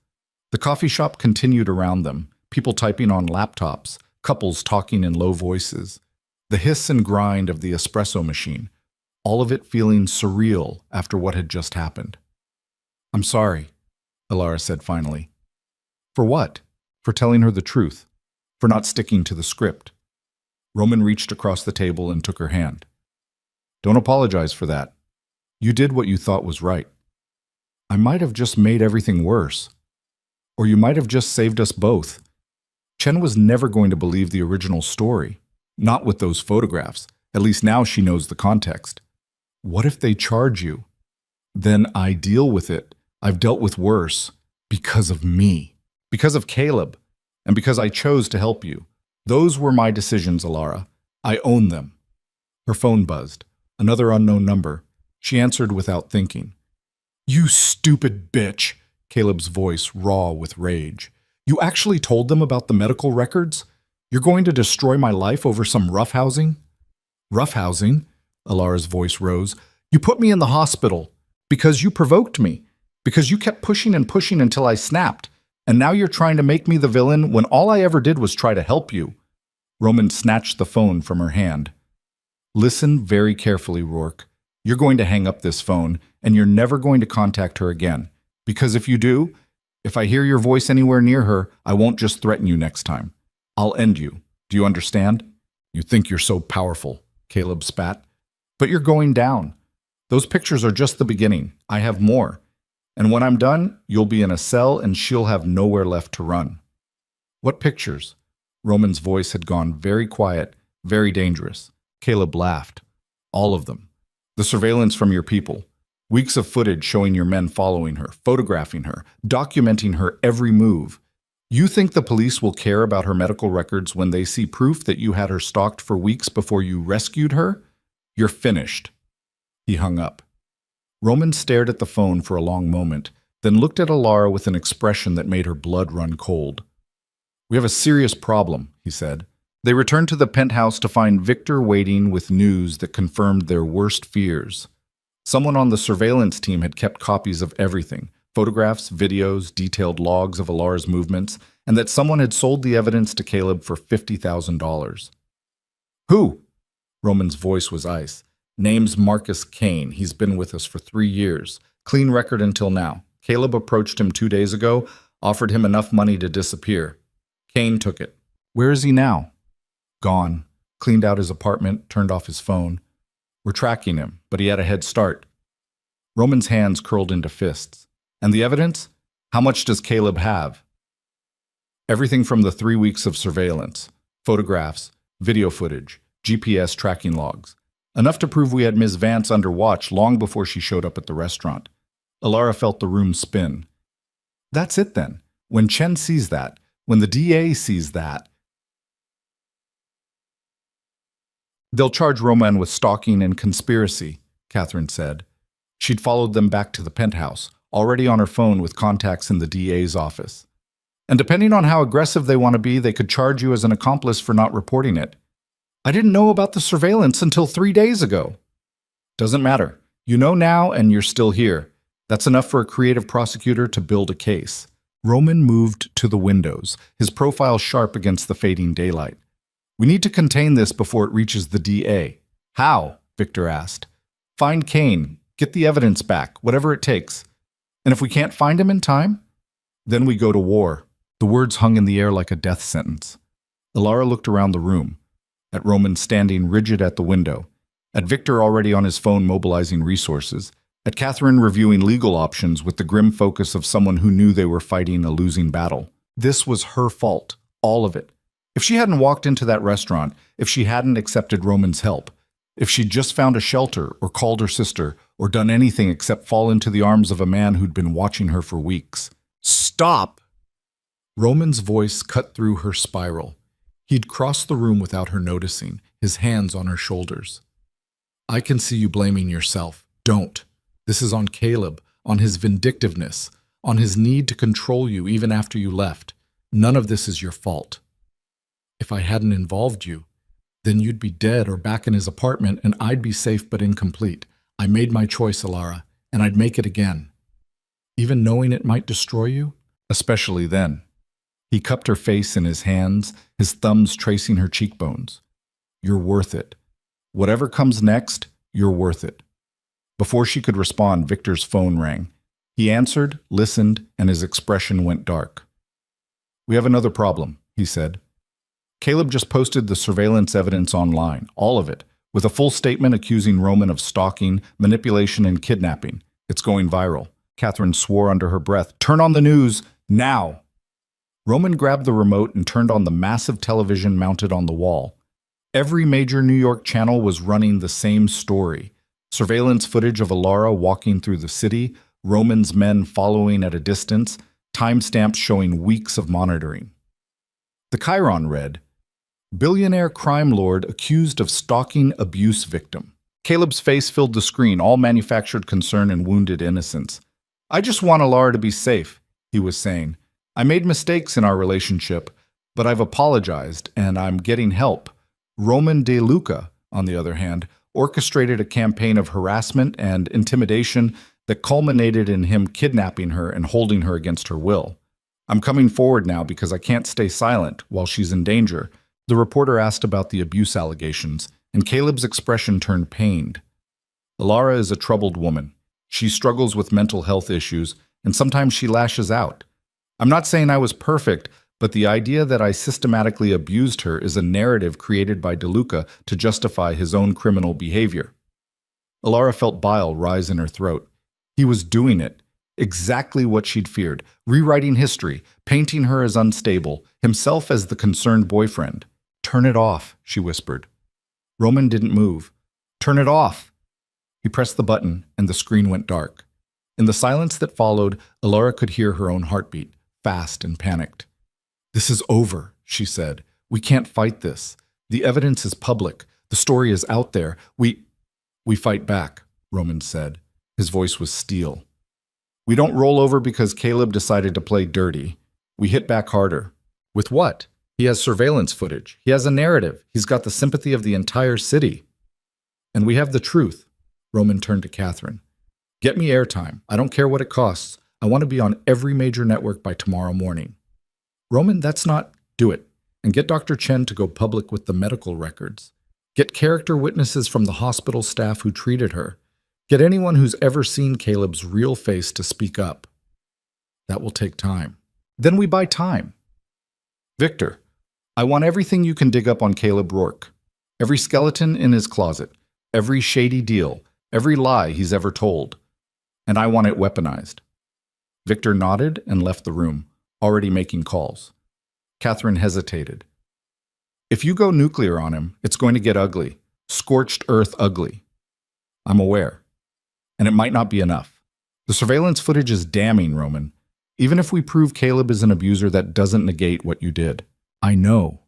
The coffee shop continued around them, people typing on laptops, couples talking in low voices, the hiss and grind of the espresso machine, all of it feeling surreal after what had just happened. I'm sorry, Alara said finally. For what? For telling her the truth, for not sticking to the script. Roman reached across the table and took her hand. Don't apologize for that. You did what you thought was right. I might have just made everything worse. Or you might have just saved us both. Chen was never going to believe the original story, not with those photographs. At least now she knows the context. What if they charge you? Then I deal with it. I've dealt with worse because of me, because of Caleb, and because I chose to help you. Those were my decisions, Alara. I own them. Her phone buzzed. Another unknown number. She answered without thinking. You stupid bitch, Caleb's voice raw with rage. You actually told them about the medical records? You're going to destroy my life over some roughhousing? Roughhousing? Alara's voice rose. You put me in the hospital because you provoked me, because you kept pushing and pushing until I snapped, and now you're trying to make me the villain when all I ever did was try to help you. Roman snatched the phone from her hand. Listen very carefully, Rourke. You're going to hang up this phone, and you're never going to contact her again, because if you do, if I hear your voice anywhere near her, I won't just threaten you next time. I'll end you. Do you understand? You think you're so powerful, Caleb spat. But you're going down. Those pictures are just the beginning. I have more. And when I'm done, you'll be in a cell and she'll have nowhere left to run. What pictures? Roman's voice had gone very quiet, very dangerous. Caleb laughed. All of them. The surveillance from your people. Weeks of footage showing your men following her, photographing her, documenting her every move. You think the police will care about her medical records when they see proof that you had her stalked for weeks before you rescued her? You're finished. He hung up. Roman stared at the phone for a long moment, then looked at Alara with an expression that made her blood run cold. We have a serious problem, he said. They returned to the penthouse to find Victor waiting with news that confirmed their worst fears. Someone on the surveillance team had kept copies of everything, photographs, videos, detailed logs of Alara's movements, and that someone had sold the evidence to Caleb for $50,000. Who? Roman's voice was ice. Name's Marcus Kane. He's been with us for 3 years. Clean record until now. Caleb approached him 2 days ago, offered him enough money to disappear. Kane took it. Where is he now? Gone. Cleaned out his apartment, turned off his phone. We're tracking him, but he had a head start. Roman's hands curled into fists. And the evidence? How much does Caleb have? Everything from the 3 weeks of surveillance, photographs, video footage, GPS tracking logs. Enough to prove we had Ms. Vance under watch long before she showed up at the restaurant. Alara felt the room spin. That's it then. When Chen sees that, when the DA sees that, they'll charge Roman with stalking and conspiracy, Catherine said. She'd followed them back to the penthouse, already on her phone with contacts in the DA's office. And depending on how aggressive they want to be, they could charge you as an accomplice for not reporting it. I didn't know about the surveillance until 3 days ago. Doesn't matter. You know now, and you're still here. That's enough for a creative prosecutor to build a case. Roman moved to the windows, his profile sharp against the fading daylight. We need to contain this before it reaches the DA. How? Victor asked. Find Kane. Get the evidence back, whatever it takes. And if we can't find him in time, then we go to war. The words hung in the air like a death sentence. Alara looked around the room, at Roman standing rigid at the window, at Victor already on his phone mobilizing resources, at Catherine reviewing legal options with the grim focus of someone who knew they were fighting a losing battle. This was her fault, all of it. If she hadn't walked into that restaurant, if she hadn't accepted Roman's help, if she'd just found a shelter or called her sister or done anything except fall into the arms of a man who'd been watching her for weeks. Stop! Roman's voice cut through her spiral. He'd crossed the room without her noticing, his hands on her shoulders. I can see you blaming yourself. Don't. This is on Caleb, on his vindictiveness, on his need to control you even after you left. None of this is your fault. If I hadn't involved you, then you'd be dead or back in his apartment and I'd be safe but incomplete. I made my choice, Alara, and I'd make it again. Even knowing it might destroy you? Especially then. He cupped her face in his hands, his thumbs tracing her cheekbones. You're worth it. Whatever comes next, you're worth it. Before she could respond, Victor's phone rang. He answered, listened, and his expression went dark. We have another problem, he said. Caleb just posted the surveillance evidence online, all of it, with a full statement accusing Roman of stalking, manipulation, and kidnapping. It's going viral. Catherine swore under her breath, Turn on the news, now! Roman grabbed the remote and turned on the massive television mounted on the wall. Every major New York channel was running the same story. Surveillance footage of Alara walking through the city, Roman's men following at a distance, timestamps showing weeks of monitoring. The Chiron read, Billionaire crime lord accused of stalking abuse victim. Caleb's face filled the screen, all manufactured concern and wounded innocence. I just want Alara to be safe, he was saying. I made mistakes in our relationship, but I've apologized and I'm getting help. Roman De Luca, on the other hand, orchestrated a campaign of harassment and intimidation that culminated in him kidnapping her and holding her against her will. I'm coming forward now because I can't stay silent while she's in danger. The reporter asked about the abuse allegations, and Caleb's expression turned pained. Alara is a troubled woman. She struggles with mental health issues, and sometimes she lashes out. I'm not saying I was perfect, but the idea that I systematically abused her is a narrative created by DeLuca to justify his own criminal behavior. Alara felt bile rise in her throat. He was doing it, exactly what she'd feared, rewriting history, painting her as unstable, himself as the concerned boyfriend. Turn it off, she whispered. Roman didn't move. Turn it off! He pressed the button, and the screen went dark. In the silence that followed, Alara could hear her own heartbeat, fast and panicked. This is over, she said. We can't fight this. The evidence is public. The story is out there. We fight back, Roman said. His voice was steel. We don't roll over because Caleb decided to play dirty. We hit back harder. With what? He has surveillance footage. He has a narrative. He's got the sympathy of the entire city. And we have the truth. Roman turned to Catherine. Get me airtime. I don't care what it costs. I want to be on every major network by tomorrow morning. Roman, that's not... Do it. And get Dr. Chen to go public with the medical records. Get character witnesses from the hospital staff who treated her. Get anyone who's ever seen Caleb's real face to speak up. That will take time. Then we buy time. Victor, I want everything you can dig up on Caleb Rourke. Every skeleton in his closet. Every shady deal. Every lie he's ever told. And I want it weaponized. Victor nodded and left the room, already making calls. Catherine hesitated. If you go nuclear on him, it's going to get ugly. Scorched earth ugly. I'm aware. And it might not be enough. The surveillance footage is damning, Roman. Even if we prove Caleb is an abuser, that doesn't negate what you did. I know.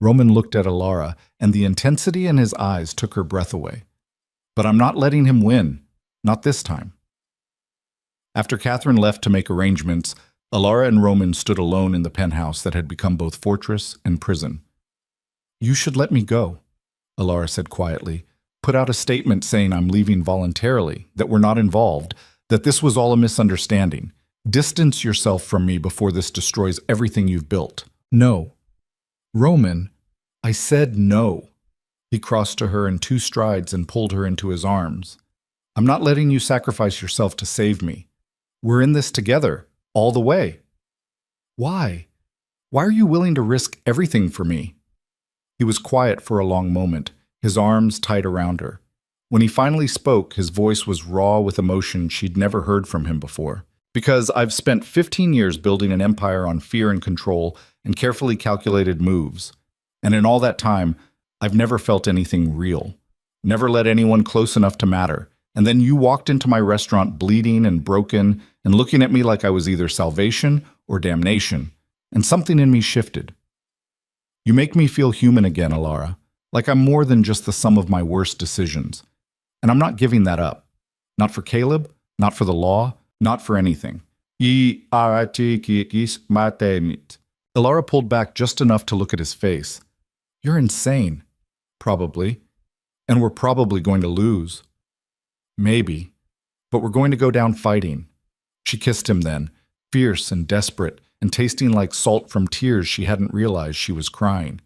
Roman looked at Alara, and the intensity in his eyes took her breath away. But I'm not letting him win. Not this time. After Catherine left to make arrangements, Alara and Roman stood alone in the penthouse that had become both fortress and prison. You should let me go, Alara said quietly. Put out a statement saying I'm leaving voluntarily, that we're not involved, that this was all a misunderstanding. Distance yourself from me before this destroys everything you've built. No. Roman, I said no. He crossed to her in 2 strides and pulled her into his arms. I'm not letting you sacrifice yourself to save me. We're in this together, all the way. Why? Why are you willing to risk everything for me? He was quiet for a long moment, his arms tight around her. When he finally spoke, his voice was raw with emotion she'd never heard from him before. Because I've spent 15 years building an empire on fear and control and carefully calculated moves. And in all that time, I've never felt anything real. Never let anyone close enough to matter. And then you walked into my restaurant bleeding and broken and looking at me like I was either salvation or damnation. And something in me shifted. You make me feel human again, Alara. Like I'm more than just the sum of my worst decisions. And I'm not giving that up. Not for Caleb, not for the law, not for anything. Alara pulled back just enough to look at his face. You're insane. Probably. And we're probably going to lose. Maybe. But we're going to go down fighting. She kissed him then, fierce and desperate, and tasting like salt from tears she hadn't realized she was crying.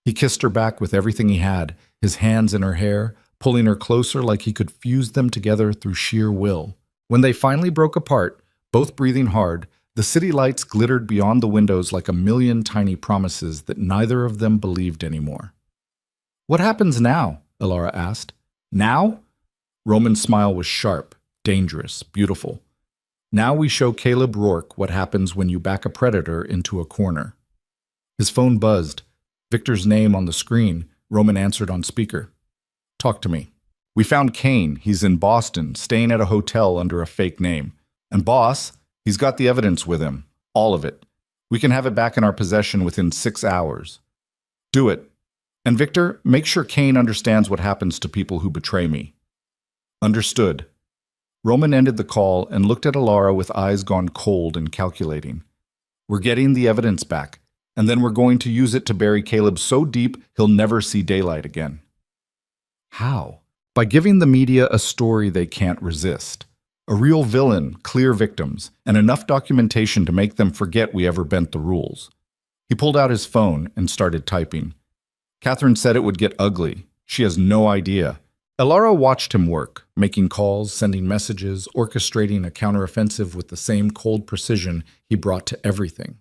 He kissed her back with everything he had, his hands in her hair, pulling her closer like he could fuse them together through sheer will. When they finally broke apart, both breathing hard, the city lights glittered beyond the windows like a million tiny promises that neither of them believed anymore. What happens now? Alara asked. Now? Roman's smile was sharp, dangerous, beautiful. Now we show Caleb Rourke what happens when you back a predator into a corner. His phone buzzed. Victor's name on the screen. Roman answered on speaker. Talk to me. We found Kane. He's in Boston, staying at a hotel under a fake name. And boss, he's got the evidence with him. All of it. We can have it back in our possession within 6 hours. Do it. And Victor, make sure Kane understands what happens to people who betray me. Understood. Roman ended the call and looked at Alara with eyes gone cold and calculating. We're getting the evidence back, and then we're going to use it to bury Caleb so deep he'll never see daylight again. How? By giving the media a story they can't resist. A real villain, clear victims, and enough documentation to make them forget we ever bent the rules. He pulled out his phone and started typing. Catherine said it would get ugly. She has no idea. Alara watched him work, making calls, sending messages, orchestrating a counteroffensive with the same cold precision he brought to everything.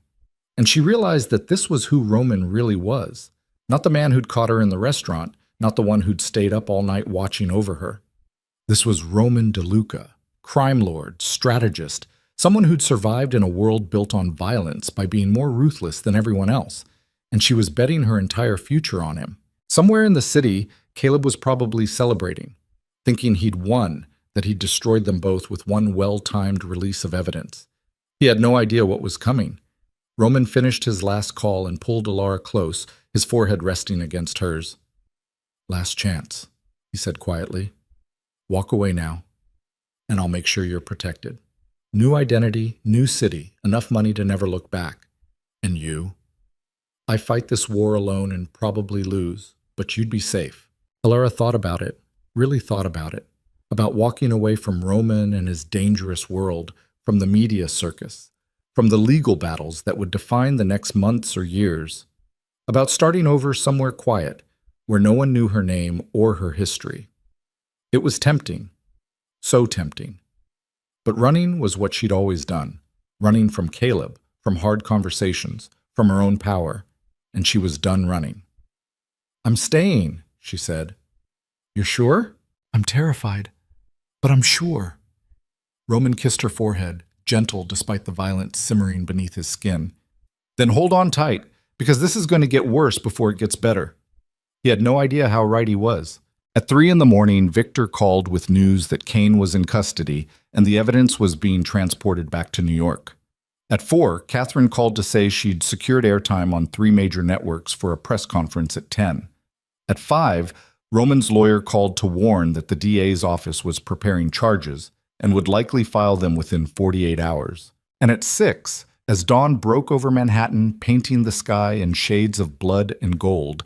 And she realized that this was who Roman really was. Not the man who'd caught her in the restaurant, not the one who'd stayed up all night watching over her. This was Roman DeLuca, crime lord, strategist, someone who'd survived in a world built on violence by being more ruthless than everyone else, and she was betting her entire future on him. Somewhere in the city, Caleb was probably celebrating, thinking he'd won, that he'd destroyed them both with one well-timed release of evidence. He had no idea what was coming. Roman finished his last call and pulled Alara close, his forehead resting against hers. Last chance, he said quietly. Walk away now, and I'll make sure you're protected. New identity, new city, enough money to never look back. And you? I fight this war alone and probably lose, but you'd be safe. Alara thought about it, really thought about it, about walking away from Roman and his dangerous world, from the media circus, from the legal battles that would define the next months or years, about starting over somewhere quiet, where no one knew her name or her history. It was tempting, so tempting. But running was what she'd always done, running from Caleb, from hard conversations, from her own power, and she was done running. I'm staying, she said. You're sure? I'm terrified, but I'm sure. Roman kissed her forehead, gentle despite the violence simmering beneath his skin. Then hold on tight, because this is going to get worse before it gets better. He had no idea how right he was. At 3 a.m, Victor called with news that Kane was in custody and the evidence was being transported back to New York. At 4, Catherine called to say she'd secured airtime on 3 major networks for a press conference at 10. At 5, Roman's lawyer called to warn that the DA's office was preparing charges and would likely file them within 48 hours. And at 6, as dawn broke over Manhattan, painting the sky in shades of blood and gold,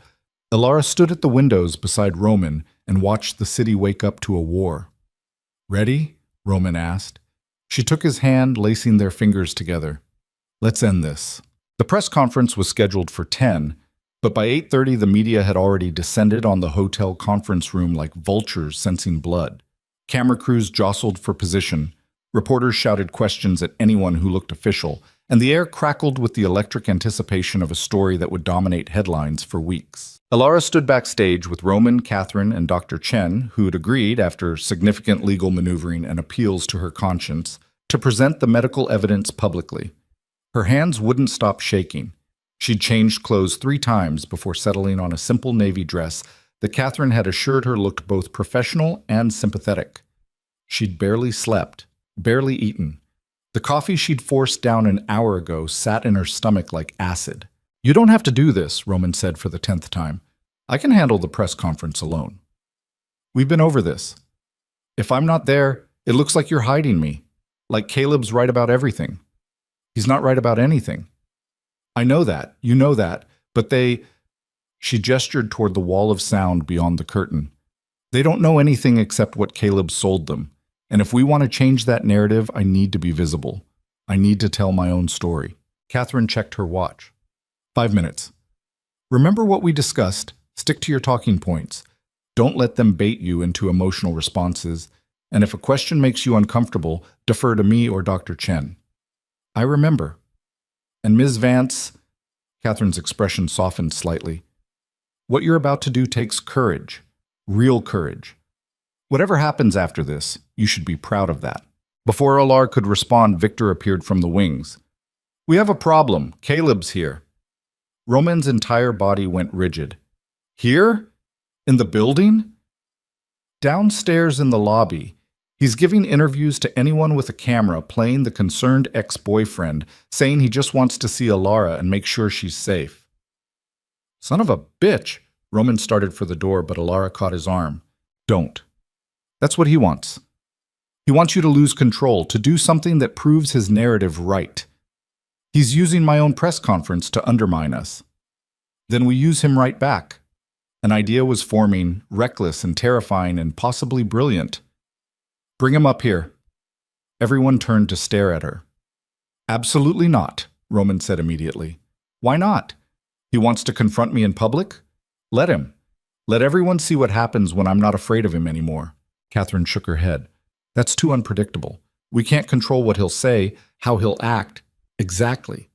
Alara stood at the windows beside Roman and watched the city wake up to a war. "Ready?" Roman asked. She took his hand, lacing their fingers together. "Let's end this." The press conference was scheduled for 10, but by 8:30 the media had already descended on the hotel conference room like vultures sensing blood. Camera crews jostled for position. Reporters shouted questions at anyone who looked official, and the air crackled with the electric anticipation of a story that would dominate headlines for weeks. Alara stood backstage with Roman, Catherine, and Dr. Chen, who had agreed, after significant legal maneuvering and appeals to her conscience, to present the medical evidence publicly. Her hands wouldn't stop shaking. She'd changed clothes 3 times before settling on a simple navy dress that Catherine had assured her looked both professional and sympathetic. She'd barely slept, barely eaten. The coffee she'd forced down an hour ago sat in her stomach like acid. "You don't have to do this," Roman said for the 10th time. "I can handle the press conference alone. We've been over this. If I'm not there, it looks like you're hiding me. Like Caleb's right about everything. He's not right about anything. I know that, you know that, but they—" She gestured toward the wall of sound beyond the curtain. "They don't know anything except what Caleb sold them. And if we want to change that narrative, I need to be visible. I need to tell my own story." Catherine checked her watch. 5 minutes. "Remember what we discussed. Stick to your talking points. Don't let them bait you into emotional responses. And if a question makes you uncomfortable, defer to me or Dr. Chen." "I remember." "And Ms. Vance," Catherine's expression softened slightly, "what you're about to do takes courage. Real courage. Whatever happens after this, you should be proud of that." Before Alar could respond, Victor appeared from the wings. "We have a problem. Caleb's here." Roman's entire body went rigid. "Here? In the building?" "Downstairs in the lobby. He's giving interviews to anyone with a camera, playing the concerned ex-boyfriend, saying he just wants to see Alara and make sure she's safe." "Son of a bitch!" Roman started for the door, but Alara caught his arm. "Don't. That's what he wants. He wants you to lose control, to do something that proves his narrative right. He's using my own press conference to undermine us. Then we use him right back." An idea was forming, reckless and terrifying and possibly brilliant. "Bring him up here." Everyone turned to stare at her. "Absolutely not," Roman said immediately. "Why not? He wants to confront me in public? Let him. Let everyone see what happens when I'm not afraid of him anymore." Catherine shook her head. "That's too unpredictable. We can't control what he'll say, how he'll act. Exactly.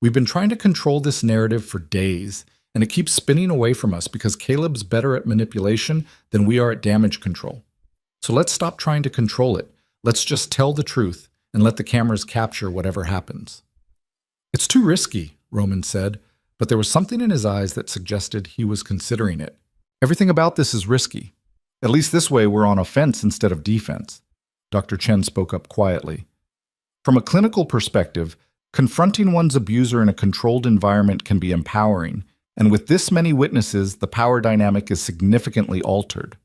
We've been trying to control this narrative for days, and it keeps spinning away from us because Caleb's better at manipulation than we are at damage control. So let's stop trying to control it. Let's just tell the truth and let the cameras capture whatever happens." "It's too risky," Roman said, but there was something in his eyes that suggested he was considering it. "Everything about this is risky. At least this way we're on offense instead of defense." Dr. Chen spoke up quietly. "From a clinical perspective, confronting one's abuser in a controlled environment can be empowering, and with this many witnesses, the power dynamic is significantly altered."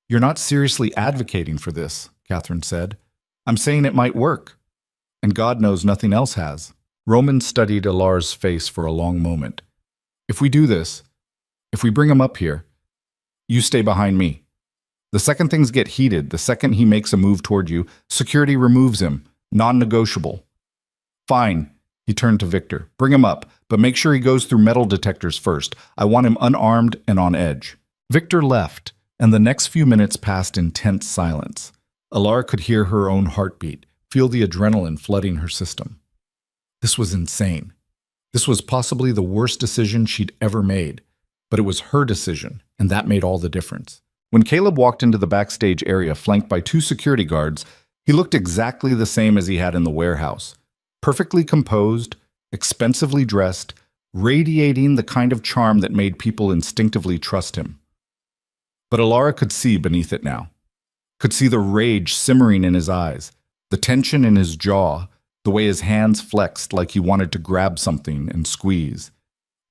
"You're not seriously advocating for this," Catherine said. "I'm saying it might work. And God knows nothing else has." Roman studied Alar's face for a long moment. "If we do this, if we bring him up here, you stay behind me. The second things get heated, the second he makes a move toward you, security removes him. Non-negotiable." "Fine." He turned to Victor. "Bring him up, but make sure he goes through metal detectors first. I want him unarmed and on edge." Victor left, and the next few minutes passed in tense silence. Alara could hear her own heartbeat, feel the adrenaline flooding her system. This was insane. This was possibly the worst decision she'd ever made, but it was her decision, and that made all the difference. When Caleb walked into the backstage area flanked by 2 security guards, he looked exactly the same as he had in the warehouse. Perfectly composed, expensively dressed, radiating the kind of charm that made people instinctively trust him. But Alara could see beneath it now. Could see the rage simmering in his eyes, the tension in his jaw, the way his hands flexed like he wanted to grab something and squeeze.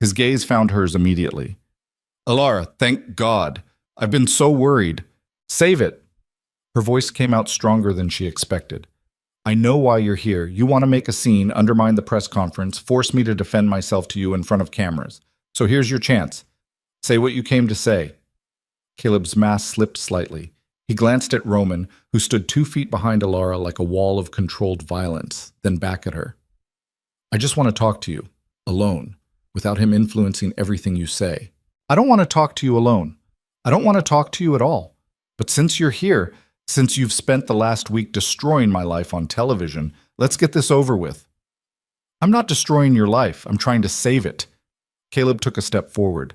His gaze found hers immediately. "Alara, thank God. I've been so worried. Save it." Her voice came out stronger than she expected. "I know why you're here. You want to make a scene, undermine the press conference, force me to defend myself to you in front of cameras. So here's your chance. Say what you came to say." Caleb's mask slipped slightly. He glanced at Roman, who stood 2 feet behind Alara like a wall of controlled violence, then back at her. I just want to talk to you, alone, without him influencing everything you say. I don't want to talk to you alone. I don't want to talk to you at all. But since you're here, since you've spent the last week destroying my life on television, let's get this over with. I'm not destroying your life. I'm trying to save it. Caleb took a step forward.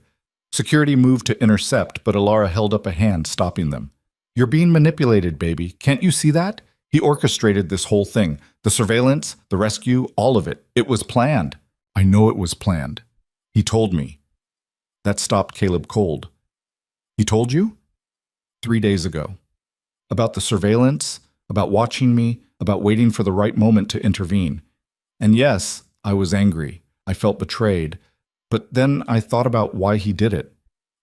Security moved to intercept, but Alara held up a hand, stopping them. You're being manipulated, baby. Can't you see that? He orchestrated this whole thing. The surveillance, the rescue, all of it. It was planned. I know it was planned. He told me. That stopped Caleb cold. He told you? 3 days ago. About the surveillance, about watching me, about waiting for the right moment to intervene. And yes, I was angry. I felt betrayed. But then I thought about why he did it.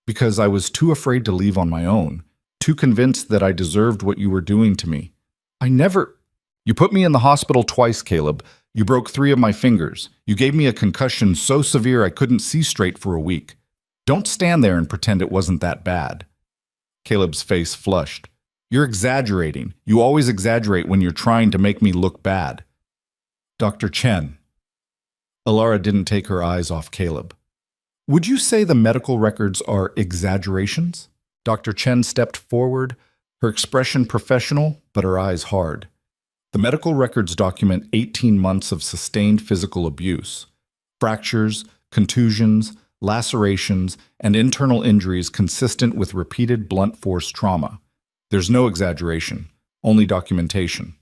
Because I was too afraid to leave on my own. Too convinced that I deserved what you were doing to me. I never... You put me in the hospital twice, Caleb. You broke 3 of my fingers. You gave me a concussion so severe I couldn't see straight for a week. Don't stand there and pretend it wasn't that bad. Caleb's face flushed. You're exaggerating. You always exaggerate when you're trying to make me look bad. Dr. Chen. Alara didn't take her eyes off Caleb. Would you say the medical records are exaggerations? Dr. Chen stepped forward, her expression professional, but her eyes hard. The medical records document 18 months of sustained physical abuse, fractures, contusions, lacerations, and internal injuries consistent with repeated blunt force trauma. There's no exaggeration, only documentation.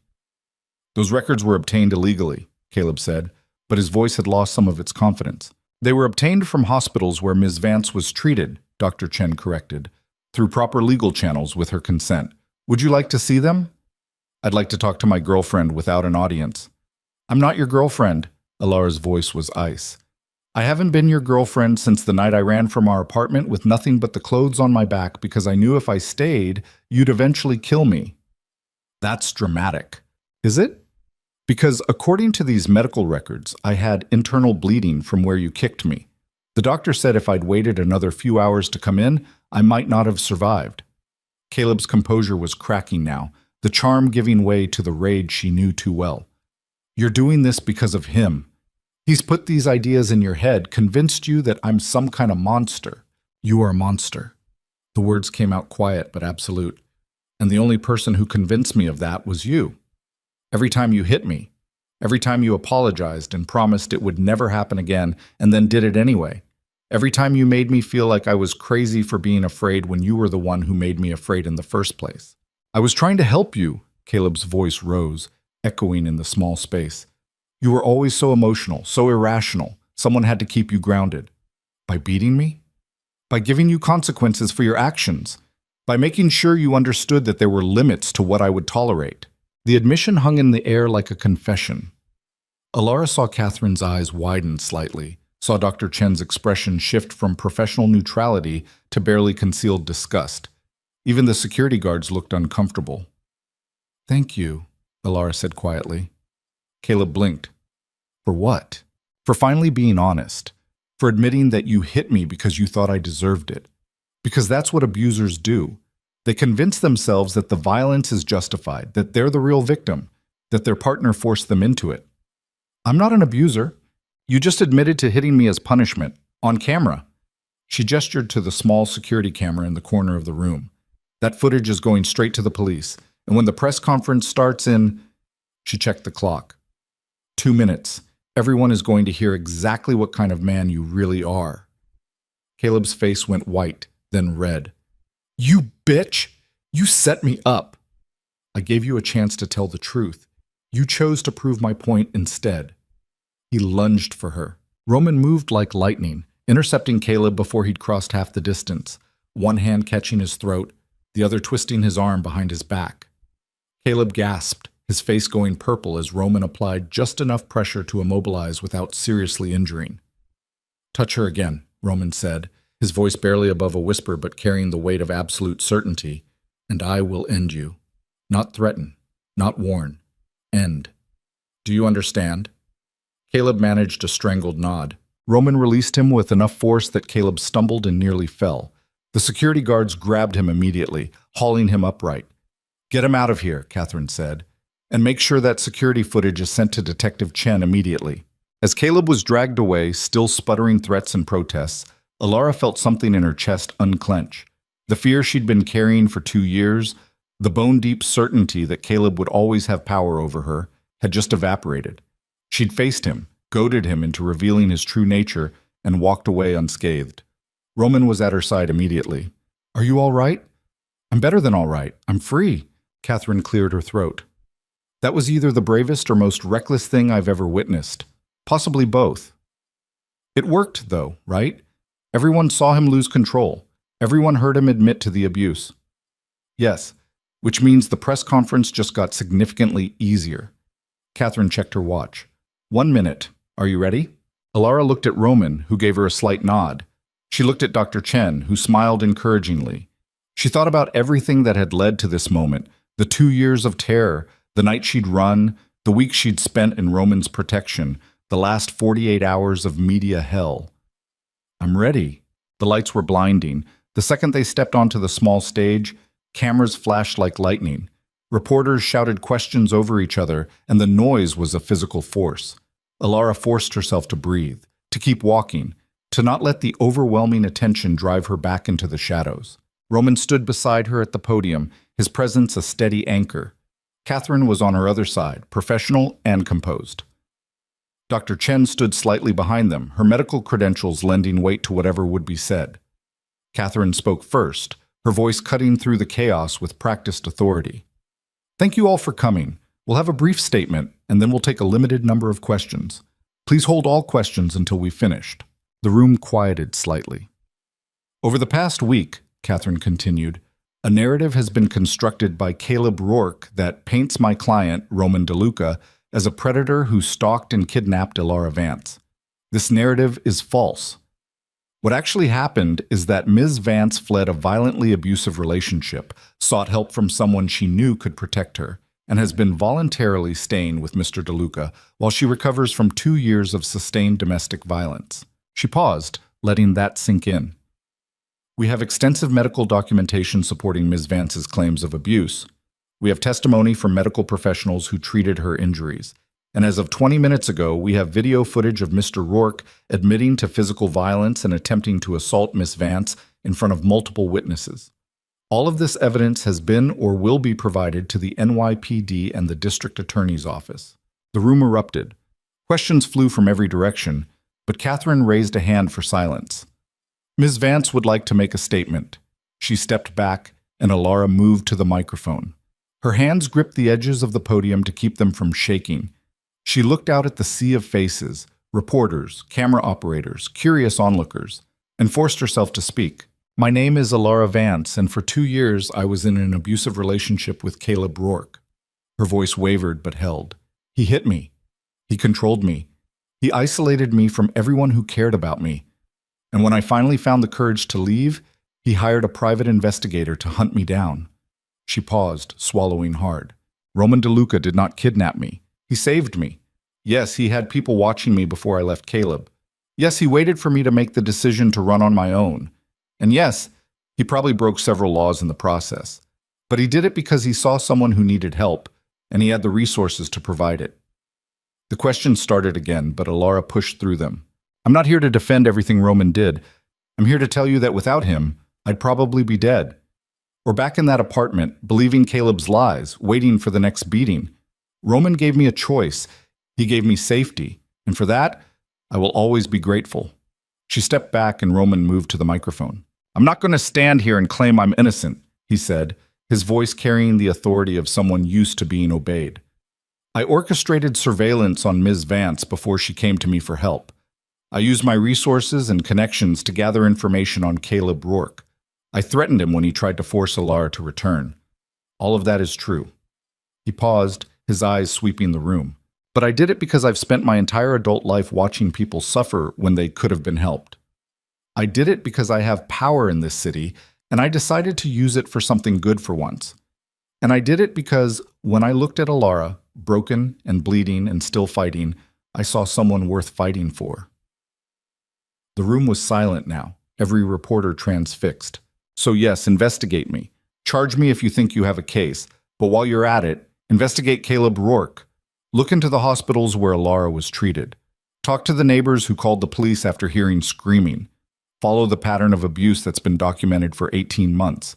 Those records were obtained illegally, Caleb said, but his voice had lost some of its confidence. They were obtained from hospitals where Ms. Vance was treated, Dr. Chen corrected, through proper legal channels with her consent. Would you like to see them? I'd like to talk to my girlfriend without an audience. I'm not your girlfriend, Alara's voice was ice. I haven't been your girlfriend since the night I ran from our apartment with nothing but the clothes on my back because I knew if I stayed, you'd eventually kill me. That's dramatic. Is it? Because according to these medical records, I had internal bleeding from where you kicked me. The doctor said if I'd waited another few hours to come in, I might not have survived. Caleb's composure was cracking now, the charm giving way to the rage she knew too well. You're doing this because of him. He's put these ideas in your head, convinced you that I'm some kind of monster. You are a monster. The words came out quiet but absolute. And the only person who convinced me of that was you. Every time you hit me, every time you apologized and promised it would never happen again and then did it anyway. Every time you made me feel like I was crazy for being afraid when you were the one who made me afraid in the first place. I was trying to help you, Caleb's voice rose, echoing in the small space. You were always so emotional, so irrational. Someone had to keep you grounded. By beating me? By giving you consequences for your actions. By making sure you understood that there were limits to what I would tolerate. The admission hung in the air like a confession. Alara saw Catherine's eyes widen slightly, saw Dr. Chen's expression shift from professional neutrality to barely concealed disgust. Even the security guards looked uncomfortable. Thank you, Alara said quietly. Caleb blinked. For what? For finally being honest. For admitting that you hit me because you thought I deserved it. Because that's what abusers do. They convince themselves that the violence is justified, that they're the real victim, that their partner forced them into it. I'm not an abuser. You just admitted to hitting me as punishment, on camera. She gestured to the small security camera in the corner of the room. That footage is going straight to the police, and when the press conference starts in... She checked the clock. 2 minutes. Everyone is going to hear exactly what kind of man you really are. Caleb's face went white, then red. You bitch! You set me up! I gave you a chance to tell the truth. You chose to prove my point instead. He lunged for her. Roman moved like lightning, intercepting Caleb before he'd crossed half the distance, one hand catching his throat, the other twisting his arm behind his back. Caleb gasped, his face going purple as Roman applied just enough pressure to immobilize without seriously injuring. Touch her again, Roman said, his voice barely above a whisper but carrying the weight of absolute certainty, and I will end you. Not threaten, not warn. End. Do you understand? Caleb managed a strangled nod. Roman released him with enough force that Caleb stumbled and nearly fell. The security guards grabbed him immediately, hauling him upright. "Get him out of here," Catherine said, "and make sure that security footage is sent to Detective Chen immediately." As Caleb was dragged away, still sputtering threats and protests, Alara felt something in her chest unclench. The fear she'd been carrying for 2 years, the bone-deep certainty that Caleb would always have power over her, had just evaporated. She'd faced him, goaded him into revealing his true nature, and walked away unscathed. Roman was at her side immediately. "Are you all right?" "I'm better than all right. I'm free." Catherine cleared her throat. "That was either the bravest or most reckless thing I've ever witnessed. Possibly both. It worked, though, right? Everyone saw him lose control. Everyone heard him admit to the abuse." "Yes, which means the press conference just got significantly easier." Catherine checked her watch. "1 minute. Are you ready?" Alara looked at Roman, who gave her a slight nod. She looked at Dr. Chen, who smiled encouragingly. She thought about everything that had led to this moment, the 2 years of terror, the night she'd run, the week she'd spent in Roman's protection, the last 48 hours of media hell. "I'm ready." The lights were blinding. The second they stepped onto the small stage, cameras flashed like lightning. Reporters shouted questions over each other, and the noise was a physical force. Alara forced herself to breathe, to keep walking, to not let the overwhelming attention drive her back into the shadows. Roman stood beside her at the podium, his presence a steady anchor. Catherine was on her other side, professional and composed. Dr. Chen stood slightly behind them, her medical credentials lending weight to whatever would be said. Catherine spoke first, her voice cutting through the chaos with practiced authority. "Thank you all for coming. We'll have a brief statement, and then we'll take a limited number of questions. Please hold all questions until we've finished." The room quieted slightly. "Over the past week," Catherine continued, "a narrative has been constructed by Caleb Rourke that paints my client, Roman DeLuca, as a predator who stalked and kidnapped Alara Vance. This narrative is false. What actually happened is that Ms. Vance fled a violently abusive relationship, sought help from someone she knew could protect her, and has been voluntarily staying with Mr. DeLuca while she recovers from 2 years of sustained domestic violence." She paused, letting that sink in. "We have extensive medical documentation supporting Ms. Vance's claims of abuse. We have testimony from medical professionals who treated her injuries. And as of 20 minutes ago, we have video footage of Mr. Rourke admitting to physical violence and attempting to assault Ms. Vance in front of multiple witnesses. All of this evidence has been or will be provided to the NYPD and the District Attorney's Office." The room erupted. Questions flew from every direction, but Catherine raised a hand for silence. "Ms. Vance would like to make a statement." She stepped back, and Alara moved to the microphone. Her hands gripped the edges of the podium to keep them from shaking. She looked out at the sea of faces, reporters, camera operators, curious onlookers, and forced herself to speak. "My name is Alara Vance, and for 2 years I was in an abusive relationship with Caleb Rourke." Her voice wavered but held. "He hit me. He controlled me. He isolated me from everyone who cared about me. And when I finally found the courage to leave, he hired a private investigator to hunt me down." She paused, swallowing hard. "Roman DeLuca did not kidnap me. He saved me. Yes, he had people watching me before I left Caleb. Yes, he waited for me to make the decision to run on my own. And yes, he probably broke several laws in the process. But he did it because he saw someone who needed help, and he had the resources to provide it." The questions started again, but Alara pushed through them. "I'm not here to defend everything Roman did. I'm here to tell you that without him, I'd probably be dead. Or back in that apartment, believing Caleb's lies, waiting for the next beating. Roman gave me a choice. He gave me safety. And for that, I will always be grateful." She stepped back and Roman moved to the microphone. "I'm not going to stand here and claim I'm innocent," he said, his voice carrying the authority of someone used to being obeyed. "I orchestrated surveillance on Ms. Vance before she came to me for help. I used my resources and connections to gather information on Caleb Rourke. I threatened him when he tried to force Alara to return. All of that is true." He paused, his eyes sweeping the room. "But I did it because I've spent my entire adult life watching people suffer when they could have been helped. I did it because I have power in this city, and I decided to use it for something good for once. And I did it because when I looked at Alara, broken and bleeding and still fighting, I saw someone worth fighting for." The room was silent now, every reporter transfixed. So yes, investigate me. Charge me if you think you have a case. But while you're at it, investigate Caleb Rourke. Look into the hospitals where Alara was treated. Talk to the neighbors who called the police after hearing screaming. Follow the pattern of abuse that's been documented for 18 months.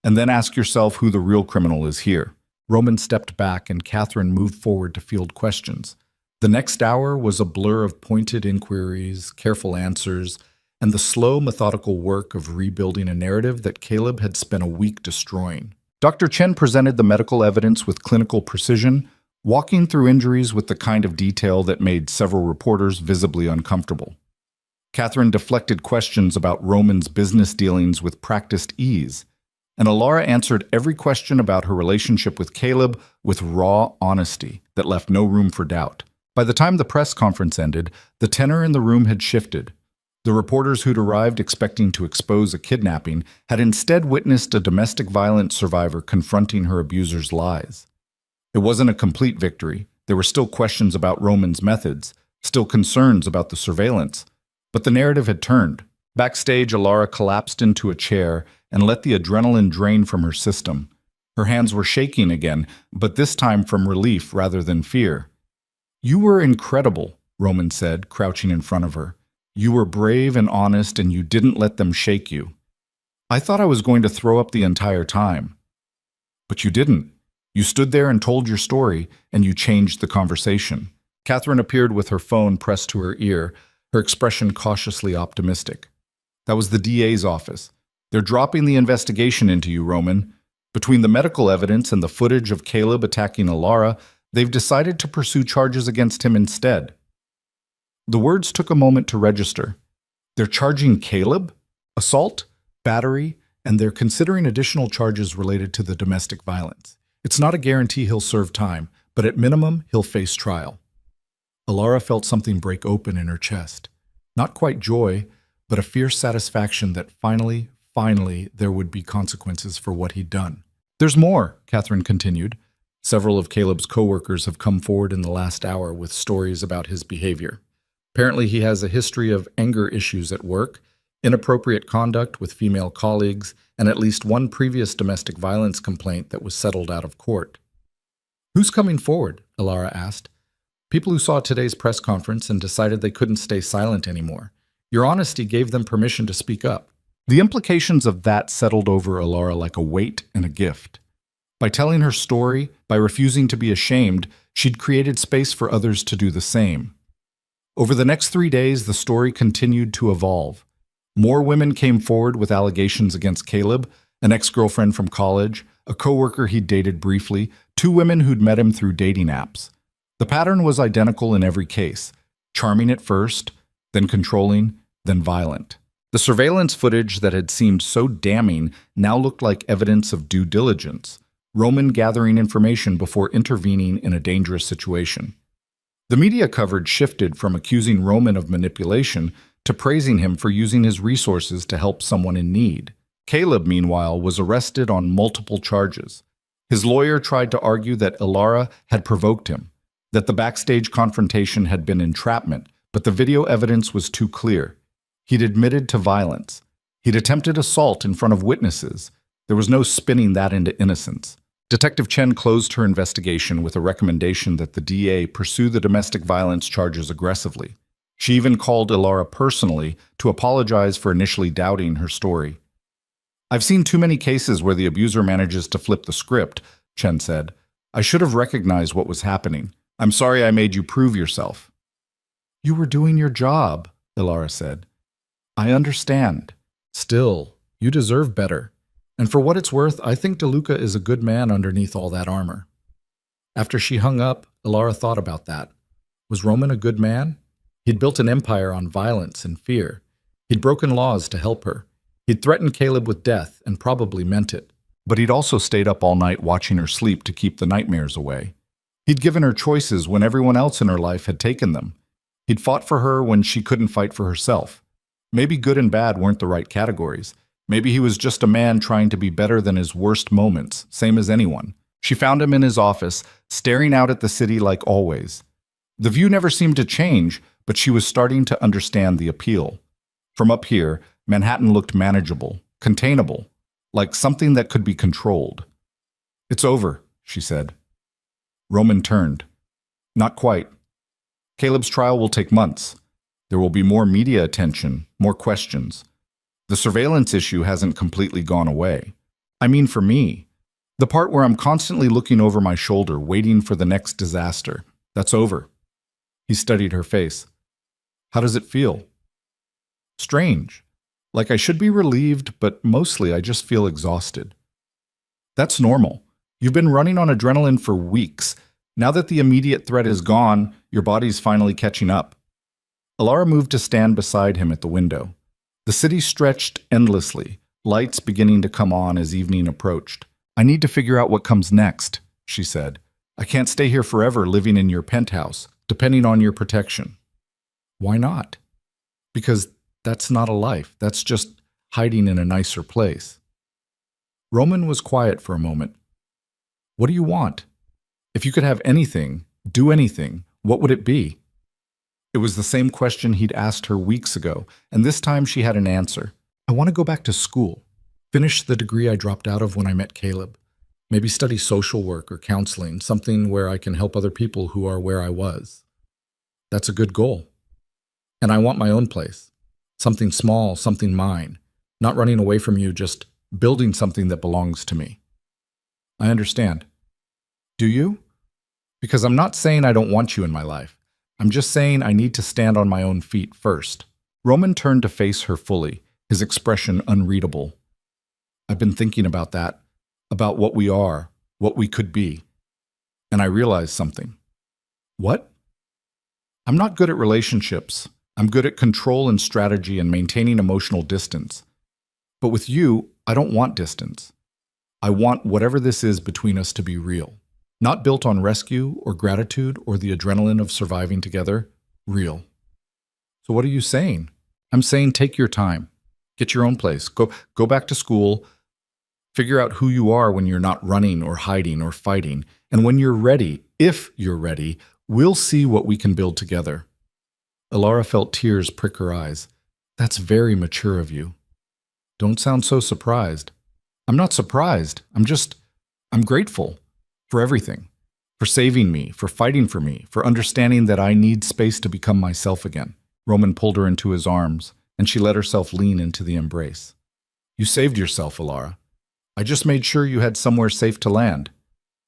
And then ask yourself who the real criminal is here. Roman stepped back and Catherine moved forward to field questions. The next hour was a blur of pointed inquiries, careful answers, and the slow, methodical work of rebuilding a narrative that Caleb had spent a week destroying. Dr. Chen presented the medical evidence with clinical precision, walking through injuries with the kind of detail that made several reporters visibly uncomfortable. Catherine deflected questions about Roman's business dealings with practiced ease, and Alara answered every question about her relationship with Caleb with raw honesty that left no room for doubt. By the time the press conference ended, the tenor in the room had shifted. The reporters who'd arrived expecting to expose a kidnapping had instead witnessed a domestic violence survivor confronting her abuser's lies. It wasn't a complete victory. There were still questions about Roman's methods, still concerns about the surveillance, but the narrative had turned. Backstage, Alara collapsed into a chair and let the adrenaline drain from her system. Her hands were shaking again, but this time from relief rather than fear. "You were incredible," Roman said, crouching in front of her. "You were brave and honest, and you didn't let them shake you. I thought I was going to throw up the entire time. But you didn't. You stood there and told your story, and you changed the conversation." Catherine appeared with her phone pressed to her ear, her expression cautiously optimistic. "That was the DA's office. They're dropping the investigation into you, Roman. Between the medical evidence and the footage of Caleb attacking Alara, they've decided to pursue charges against him instead." The words took a moment to register. They're charging Caleb? Assault, battery, and they're considering additional charges related to the domestic violence. It's not a guarantee he'll serve time, but at minimum, he'll face trial. Alara felt something break open in her chest. Not quite joy, but a fierce satisfaction that finally, there would be consequences for what he'd done. "There's more," Catherine continued. "Several of Caleb's coworkers have come forward in the last hour with stories about his behavior. Apparently, he has a history of anger issues at work, inappropriate conduct with female colleagues, and at least one previous domestic violence complaint that was settled out of court." "Who's coming forward?" Alara asked. "People who saw today's press conference and decided they couldn't stay silent anymore. Your honesty gave them permission to speak up." The implications of that settled over Alara like a weight and a gift. By telling her story, by refusing to be ashamed, she'd created space for others to do the same. Over the next 3 days, the story continued to evolve. More women came forward with allegations against Caleb, an ex-girlfriend from college, a coworker he'd dated briefly, 2 women who'd met him through dating apps. The pattern was identical in every case: charming at first, then controlling, then violent. The surveillance footage that had seemed so damning now looked like evidence of due diligence, Roman gathering information before intervening in a dangerous situation. The media coverage shifted from accusing Roman of manipulation to praising him for using his resources to help someone in need. Caleb, meanwhile, was arrested on multiple charges. His lawyer tried to argue that Alara had provoked him, that the backstage confrontation had been entrapment, but the video evidence was too clear. He'd admitted to violence. He'd attempted assault in front of witnesses. There was no spinning that into innocence. Detective Chen closed her investigation with a recommendation that the DA pursue the domestic violence charges aggressively. She even called Alara personally to apologize for initially doubting her story. "I've seen too many cases where the abuser manages to flip the script," Chen said. "I should have recognized what was happening. I'm sorry I made you prove yourself." "You were doing your job," Alara said. "I understand. Still, you deserve better. And for what it's worth, I think DeLuca is a good man underneath all that armor." After she hung up, Alara thought about that. Was Roman a good man? He'd built an empire on violence and fear. He'd broken laws to help her. He'd threatened Caleb with death and probably meant it. But he'd also stayed up all night watching her sleep to keep the nightmares away. He'd given her choices when everyone else in her life had taken them. He'd fought for her when she couldn't fight for herself. Maybe good and bad weren't the right categories. Maybe he was just a man trying to be better than his worst moments, same as anyone. She found him in his office, staring out at the city like always. The view never seemed to change, but she was starting to understand the appeal. From up here, Manhattan looked manageable, containable. like something that could be controlled. "It's over," she said. Roman turned. "Not quite. Caleb's trial will take months. There will be more media attention, more questions. The surveillance issue hasn't completely gone away. I mean, for me, the part where I'm constantly looking over my shoulder, waiting for the next disaster, that's over." He studied her face. "How does it feel?" "Strange. Like I should be relieved, but mostly I just feel exhausted." "That's normal. You've been running on adrenaline for weeks. Now that the immediate threat is gone, your body's finally catching up." Alara moved to stand beside him at the window. The city stretched endlessly, lights beginning to come on as evening approached. "I need to figure out what comes next," she said. "I can't stay here forever living in your penthouse, depending on your protection." "Why not?" "Because that's not a life. That's just hiding in a nicer place." Roman was quiet for a moment. "What do you want? If you could have anything, do anything, what would it be?" It was the same question he'd asked her weeks ago, and this time she had an answer. "I want to go back to school, finish the degree I dropped out of when I met Caleb. Maybe study social work or counseling, something where I can help other people who are where I was. That's a good goal. And I want my own place. Something small, something mine. Not running away from you, just building something that belongs to me." "I understand." "Do you?" "Because I'm not saying I don't want you in my life. I'm just saying I need to stand on my own feet first." Roman turned to face her fully, his expression unreadable. "I've been thinking about that, about what we are, what we could be. And I realized something." "What?" "I'm not good at relationships. I'm good at control and strategy and maintaining emotional distance. But with you, I don't want distance. I want whatever this is between us to be real. Not built on rescue or gratitude or the adrenaline of surviving together. Real." "So what are you saying?" "I'm saying take your time. Get your own place. Go back to school. Figure out who you are when you're not running or hiding or fighting. And when you're ready, if you're ready, we'll see what we can build together." Alara felt tears prick her eyes. "That's very mature of you." "Don't sound so surprised." "I'm not surprised. I'm grateful. For everything. For saving me, for fighting for me, for understanding that I need space to become myself again." Roman pulled her into his arms, and she let herself lean into the embrace. "You saved yourself, Alara. I just made sure you had somewhere safe to land."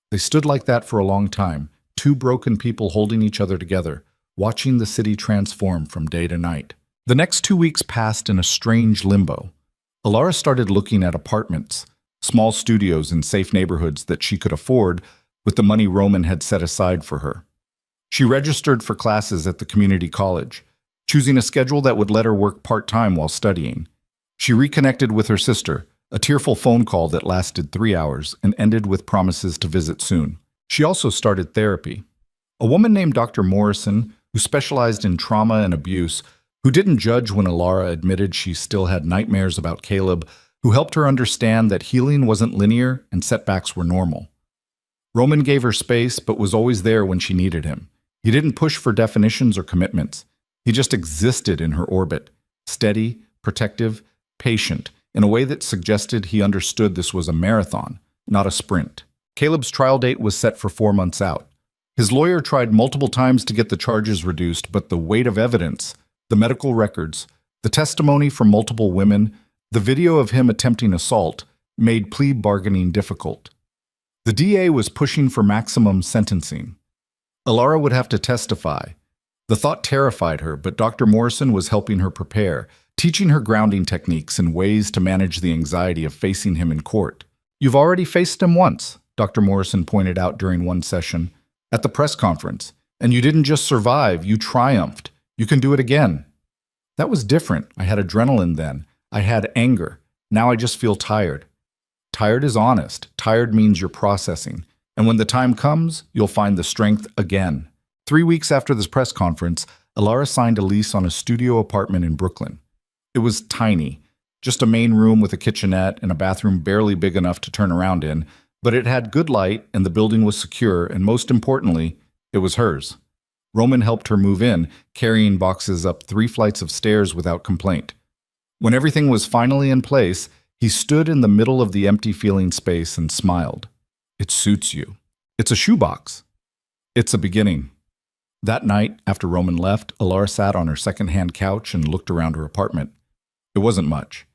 They stood like that for a long time, two broken people holding each other together, watching the city transform from day to night. The next 2 weeks passed in a strange limbo. Alara started looking at apartments, small studios in safe neighborhoods that she could afford with the money Roman had set aside for her. She registered for classes at the community college, choosing a schedule that would let her work part-time while studying. She reconnected with her sister, a tearful phone call that lasted 3 hours and ended with promises to visit soon. She also started therapy. A woman named Dr. Morrison, who specialized in trauma and abuse, who didn't judge when Alara admitted she still had nightmares about Caleb, who helped her understand that healing wasn't linear and setbacks were normal. Roman gave her space, but was always there when she needed him. He didn't push for definitions or commitments. He just existed in her orbit, steady, protective, patient, in a way that suggested he understood this was a marathon, not a sprint. Caleb's trial date was set for 4 months out. His lawyer tried multiple times to get the charges reduced, but the weight of evidence, the medical records, the testimony from multiple women, the video of him attempting assault, made plea bargaining difficult. The DA was pushing for maximum sentencing. Alara would have to testify. The thought terrified her, but Dr. Morrison was helping her prepare, teaching her grounding techniques and ways to manage the anxiety of facing him in court. "You've already faced him once," Dr. Morrison pointed out during one session, at the press conference. "And you didn't just survive, you triumphed. You can do it again." "That was different. I had adrenaline then. I had anger. Now I just feel tired." Tired is honest. Tired means you're processing. And when the time comes, you'll find the strength again. 3 weeks after this press conference, Alara signed a lease on a studio apartment in Brooklyn. It was tiny, just a main room with a kitchenette and a bathroom barely big enough to turn around in, but it had good light and the building was secure, and most importantly, it was hers. Roman helped her move in, carrying boxes up 3 flights of stairs without complaint. When everything was finally in place, He stood in the middle of the empty feeling space and smiled. It suits you. It's a shoebox. It's a beginning. That night, after Roman left, Alara sat on her second-hand couch and looked around her apartment. It wasn't much.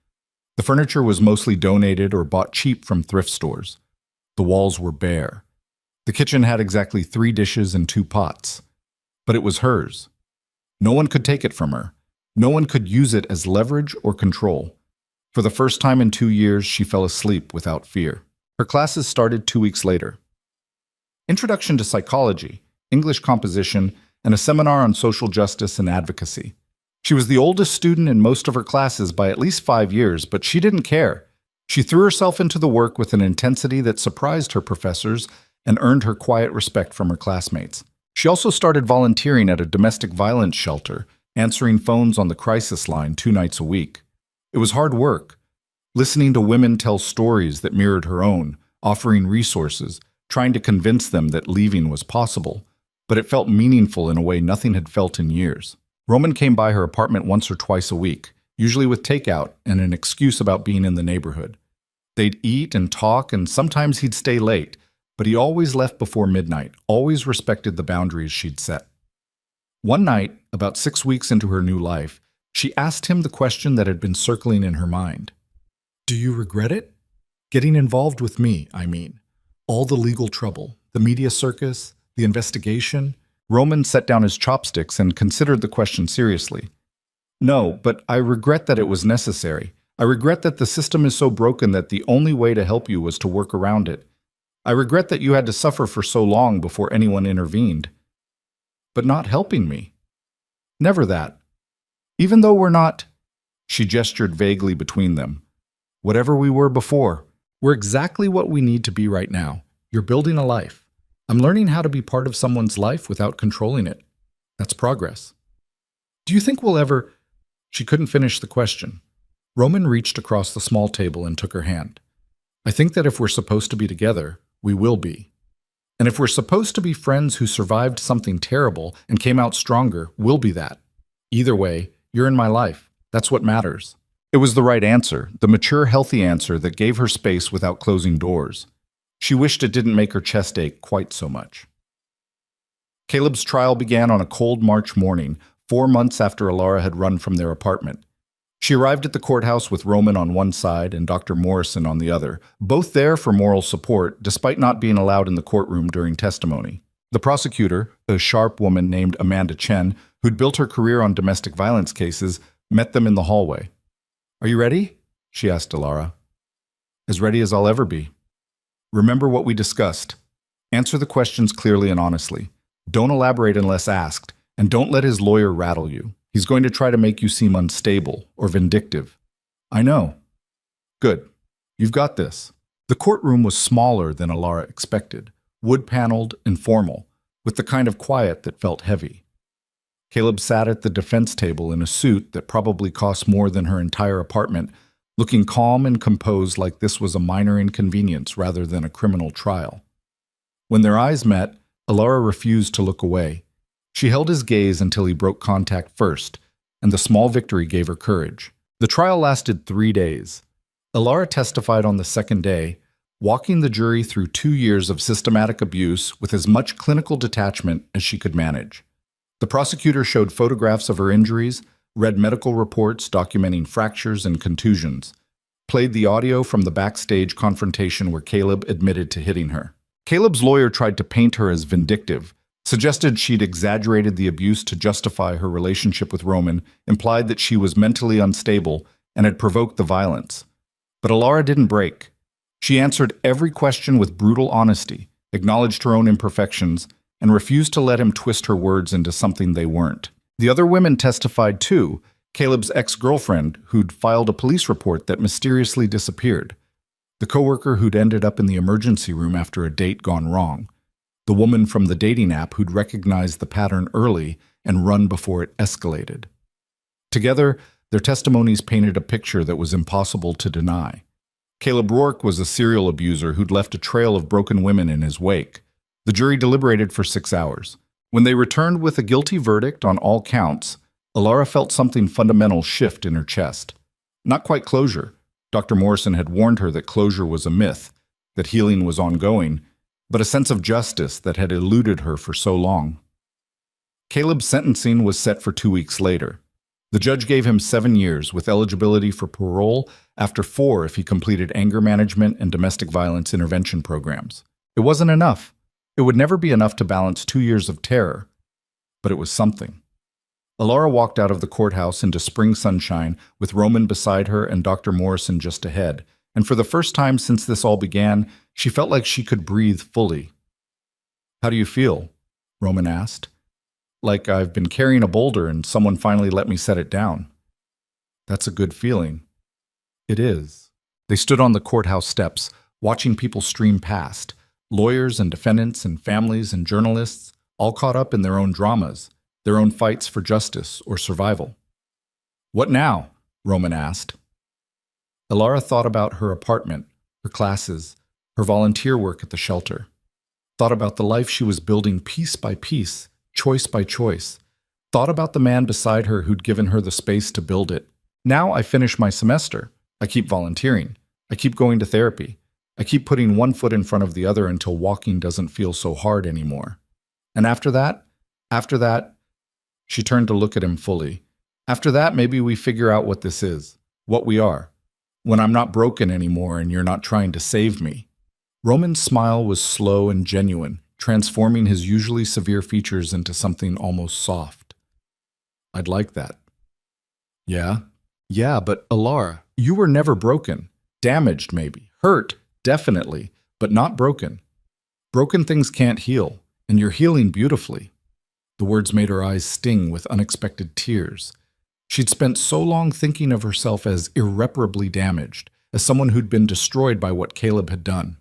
The furniture was mostly donated or bought cheap from thrift stores. The walls were bare. The kitchen had exactly 3 dishes and 2 pots. But it was hers. No one could take it from her. No one could use it as leverage or control. For the first time in 2 years, she fell asleep without fear. Her classes started 2 weeks later. Introduction to Psychology, English Composition, and a seminar on social justice and advocacy. She was the oldest student in most of her classes by at least 5 years, but she didn't care. She threw herself into the work with an intensity that surprised her professors and earned her quiet respect from her classmates. She also started volunteering at a domestic violence shelter, answering phones on the crisis line 2 nights a week. It was hard work, listening to women tell stories that mirrored her own, offering resources, trying to convince them that leaving was possible, but it felt meaningful in a way nothing had felt in years. Roman came by her apartment once or twice a week, usually with takeout and an excuse about being in the neighborhood. They'd eat and talk, and sometimes he'd stay late, but he always left before midnight, always respected the boundaries she'd set. One night, about 6 weeks into her new life, she asked him the question that had been circling in her mind. "Do you regret it? Getting involved with me, I mean. All the legal trouble, the media circus, the investigation." Roman set down his chopsticks and considered the question seriously. "No, but I regret that it was necessary. I regret that the system is so broken that the only way to help you was to work around it. I regret that you had to suffer for so long before anyone intervened." "But not helping me." "Never that. Even though we're not—" She gestured vaguely between them. "Whatever we were before, we're exactly what we need to be right now. You're building a life. I'm learning how to be part of someone's life without controlling it. That's progress. Do you think we'll ever—" She couldn't finish the question. Roman reached across the small table and took her hand. "I think that if we're supposed to be together, we will be. And if we're supposed to be friends who survived something terrible and came out stronger, we'll be that. Either way, you're in my life. That's what matters." It was the right answer, the mature, healthy answer that gave her space without closing doors. She wished it didn't make her chest ache quite so much. Caleb's trial began on a cold March morning, 4 months after Alara had run from their apartment. She arrived at the courthouse with Roman on one side and Dr. Morrison on the other, both there for moral support, despite not being allowed in the courtroom during testimony. The prosecutor, a sharp woman named Amanda Chen, who'd built her career on domestic violence cases, met them in the hallway. "Are you ready?" she asked Alara. "As ready as I'll ever be. Remember what we discussed. Answer the questions clearly and honestly. Don't elaborate unless asked, and don't let his lawyer rattle you. He's going to try to make you seem unstable or vindictive." "I know." "Good. You've got this." The courtroom was smaller than Alara expected, wood-paneled and formal, with the kind of quiet that felt heavy. Caleb sat at the defense table in a suit that probably cost more than her entire apartment, looking calm and composed like this was a minor inconvenience rather than a criminal trial. When their eyes met, Alara refused to look away. She held his gaze until he broke contact first, and the small victory gave her courage. The trial lasted 3 days. Alara testified on the second day, walking the jury through 2 years of systematic abuse with as much clinical detachment as she could manage. The prosecutor showed photographs of her injuries, read medical reports documenting fractures and contusions, played the audio from the backstage confrontation where Caleb admitted to hitting her. Caleb's lawyer tried to paint her as vindictive, suggested she'd exaggerated the abuse to justify her relationship with Roman, implied that she was mentally unstable and had provoked the violence. But Alara didn't break. She answered every question with brutal honesty, acknowledged her own imperfections, and refused to let him twist her words into something they weren't. The other women testified too, Caleb's ex-girlfriend, who'd filed a police report that mysteriously disappeared, the coworker who'd ended up in the emergency room after a date gone wrong, the woman from the dating app who'd recognized the pattern early and run before it escalated. Together, their testimonies painted a picture that was impossible to deny. Caleb Rourke was a serial abuser who'd left a trail of broken women in his wake. The jury deliberated for 6 hours. When they returned with a guilty verdict on all counts, Alara felt something fundamental shift in her chest. Not quite closure, Dr. Morrison had warned her that closure was a myth, that healing was ongoing, but a sense of justice that had eluded her for so long. Caleb's sentencing was set for 2 weeks later. The judge gave him 7 years with eligibility for parole after 4 if he completed anger management and domestic violence intervention programs. It wasn't enough. It would never be enough to balance 2 years of terror, but it was something. Alara walked out of the courthouse into spring sunshine with Roman beside her and Dr. Morrison just ahead, and for the first time since this all began, she felt like she could breathe fully. "How do you feel?" Roman asked. "Like I've been carrying a boulder and someone finally let me set it down." "That's a good feeling." "It is." They stood on the courthouse steps, watching people stream past, lawyers and defendants and families and journalists, all caught up in their own dramas, their own fights for justice or survival. "What now?" Roman asked. Alara thought about her apartment, her classes, her volunteer work at the shelter. Thought about the life she was building piece by piece, choice by choice. Thought about the man beside her who'd given her the space to build it. "Now I finish my semester. I keep volunteering. I keep going to therapy. I keep putting one foot in front of the other until walking doesn't feel so hard anymore. And after that, she turned to look at him fully. After that, maybe we figure out what this is, what we are. When I'm not broken anymore and you're not trying to save me." Roman's smile was slow and genuine, transforming his usually severe features into something almost soft. "I'd like that." "Yeah? Yeah, but Alara, you were never broken. Damaged, maybe. Hurt, definitely, but not broken. Broken things can't heal, and you're healing beautifully." The words made her eyes sting with unexpected tears. She'd spent so long thinking of herself as irreparably damaged, as someone who'd been destroyed by what Caleb had done.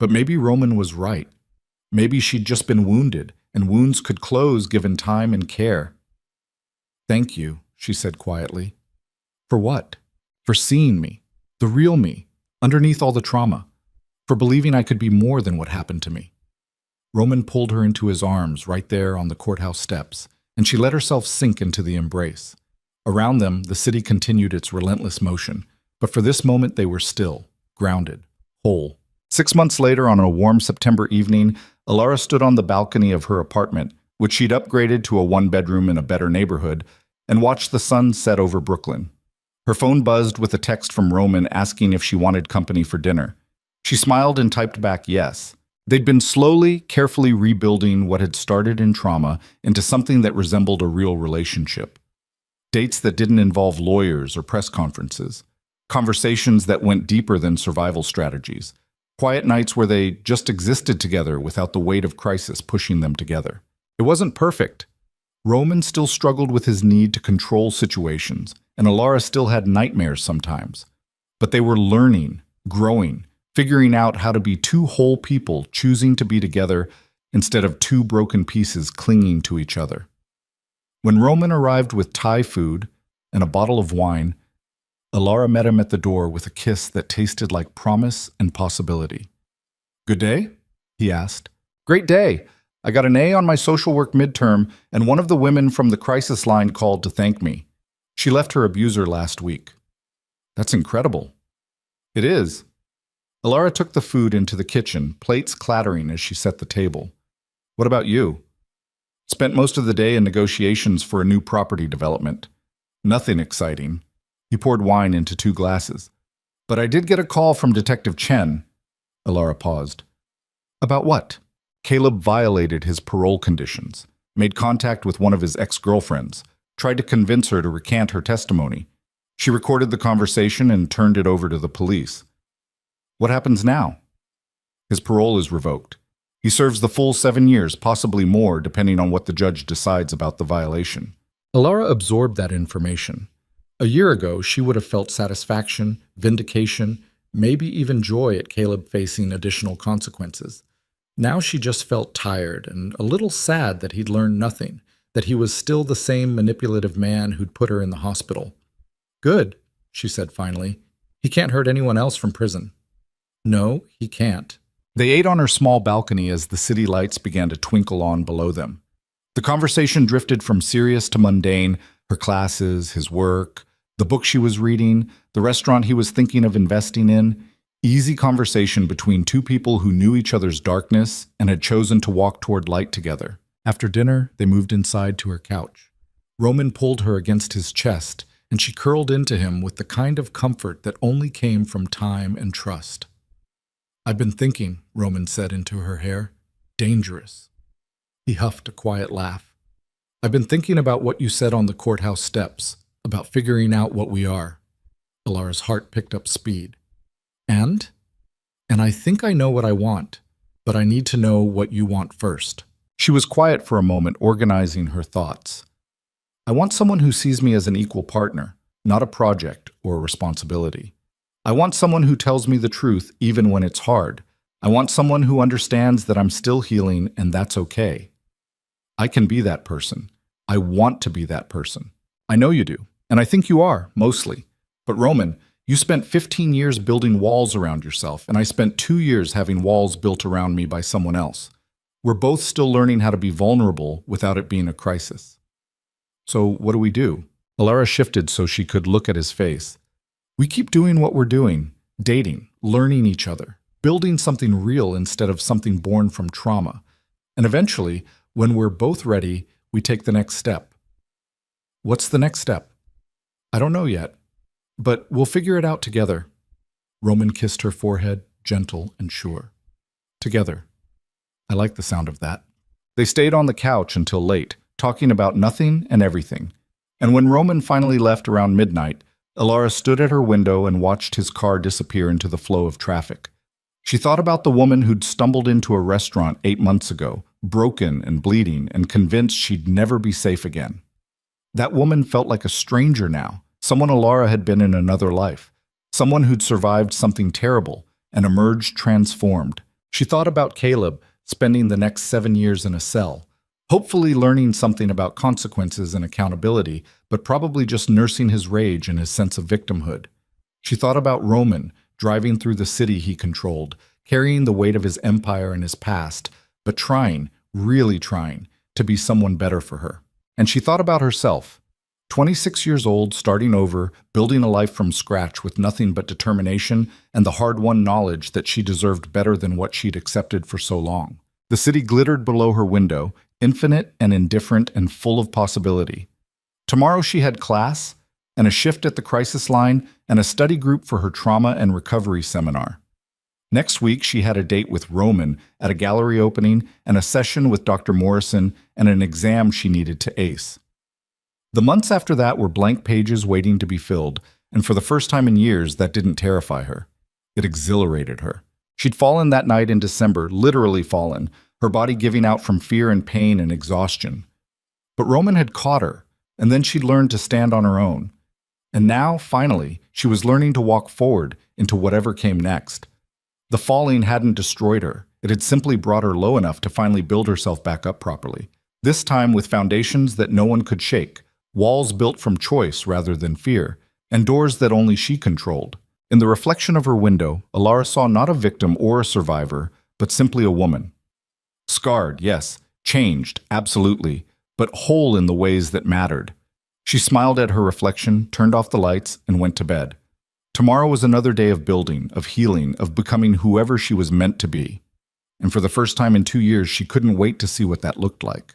But maybe Roman was right. Maybe she'd just been wounded, and wounds could close given time and care. "Thank you," she said quietly. "For what?" "For seeing me, the real me, underneath all the trauma. For believing I could be more than what happened to me." Roman pulled her into his arms right there on the courthouse steps, and she let herself sink into the embrace. Around them, the city continued its relentless motion, but for this moment they were still, grounded, whole. 6 months later, on a warm September evening, Alara stood on the balcony of her apartment, which she'd upgraded to a 1-bedroom in a better neighborhood, and watched the sun set over Brooklyn. Her phone buzzed with a text from Roman asking if she wanted company for dinner. She smiled and typed back yes. They'd been slowly, carefully rebuilding what had started in trauma into something that resembled a real relationship. Dates that didn't involve lawyers or press conferences. Conversations that went deeper than survival strategies. Quiet nights where they just existed together without the weight of crisis pushing them together. It wasn't perfect. Roman still struggled with his need to control situations, and Alara still had nightmares sometimes. But they were learning, growing, figuring out how to be two whole people choosing to be together instead of two broken pieces clinging to each other. When Roman arrived with Thai food and a bottle of wine, Alara met him at the door with a kiss that tasted like promise and possibility. "Good day?" he asked. "Great day. I got an A on my social work midterm, and one of the women from the crisis line called to thank me. She left her abuser last week." "That's incredible." "It is." Alara took the food into the kitchen, plates clattering as she set the table. "What about you?" "Spent most of the day in negotiations for a new property development. Nothing exciting." He poured wine into 2 glasses. "But I did get a call from Detective Chen." Alara paused. "About what?" Caleb violated his parole conditions, made contact with one of his ex-girlfriends, tried to convince her to recant her testimony. She recorded the conversation and turned it over to the police. "What happens now?" "His parole is revoked. He serves the full 7 years, possibly more, depending on what the judge decides about the violation." Alara absorbed that information. A year ago, she would have felt satisfaction, vindication, maybe even joy at Caleb facing additional consequences. Now she just felt tired and a little sad that he'd learned nothing, that he was still the same manipulative man who'd put her in the hospital. "Good," she said finally. "He can't hurt anyone else from prison." "No, he can't." They ate on her small balcony as the city lights began to twinkle on below them. The conversation drifted from serious to mundane, her classes, his work, The book she was reading, the restaurant he was thinking of investing in. Easy conversation between two people who knew each other's darkness and had chosen to walk toward light together. After dinner, they moved inside to her couch. Roman pulled her against his chest, and she curled into him with the kind of comfort that only came from time and trust. "I've been thinking," Roman said into her hair. "Dangerous." He huffed a quiet laugh. "I've been thinking about what you said on the courthouse steps, about figuring out what we are." Alara's heart picked up speed. And I think I know what I want, but I need to know what you want first." She was quiet for a moment, organizing her thoughts. "I want someone who sees me as an equal partner, not a project or a responsibility. I want someone who tells me the truth even when it's hard. I want someone who understands that I'm still healing and that's okay. I can be that person. I want to be that person. I know you do, and I think you are, mostly. But Roman, you spent 15 years building walls around yourself, and I spent 2 years having walls built around me by someone else. We're both still learning how to be vulnerable without it being a crisis. So what do we do?" Alara shifted so she could look at his face. "We keep doing what we're doing, dating, learning each other, building something real instead of something born from trauma. And eventually, when we're both ready, we take the next step." "What's the next step?" "I don't know yet, but we'll figure it out together." Roman kissed her forehead, gentle and sure. "Together. I like the sound of that." They stayed on the couch until late, talking about nothing and everything. And when Roman finally left around midnight, Alara stood at her window and watched his car disappear into the flow of traffic. She thought about the woman who'd stumbled into a restaurant 8 months ago, broken and bleeding, and convinced she'd never be safe again. That woman felt like a stranger now, someone Alara had been in another life, someone who'd survived something terrible and emerged transformed. She thought about Caleb, spending the next 7 years in a cell, hopefully learning something about consequences and accountability, but probably just nursing his rage and his sense of victimhood. She thought about Roman, driving through the city he controlled, carrying the weight of his empire and his past, but trying, really trying, to be someone better for her. And she thought about herself, 26 years old, starting over, building a life from scratch with nothing but determination and the hard-won knowledge that she deserved better than what she'd accepted for so long. The city glittered below her window, infinite and indifferent and full of possibility. Tomorrow she had class, and a shift at the crisis line, and a study group for her trauma and recovery seminar. Next week she had a date with Roman at a gallery opening and a session with Dr. Morrison and an exam she needed to ace. The months after that were blank pages waiting to be filled, and for the first time in years, that didn't terrify her. It exhilarated her. She'd fallen that night in December, literally fallen, her body giving out from fear and pain and exhaustion. But Roman had caught her, and then she'd learned to stand on her own. And now, finally, she was learning to walk forward into whatever came next. The falling hadn't destroyed her. It had simply brought her low enough to finally build herself back up properly. This time with foundations that no one could shake, walls built from choice rather than fear, and doors that only she controlled. In the reflection of her window, Alara saw not a victim or a survivor, but simply a woman. Scarred, yes, changed, absolutely, but whole in the ways that mattered. She smiled at her reflection, turned off the lights, and went to bed. Tomorrow was another day of building, of healing, of becoming whoever she was meant to be. And for the first time in 2 years, she couldn't wait to see what that looked like.